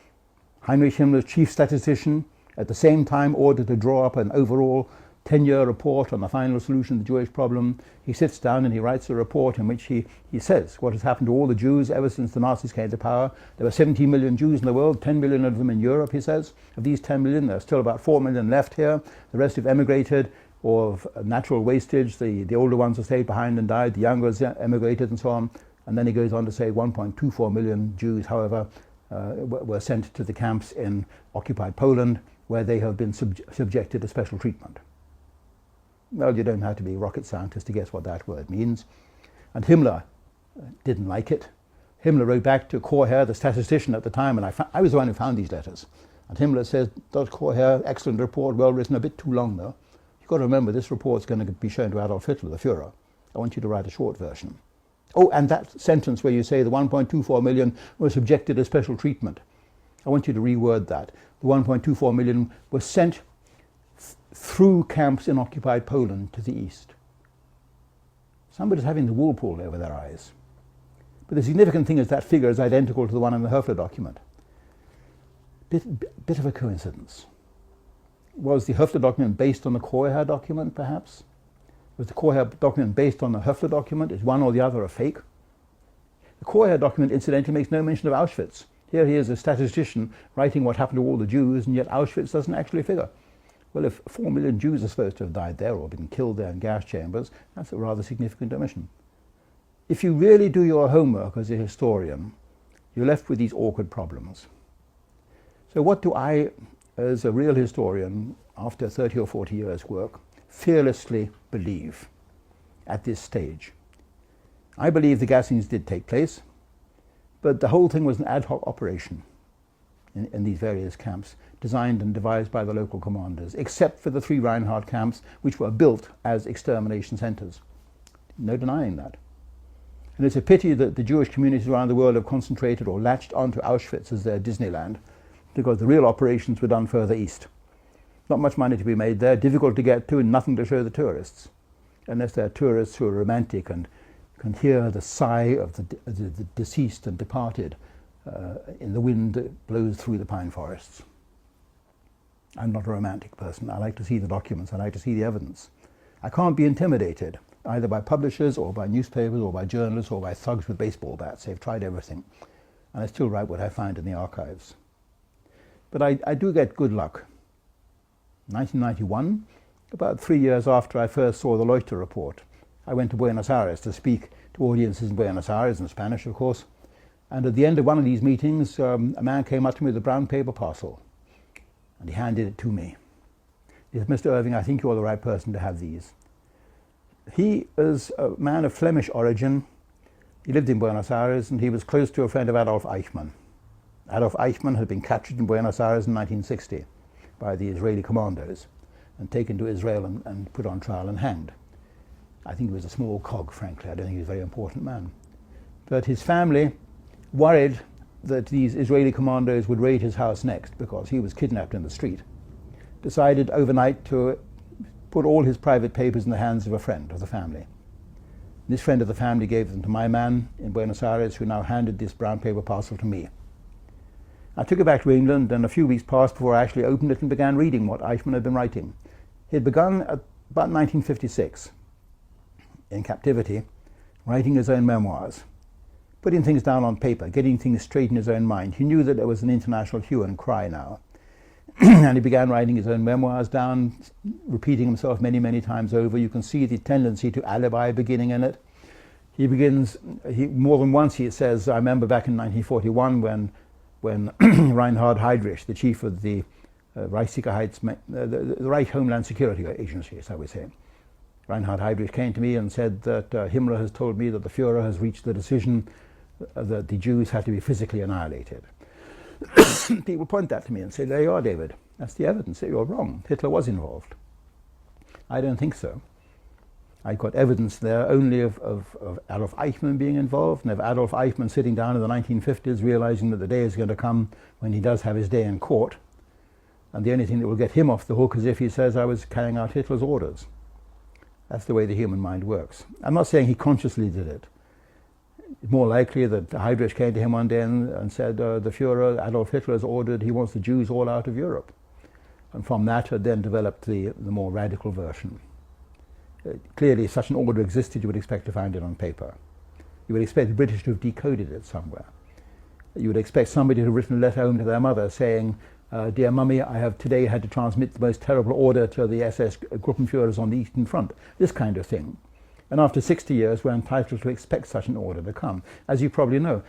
Heinrich Himmler's chief statistician, at the same time ordered to draw up an overall 10-year report on the final solution of the Jewish problem. He sits down and he writes a report in which he says what has happened to all the Jews ever since the Nazis came to power. There were 17 million Jews in the world, 10 million of them in Europe, he says. Of these 10 million, there are still about 4 million left here. The rest have emigrated or of natural wastage. The older ones have stayed behind and died. The younger ones emigrated and so on. And then he goes on to say 1.24 million Jews, however, were sent to the camps in occupied Poland, where they have been subjected to special treatment. Well, you don't have to be a rocket scientist to guess what that word means. And Himmler didn't like it. Himmler wrote back to Korher, the statistician at the time, and I was the one who found these letters. And Himmler says, Dr. Korher, excellent report, well written, a bit too long though. You've got to remember this report's going to be shown to Adolf Hitler, the Führer. I want you to write a short version. Oh, and that sentence where you say the 1.24 million were subjected to special treatment. I want you to reword that. The 1.24 million were sent through camps in occupied Poland to the east. Somebody's having the wool pulled over their eyes. But the significant thing is that figure is identical to the one in the Höfler document. Bit of a coincidence. Was the Höfler document based on the Korher document, perhaps? Was the Korher document based on the Höfler document? Is one or the other a fake? The Korher document, incidentally, makes no mention of Auschwitz. Here he is, a statistician, writing what happened to all the Jews, and yet Auschwitz doesn't actually figure. Well, if 4 million Jews are supposed to have died there or been killed there in gas chambers, that's a rather significant omission. If you really do your homework as a historian, you're left with these awkward problems. So what do I, as a real historian, after 30 or 40 years' work, fearlessly believe at this stage? I believe the gassings did take place, but the whole thing was an ad hoc operation in these various camps, designed and devised by the local commanders, except for the 3 Reinhardt camps, which were built as extermination centers. No denying that. And it's a pity that the Jewish communities around the world have concentrated or latched onto Auschwitz as their Disneyland, because the real operations were done further east. Not much money to be made there, difficult to get to, and nothing to show the tourists, unless they're tourists who are romantic and can hear the sigh of the deceased and departed in the wind that blows through the pine forests. I'm not a romantic person. I like to see the documents. I like to see the evidence. I can't be intimidated, either by publishers or by newspapers or by journalists or by thugs with baseball bats. They've tried everything. And I still write what I find in the archives. But I do get good luck. 1991, about 3 years after I first saw the Leuchter report, I went to Buenos Aires to speak to audiences in Buenos Aires, in Spanish of course. And at the end of one of these meetings, a man came up to me with a brown paper parcel, and he handed it to me. He said, Mr. Irving, I think you're the right person to have these. He is a man of Flemish origin. He lived in Buenos Aires, and he was close to a friend of Adolf Eichmann. Adolf Eichmann had been captured in Buenos Aires in 1960 by the Israeli commandos and taken to Israel and put on trial and hanged. I think he was a small cog, frankly. I don't think he was a very important man. But his family, worried that these Israeli commandos would raid his house next because he was kidnapped in the street, decided overnight to put all his private papers in the hands of a friend of the family. This friend of the family gave them to my man in Buenos Aires, who now handed this brown paper parcel to me. I took it back to England, and a few weeks passed before I actually opened it and began reading what Eichmann had been writing. He had begun at about 1956, in captivity, writing his own memoirs, putting things down on paper, getting things straight in his own mind. He knew that there was an international hue and cry now. And he began writing his own memoirs down, repeating himself many, many times over. You can see the tendency to alibi beginning in it. More than once he says, I remember back in 1941 when Reinhard Heydrich, the chief of the Reichssicherheits, the Reich Homeland Security Agency, as I would say, Reinhard Heydrich came to me and said that Himmler has told me that the Führer has reached the decision that the Jews have to be physically annihilated. People point that to me and say, there you are, David. That's the evidence that you're wrong. Hitler was involved. I don't think so. I got evidence there only of Adolf Eichmann being involved, and of Adolf Eichmann sitting down in the 1950s realizing that the day is going to come when he does have his day in court, and the only thing that will get him off the hook is if he says, I was carrying out Hitler's orders. That's the way the human mind works. I'm not saying he consciously did it. It's more likely that Heydrich came to him one day and said, the Führer, Adolf Hitler, has ordered, he wants the Jews all out of Europe. And from that had then developed the more radical version. Clearly, if such an order existed, you would expect to find it on paper. You would expect the British to have decoded it somewhere. You would expect somebody to have written a letter home to their mother saying, Dear Mummy, I have today had to transmit the most terrible order to the SS Gruppenführers on the Eastern Front. This kind of thing. And after 60 years, we're entitled to expect such an order to come. As you probably know,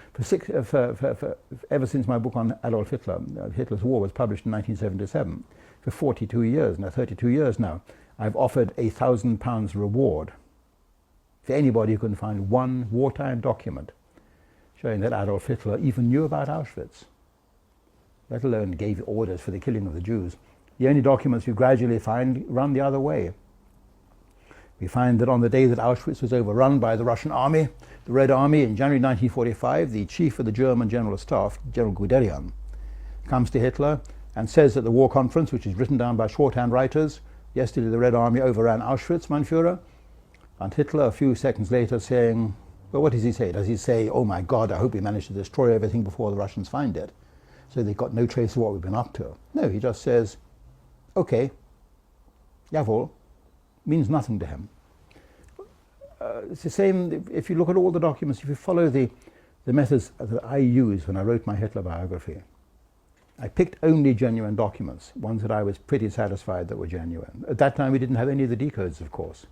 ever since my book on Adolf Hitler, Hitler's War, was published in 1977, for 42 years, now 32 years now, I've offered £1,000 reward for anybody who can find one wartime document showing that Adolf Hitler even knew about Auschwitz, let alone gave orders for the killing of the Jews. The only documents we gradually find run the other way. We find that on the day that Auschwitz was overrun by the Russian army, the Red Army, in January 1945, the chief of the German General Staff, General Guderian, comes to Hitler and says at the war conference, which is written down by shorthand writers, yesterday the Red Army overran Auschwitz, mein Führer. And Hitler, a few seconds later, saying, well, what does he say? Does he say, oh my God, I hope we manage to destroy everything before the Russians find it, so they've got no trace of what we've been up to? No, he just says, okay, jawohl, means nothing to him. It's the same, if you look at all the documents, if you follow the methods that I used when I wrote my Hitler biography, I picked only genuine documents, ones that I was pretty satisfied that were genuine. At that time we didn't have any of the decodes, of course.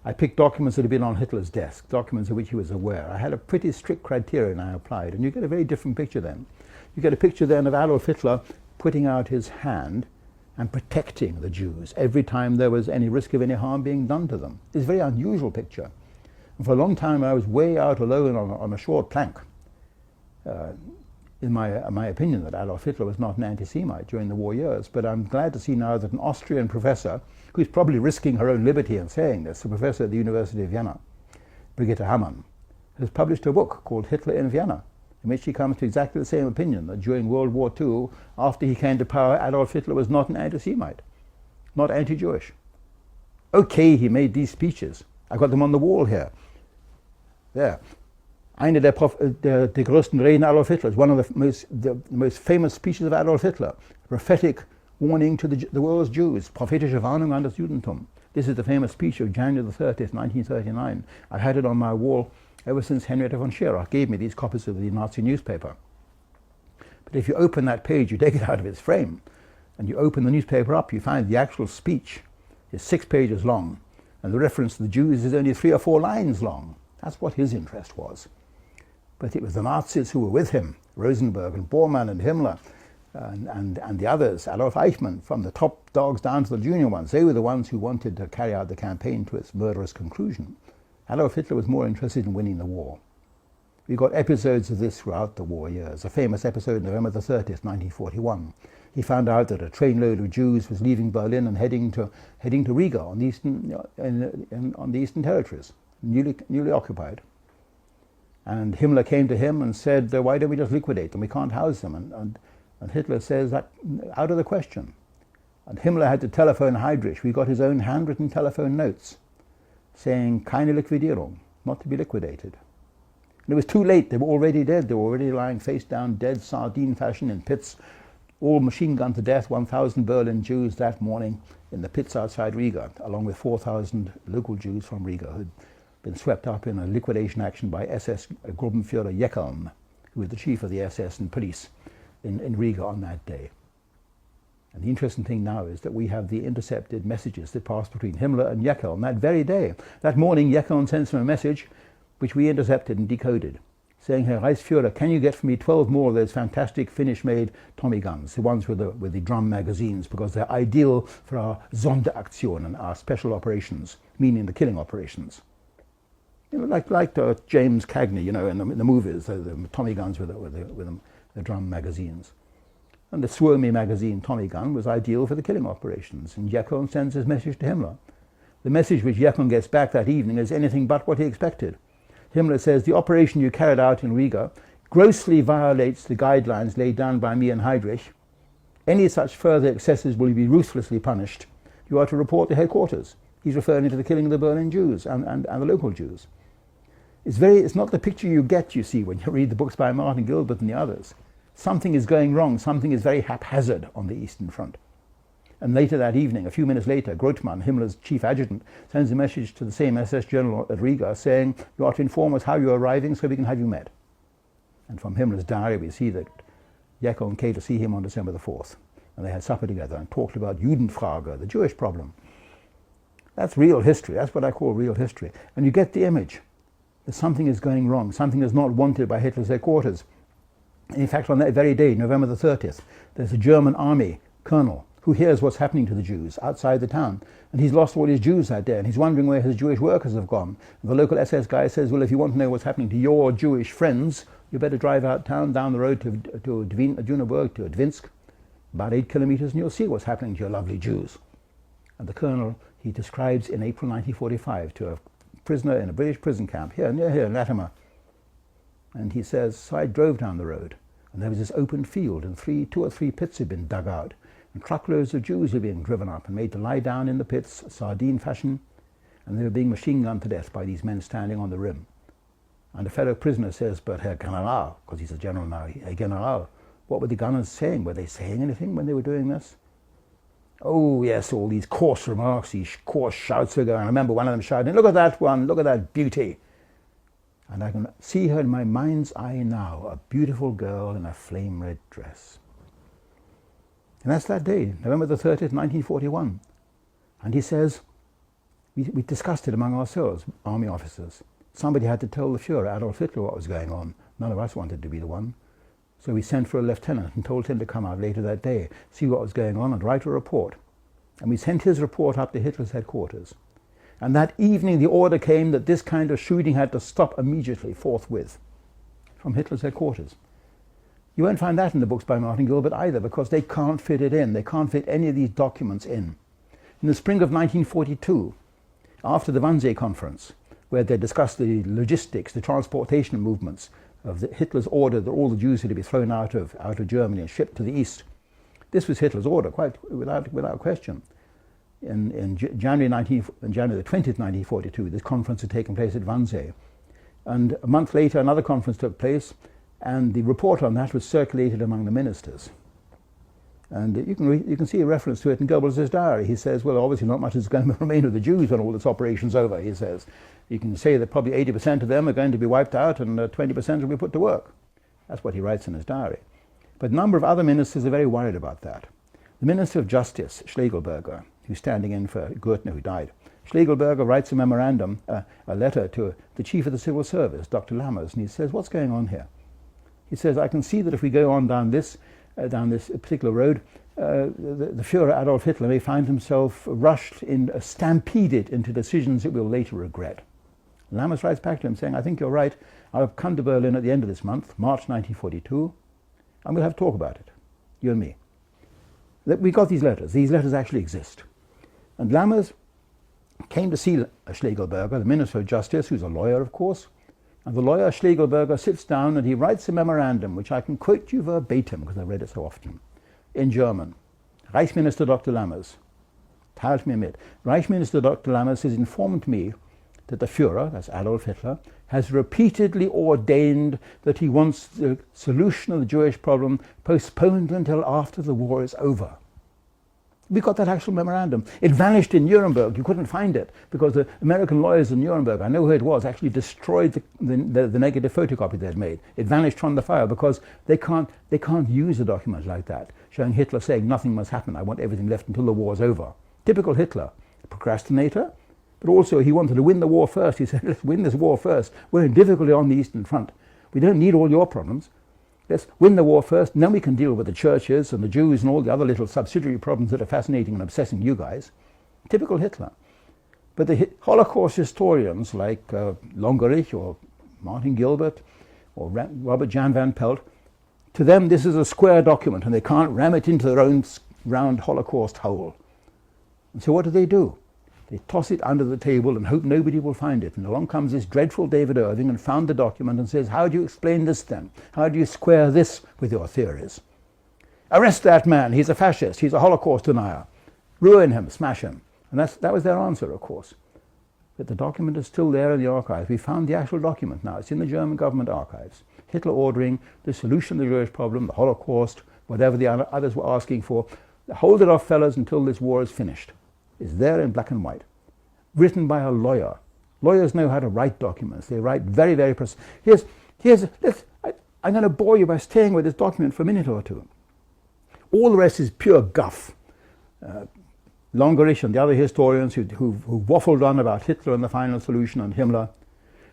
I picked documents that had been on Hitler's desk, documents of which he was aware. I had a pretty strict criterion I applied, and you get a very different picture then. You get a picture then of Adolf Hitler putting out his hand and protecting the Jews every time there was any risk of any harm being done to them. It's a very unusual picture. And for a long time I was way out alone on a short plank. In my opinion, that Adolf Hitler was not an anti-Semite during the war years, but I'm glad to see now that an Austrian professor, who's probably risking her own liberty in saying this, a professor at the University of Vienna, Brigitte Hamann, has published a book called Hitler in Vienna, in which she comes to exactly the same opinion, that during World War II, after he came to power, Adolf Hitler was not an anti-Semite, not anti-Jewish. Okay, he made these speeches. I got them on the wall here. There. Eine der größten Reden Adolf Hitlers, one of the most famous speeches of Adolf Hitler, prophetic warning to the world's Jews, prophetische Warnung an das Judentum. This is the famous speech of January the 30th, 1939. I've had it on my wall ever since Henrietta von Schirach gave me these copies of the Nazi newspaper. But if you open that page, you take it out of its frame, and you open the newspaper up, you find the actual speech is 6 pages long, and the reference to the Jews is only 3 or 4 lines long. That's what his interest was. But it was the Nazis who were with him, Rosenberg and Bormann and Himmler and the others, Adolf Eichmann, from the top dogs down to the junior ones. They were the ones who wanted to carry out the campaign to its murderous conclusion. Adolf Hitler was more interested in winning the war. We got episodes of this throughout the war years. A famous episode, November the 30th, 1941. He found out that a trainload of Jews was leaving Berlin and heading to Riga on the Eastern Territories, newly occupied. And Himmler came to him and said, why don't we just liquidate them? We can't house them. And Hitler says, that out of the question. And Himmler had to telephone Heydrich. We got his own handwritten telephone notes saying, keine Liquidierung, not to be liquidated. And it was too late. They were already dead. They were already lying face down, dead, sardine fashion in pits, all machine gunned to death, 1,000 Berlin Jews that morning in the pits outside Riga, along with 4,000 local Jews from Riga who'd been swept up in a liquidation action by SS Gruppenführer Jeckeln, who was the chief of the SS and police in Riga on that day. And the interesting thing now is that we have the intercepted messages that passed between Himmler and Jeckeln that very day. That morning, Jeckeln sends him a message which we intercepted and decoded, saying, Herr Reichsführer, can you get for me 12 more of those fantastic Finnish-made Tommy guns, the ones with the drum magazines, because they're ideal for our Sonderaktionen, our special operations, meaning the killing operations. You know, like James Cagney, you know, in the movies, the Tommy guns with the drum magazines. And the Suomi magazine Tommy gun was ideal for the killing operations. And Jeckeln sends his message to Himmler. The message which Jeckeln gets back that evening is anything but what he expected. Himmler says, the operation you carried out in Riga grossly violates the guidelines laid down by me and Heydrich. Any such further excesses will be ruthlessly punished. You are to report to headquarters. He's referring to the killing of the Berlin Jews and the local Jews. It's not the picture you get, you see, when you read the books by Martin Gilbert and the others. Something is going wrong, something is very haphazard on the Eastern Front. And later that evening, a few minutes later, Grothmann, Himmler's chief adjutant, sends a message to the same SS general at Riga saying, you are to inform us how you are arriving so we can have you met. And from Himmler's diary we see that Jeckeln came to see him on December the 4th. And they had supper together and talked about Judenfrage, the Jewish problem. That's real history. That's what I call real history. And you get the image that something is going wrong, something is not wanted by Hitler's headquarters. In fact, on that very day, November the 30th, there's a German army colonel who hears what's happening to the Jews outside the town. And he's lost all his Jews that day, and he's wondering where his Jewish workers have gone. And the local SS guy says, well, if you want to know what's happening to your Jewish friends, you better drive out town, down the road to Duneburg, to Dvinsk, about 8 kilometers, and you'll see what's happening to your lovely Jews. And the colonel, he describes in April 1945 to a prisoner in a British prison camp near here in Latimer. And he says, so I drove down the road, and there was this open field, and 2 or 3 pits had been dug out, and truckloads of Jews were being driven up and made to lie down in the pits, sardine fashion, and they were being machine gunned to death by these men standing on the rim. And a fellow prisoner says, but Herr General, because he's a general now, Herr General, what were the gunners saying? Were they saying anything when they were doing this? Oh yes, all these coarse remarks, these coarse shouts were going. I remember one of them shouting, look at that one, look at that beauty. And I can see her in my mind's eye now, a beautiful girl in a flame-red dress. And that's that day, November the 30th, 1941. And he says, we discussed it among ourselves, army officers. Somebody had to tell the Führer, Adolf Hitler, what was going on. None of us wanted to be the one. So we sent for a lieutenant and told him to come out later that day, see what was going on and write a report. And we sent his report up to Hitler's headquarters. And that evening the order came that this kind of shooting had to stop immediately, forthwith, from Hitler's headquarters. You won't find that in the books by Martin Gilbert either, because they can't fit it in. They can't fit any of these documents in. In the spring of 1942, after the Wannsee Conference, where they discussed the logistics, the transportation movements of Hitler's order that all the Jews had to be thrown out of Germany and shipped to the east. This was Hitler's order, quite without question. In January the 20th, 1942, this conference had taken place at Wannsee. And a month later, another conference took place, and the report on that was circulated among the ministers. And you can see a reference to it in Goebbels' diary. He says, well, obviously not much is going to remain of the Jews when all this operation's over, he says. You can say that probably 80% of them are going to be wiped out and 20% will be put to work. That's what he writes in his diary. But a number of other ministers are very worried about that. The Minister of Justice, Schlegelberger, who's standing in for Gürtner, who died, Schlegelberger writes a memorandum, a letter to the Chief of the Civil Service, Dr. Lammers, and he says, what's going on here? He says, I can see that if we go on down this particular road, the Führer Adolf Hitler may find himself stampeded into decisions that we'll later regret. Lammers writes back to him saying, I think you're right. I'll come to Berlin at the end of this month, March 1942, and we'll have a talk about it, you and me. We got these letters. These letters actually exist. And Lammers came to see Schlegelberger, the Minister of Justice, who's a lawyer, of course. And the lawyer, Schlegelberger, sits down and he writes a memorandum, which I can quote you verbatim, because I've read it so often, in German. Reichsminister Dr. Lammers, teilt mir mit. Reichsminister Dr. Lammers has informed me that the Führer, that's Adolf Hitler, has repeatedly ordained that he wants the solution of the Jewish problem postponed until after the war is over. We got that actual memorandum. It vanished in Nuremberg. You couldn't find it because the American lawyers in Nuremberg, I know who it was, actually destroyed the negative photocopy they'd made. It vanished from the file because they can't use a document like that, showing Hitler saying nothing must happen, I want everything left until the war's over. Typical Hitler, a procrastinator, but also he wanted to win the war first. He said, let's win this war first. We're in difficulty on the Eastern Front. We don't need all your problems. Let's win the war first, and then we can deal with the churches and the Jews and all the other little subsidiary problems that are fascinating and obsessing you guys. Typical Hitler. But the Holocaust historians like Longerich or Martin Gilbert or Robert Jan van Pelt, to them this is a square document and they can't ram it into their own round Holocaust hole. And so what do? They toss it under the table and hope nobody will find it. And along comes this dreadful David Irving and found the document and says, how do you explain this then? How do you square this with your theories? Arrest that man, he's a fascist, he's a Holocaust denier. Ruin him, smash him. And that was their answer, of course. But the document is still there in the archives. We found the actual document now. It's in the German government archives. Hitler ordering the solution to the Jewish problem, the Holocaust, whatever the others were asking for. Hold it off, fellas, until this war is finished. It's there in black and white. Written by a lawyer. Lawyers know how to write documents. They write very, very precise. I'm going to bore you by staying with this document for a minute or two. All the rest is pure guff. Longerish and the other historians who waffled on about Hitler and the final solution and Himmler,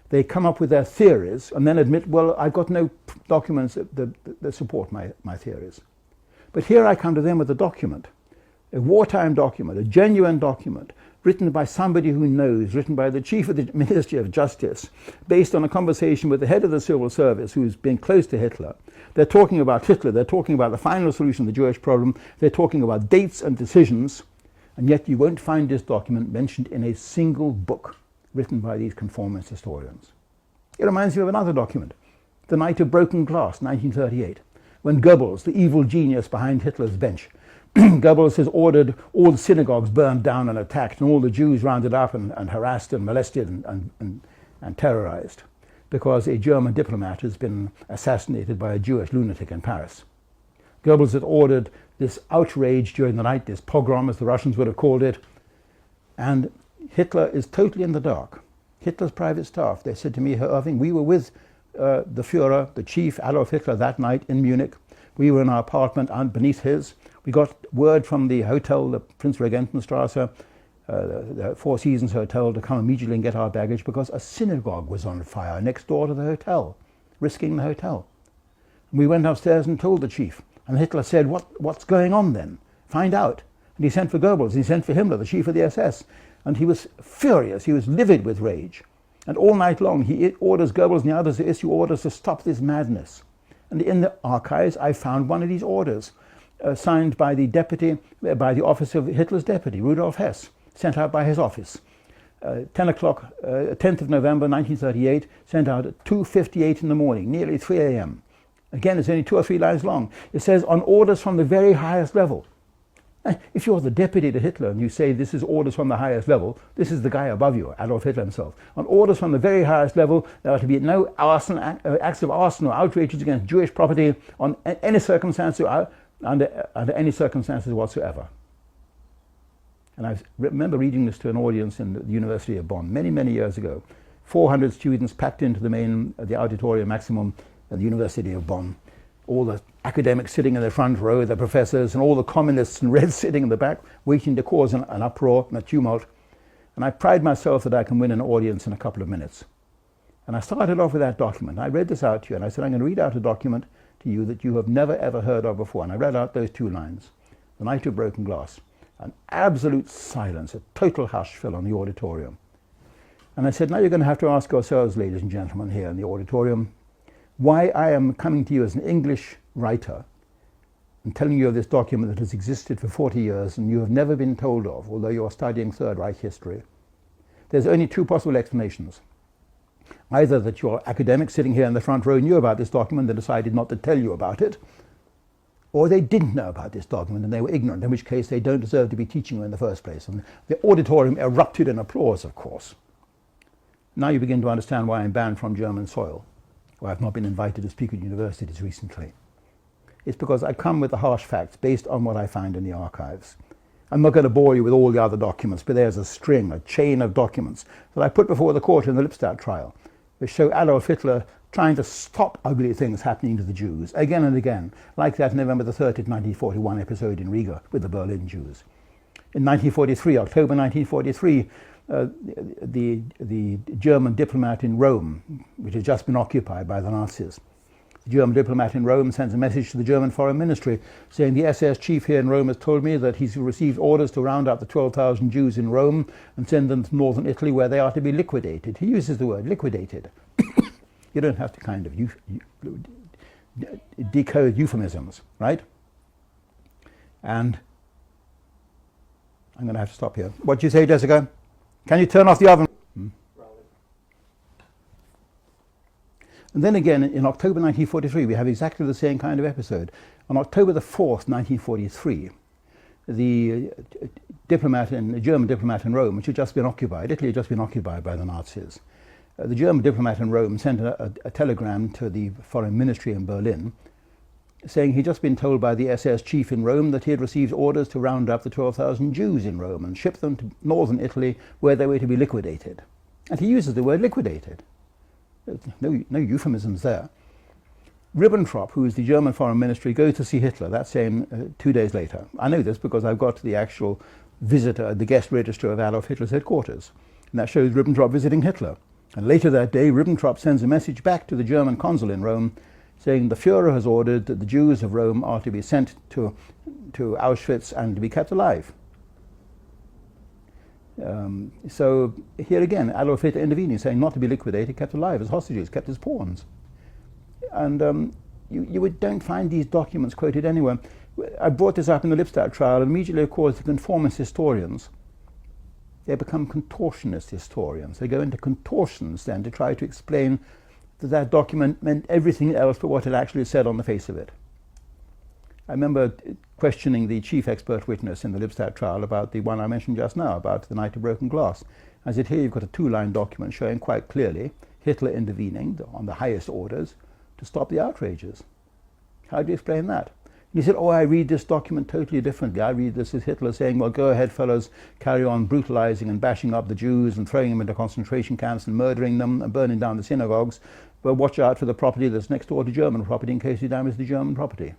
they come up with their theories and then admit, well, I've got no documents that support my theories. But here I come to them with a document, a wartime document, a genuine document, written by somebody who knows, written by the chief of the Ministry of Justice, based on a conversation with the head of the civil service who's been close to Hitler. They're talking about Hitler, they're talking about the final solution to the Jewish problem, they're talking about dates and decisions, and yet you won't find this document mentioned in a single book written by these conformist historians. It reminds me of another document, The Night of Broken Glass, 1938, when Goebbels, the evil genius behind Hitler's bench, Goebbels has ordered all the synagogues burned down and attacked, and all the Jews rounded up and harassed and molested and terrorized, because a German diplomat has been assassinated by a Jewish lunatic in Paris. Goebbels had ordered this outrage during the night, this pogrom, as the Russians would have called it, and Hitler is totally in the dark. Hitler's private staff, they said to me, Herr Irving, we were with the Führer, the chief, Adolf Hitler, that night in Munich. We were in our apartment beneath his. We got word from the hotel, the Prinzregentenstrasse, the Four Seasons Hotel, to come immediately and get our baggage because a synagogue was on fire next door to the hotel, risking the hotel. And we went upstairs and told the chief. And Hitler said, what's going on then? Find out. And he sent for Goebbels, and he sent for Himmler, the chief of the SS. And he was furious, he was livid with rage. And all night long he orders Goebbels and the others to issue orders to stop this madness. And in the archives I found one of these orders, signed by the office of Hitler's deputy, Rudolf Hess, sent out by his office. 10 o'clock, 10th of November 1938, sent out at 2:58 in the morning, nearly 3 a.m. Again, it's only 2 or 3 lines long. It says, on orders from the very highest level. If you're the deputy to Hitler and you say this is orders from the highest level, this is the guy above you, Adolf Hitler himself. On orders from the very highest level, there are to be no acts of arson or outrages against Jewish property on any circumstance, under any circumstances whatsoever. And I remember reading this to an audience in the University of Bonn many, many years ago. 400 students packed into the auditorium maximum at the University of Bonn. All the academics sitting in the front row, the professors, and all the communists and Reds sitting in the back, waiting to cause an uproar and a tumult. And I pride myself that I can win an audience in a couple of minutes. And I started off with that document. I read this out to you, and I said, I'm going to read out a document to you that you have never, ever heard of before. And I read out those 2 lines. The Night of Broken Glass. An absolute silence, a total hush fell on the auditorium. And I said, now you're going to have to ask yourselves, ladies and gentlemen here in the auditorium, why I am coming to you as an English writer and telling you of this document that has existed for 40 years and you have never been told of, although you are studying Third Reich history. There's only 2 possible explanations. Either that your academics sitting here in the front row knew about this document and decided not to tell you about it, or they didn't know about this document and they were ignorant, in which case they don't deserve to be teaching you in the first place. And the auditorium erupted in applause, of course. Now you begin to understand why I'm banned from German soil. Why I've not been invited to speak at universities recently. It's because I come with the harsh facts based on what I find in the archives. I'm not going to bore you with all the other documents, but there's a chain of documents that I put before the court in the Lippstadt trial, which show Adolf Hitler trying to stop ugly things happening to the Jews again and again, like that November the 30th, 1941 episode in Riga with the Berlin Jews. In 1943, October 1943, the German diplomat in Rome, which had just been occupied by the Nazis. The German diplomat in Rome sends a message to the German Foreign Ministry saying the SS chief here in Rome has told me that he's received orders to round up the 12,000 Jews in Rome and send them to northern Italy where they are to be liquidated. He uses the word liquidated. You don't have to kind of decode euphemisms, right? And I'm going to have to stop here. What did you say, Jessica? Can you turn off the oven? Rolling. And then again, in October 1943, we have exactly the same kind of episode. On October the 4th, 1943, the German diplomat in Rome, which had just been occupied, Italy had just been occupied by the Nazis. The German diplomat in Rome sent a telegram to the foreign ministry in Berlin saying he'd just been told by the SS chief in Rome that he had received orders to round up the 12,000 Jews in Rome and ship them to northern Italy where they were to be liquidated. And he uses the word liquidated. No euphemisms there. Ribbentrop, who is the German foreign ministry, goes to see Hitler that same 2 days later. I know this because I've got the actual visitor, the guest register of Adolf Hitler's headquarters. And that shows Ribbentrop visiting Hitler. And later that day, Ribbentrop sends a message back to the German consul in Rome saying the Führer has ordered that the Jews of Rome are to be sent to Auschwitz and to be kept alive. So here again, Adolf Hitler intervening, saying not to be liquidated, kept alive as hostages, kept as pawns. And you don't find these documents quoted anywhere. I brought this up in the Lipstadt trial, and immediately, of course, the conformist historians, they become contortionist historians. They go into contortions then to try to explain that that document meant everything else but what it actually said on the face of it. I remember questioning the chief expert witness in the Lipstadt trial about the one I mentioned just now, about the Night of Broken Glass. I said, here you've got a two-line document showing quite clearly Hitler intervening on the highest orders to stop the outrages. How do you explain that? And he said, oh, I read this document totally differently. I read this as Hitler saying, well, go ahead, fellows, carry on brutalizing and bashing up the Jews and throwing them into concentration camps and murdering them and burning down the synagogues, but watch out for the property that's next door to German property in case you damage the German property.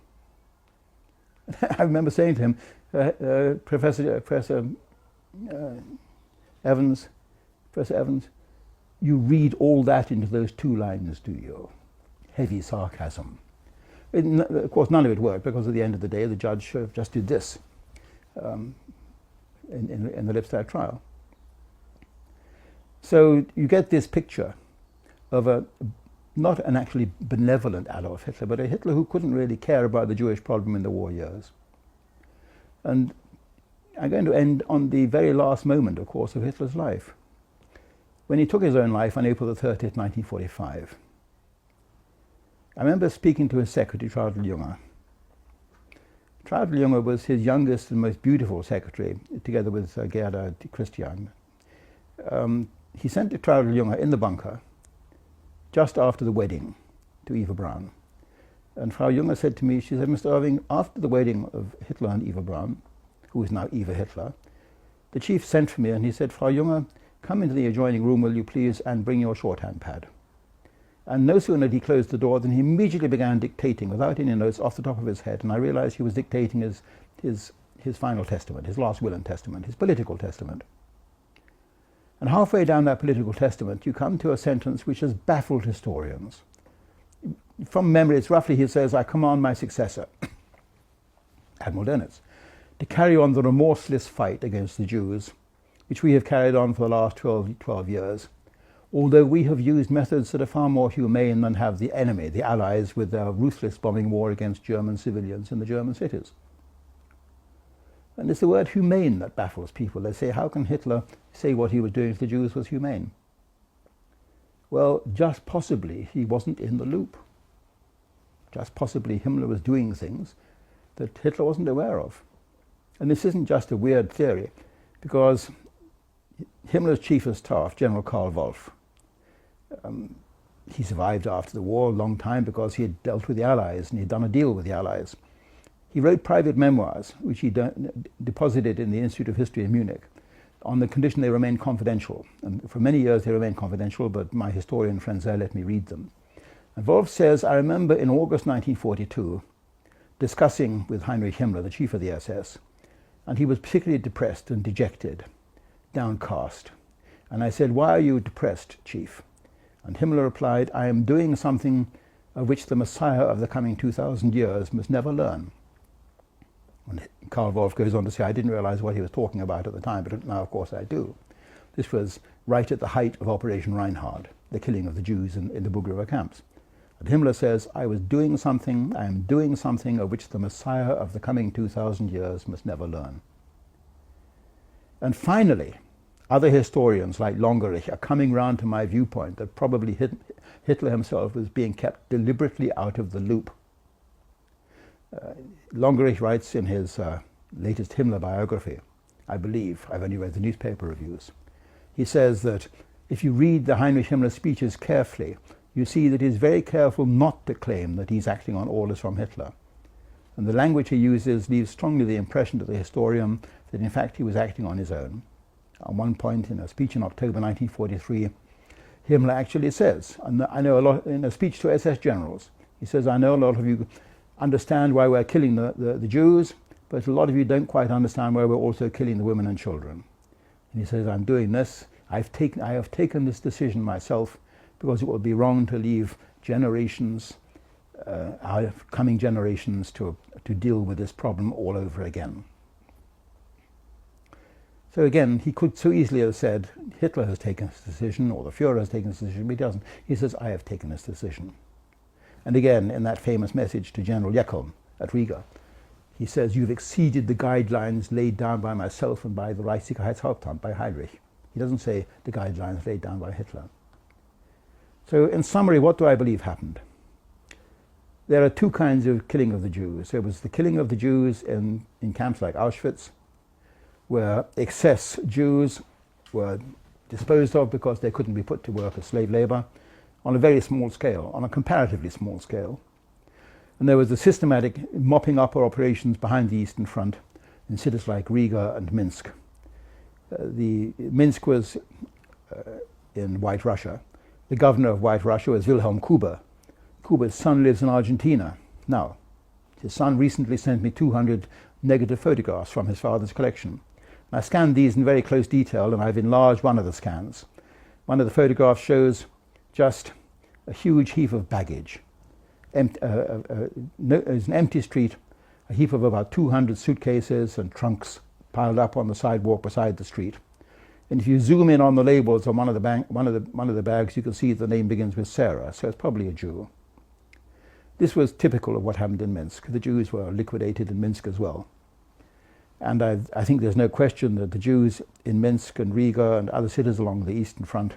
I remember saying to him, Professor Evans, you read all that into those two lines, do you? Heavy sarcasm. Of course, none of it worked, because at the end of the day, the judge just did this in the Lipstadt trial. So you get this picture of not an actually benevolent Adolf Hitler, but a Hitler who couldn't really care about the Jewish problem in the war years. And I'm going to end on the very last moment, of course, of Hitler's life, when he took his own life on April the 30th, 1945. I remember speaking to his secretary, Traudl Junger. Traudl Junger was his youngest and most beautiful secretary, together with Gerda Christian. He sent to Traudl Junger in the bunker just after the wedding to Eva Braun. And Frau Junger said to me, she said, Mr. Irving, after the wedding of Hitler and Eva Braun, who is now Eva Hitler, the chief sent for me and he said, Frau Junger, come into the adjoining room, will you please, and bring your shorthand pad. And no sooner had he closed the door than he immediately began dictating without any notes off the top of his head. And I realized he was dictating his final testament, his last will and testament, his political testament. And halfway down that political testament, you come to a sentence which has baffled historians. From memory, it's roughly, he says, I command my successor, Admiral Dönitz, to carry on the remorseless fight against the Jews, which we have carried on for the last 12 years, although we have used methods that are far more humane than have the enemy, the Allies, with their ruthless bombing war against German civilians in the German cities. And it's the word humane that baffles people. They say, how can Hitler say what he was doing to the Jews was humane? Well, just possibly he wasn't in the loop. Just possibly Himmler was doing things that Hitler wasn't aware of. And this isn't just a weird theory, because Himmler's chief of staff, General Karl Wolff, he survived after the war a long time because he had dealt with the Allies and he had done a deal with the Allies. He wrote private memoirs, which he deposited in the Institute of History in Munich, on the condition they remained confidential. And for many years they remained confidential, but my historian friends there let me read them. And Wolff says, I remember in August 1942 discussing with Heinrich Himmler, the chief of the SS, and he was particularly depressed and dejected, downcast. And I said, why are you depressed, chief? And Himmler replied, I am doing something of which the Messiah of the coming 2,000 years must never learn. And Karl Wolff goes on to say, I didn't realize what he was talking about at the time, but now, of course, I do. This was right at the height of Operation Reinhard, the killing of the Jews in the Bug River camps. And Himmler says, I am doing something of which the Messiah of the coming 2,000 years must never learn. And finally, other historians like Longerich are coming round to my viewpoint that probably Hitler himself was being kept deliberately out of the loop. Longerich writes in his latest Himmler biography, I believe, I've only read the newspaper reviews, he says that if you read the Heinrich Himmler speeches carefully, you see that he's very careful not to claim that he's acting on orders from Hitler. And the language he uses leaves strongly the impression to the historian that in fact he was acting on his own. At one point in a speech in October 1943, Himmler actually says, I know a lot, in a speech to SS generals, he says, I know a lot of you understand why we're killing the Jews, but a lot of you don't quite understand why we're also killing the women and children. And he says, I'm doing this, I have taken this decision myself because it will be wrong to leave generations, our coming generations, to deal with this problem all over again. So again, he could so easily have said, Hitler has taken this decision, or the Führer has taken this decision, but he doesn't. He says, I have taken this decision. And again, in that famous message to General Jeckeln at Riga, he says, you've exceeded the guidelines laid down by myself and by the Reichssicherheitshauptamt, by Heinrich. He doesn't say the guidelines laid down by Hitler. So in summary, what do I believe happened? There are two kinds of killing of the Jews. There was the killing of the Jews in camps like Auschwitz, where excess Jews were disposed of because they couldn't be put to work as slave labor on a very small scale, on a comparatively small scale. And there was the systematic mopping up operations behind the Eastern Front in cities like Riga and Minsk. Minsk was in White Russia. The governor of White Russia was Wilhelm Kuber. Kuber's son lives in Argentina now. His son recently sent me 200 negative photographs from his father's collection. I scanned these in very close detail, and I've enlarged one of the scans. One of the photographs shows just a huge heap of baggage. There's an empty street, a heap of about 200 suitcases and trunks piled up on the sidewalk beside the street. And if you zoom in on the labels on one of the bags, you can see the name begins with Sarah, so it's probably a Jew. This was typical of what happened in Minsk. The Jews were liquidated in Minsk as well. And I think there's no question that the Jews in Minsk and Riga and other cities along the Eastern Front,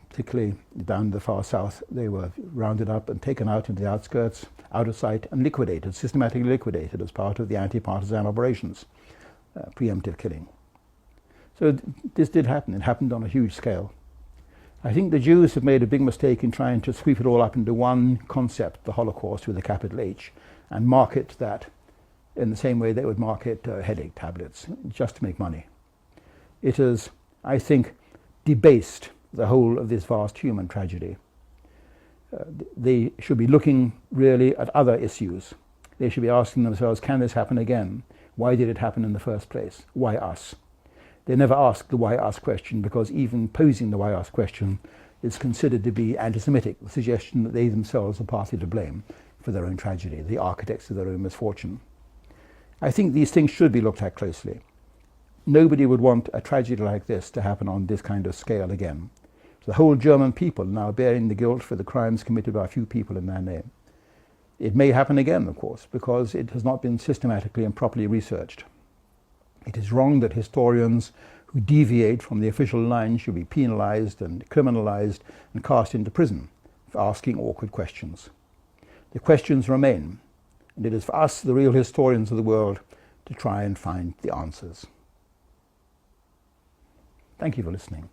particularly down the far south, they were rounded up and taken out into the outskirts, out of sight, and liquidated, systematically liquidated as part of the anti-partisan operations, preemptive killing. So this did happen. It happened on a huge scale. I think the Jews have made a big mistake in trying to sweep it all up into one concept, the Holocaust with a capital H, and market that in the same way they would market headache tablets, just to make money. It has, I think, debased the whole of this vast human tragedy. They should be looking really at other issues. They should be asking themselves, can this happen again? Why did it happen in the first place? Why us? They never ask the why us question, because even posing the why us question is considered to be anti-Semitic, the suggestion that they themselves are partly to blame for their own tragedy, the architects of their own misfortune. I think these things should be looked at closely. Nobody would want a tragedy like this to happen on this kind of scale again. The whole German people now bearing the guilt for the crimes committed by a few people in their name. It may happen again, of course, because it has not been systematically and properly researched. It is wrong that historians who deviate from the official line should be penalized and criminalized and cast into prison for asking awkward questions. The questions remain, and it is for us, the real historians of the world, to try and find the answers. Thank you for listening.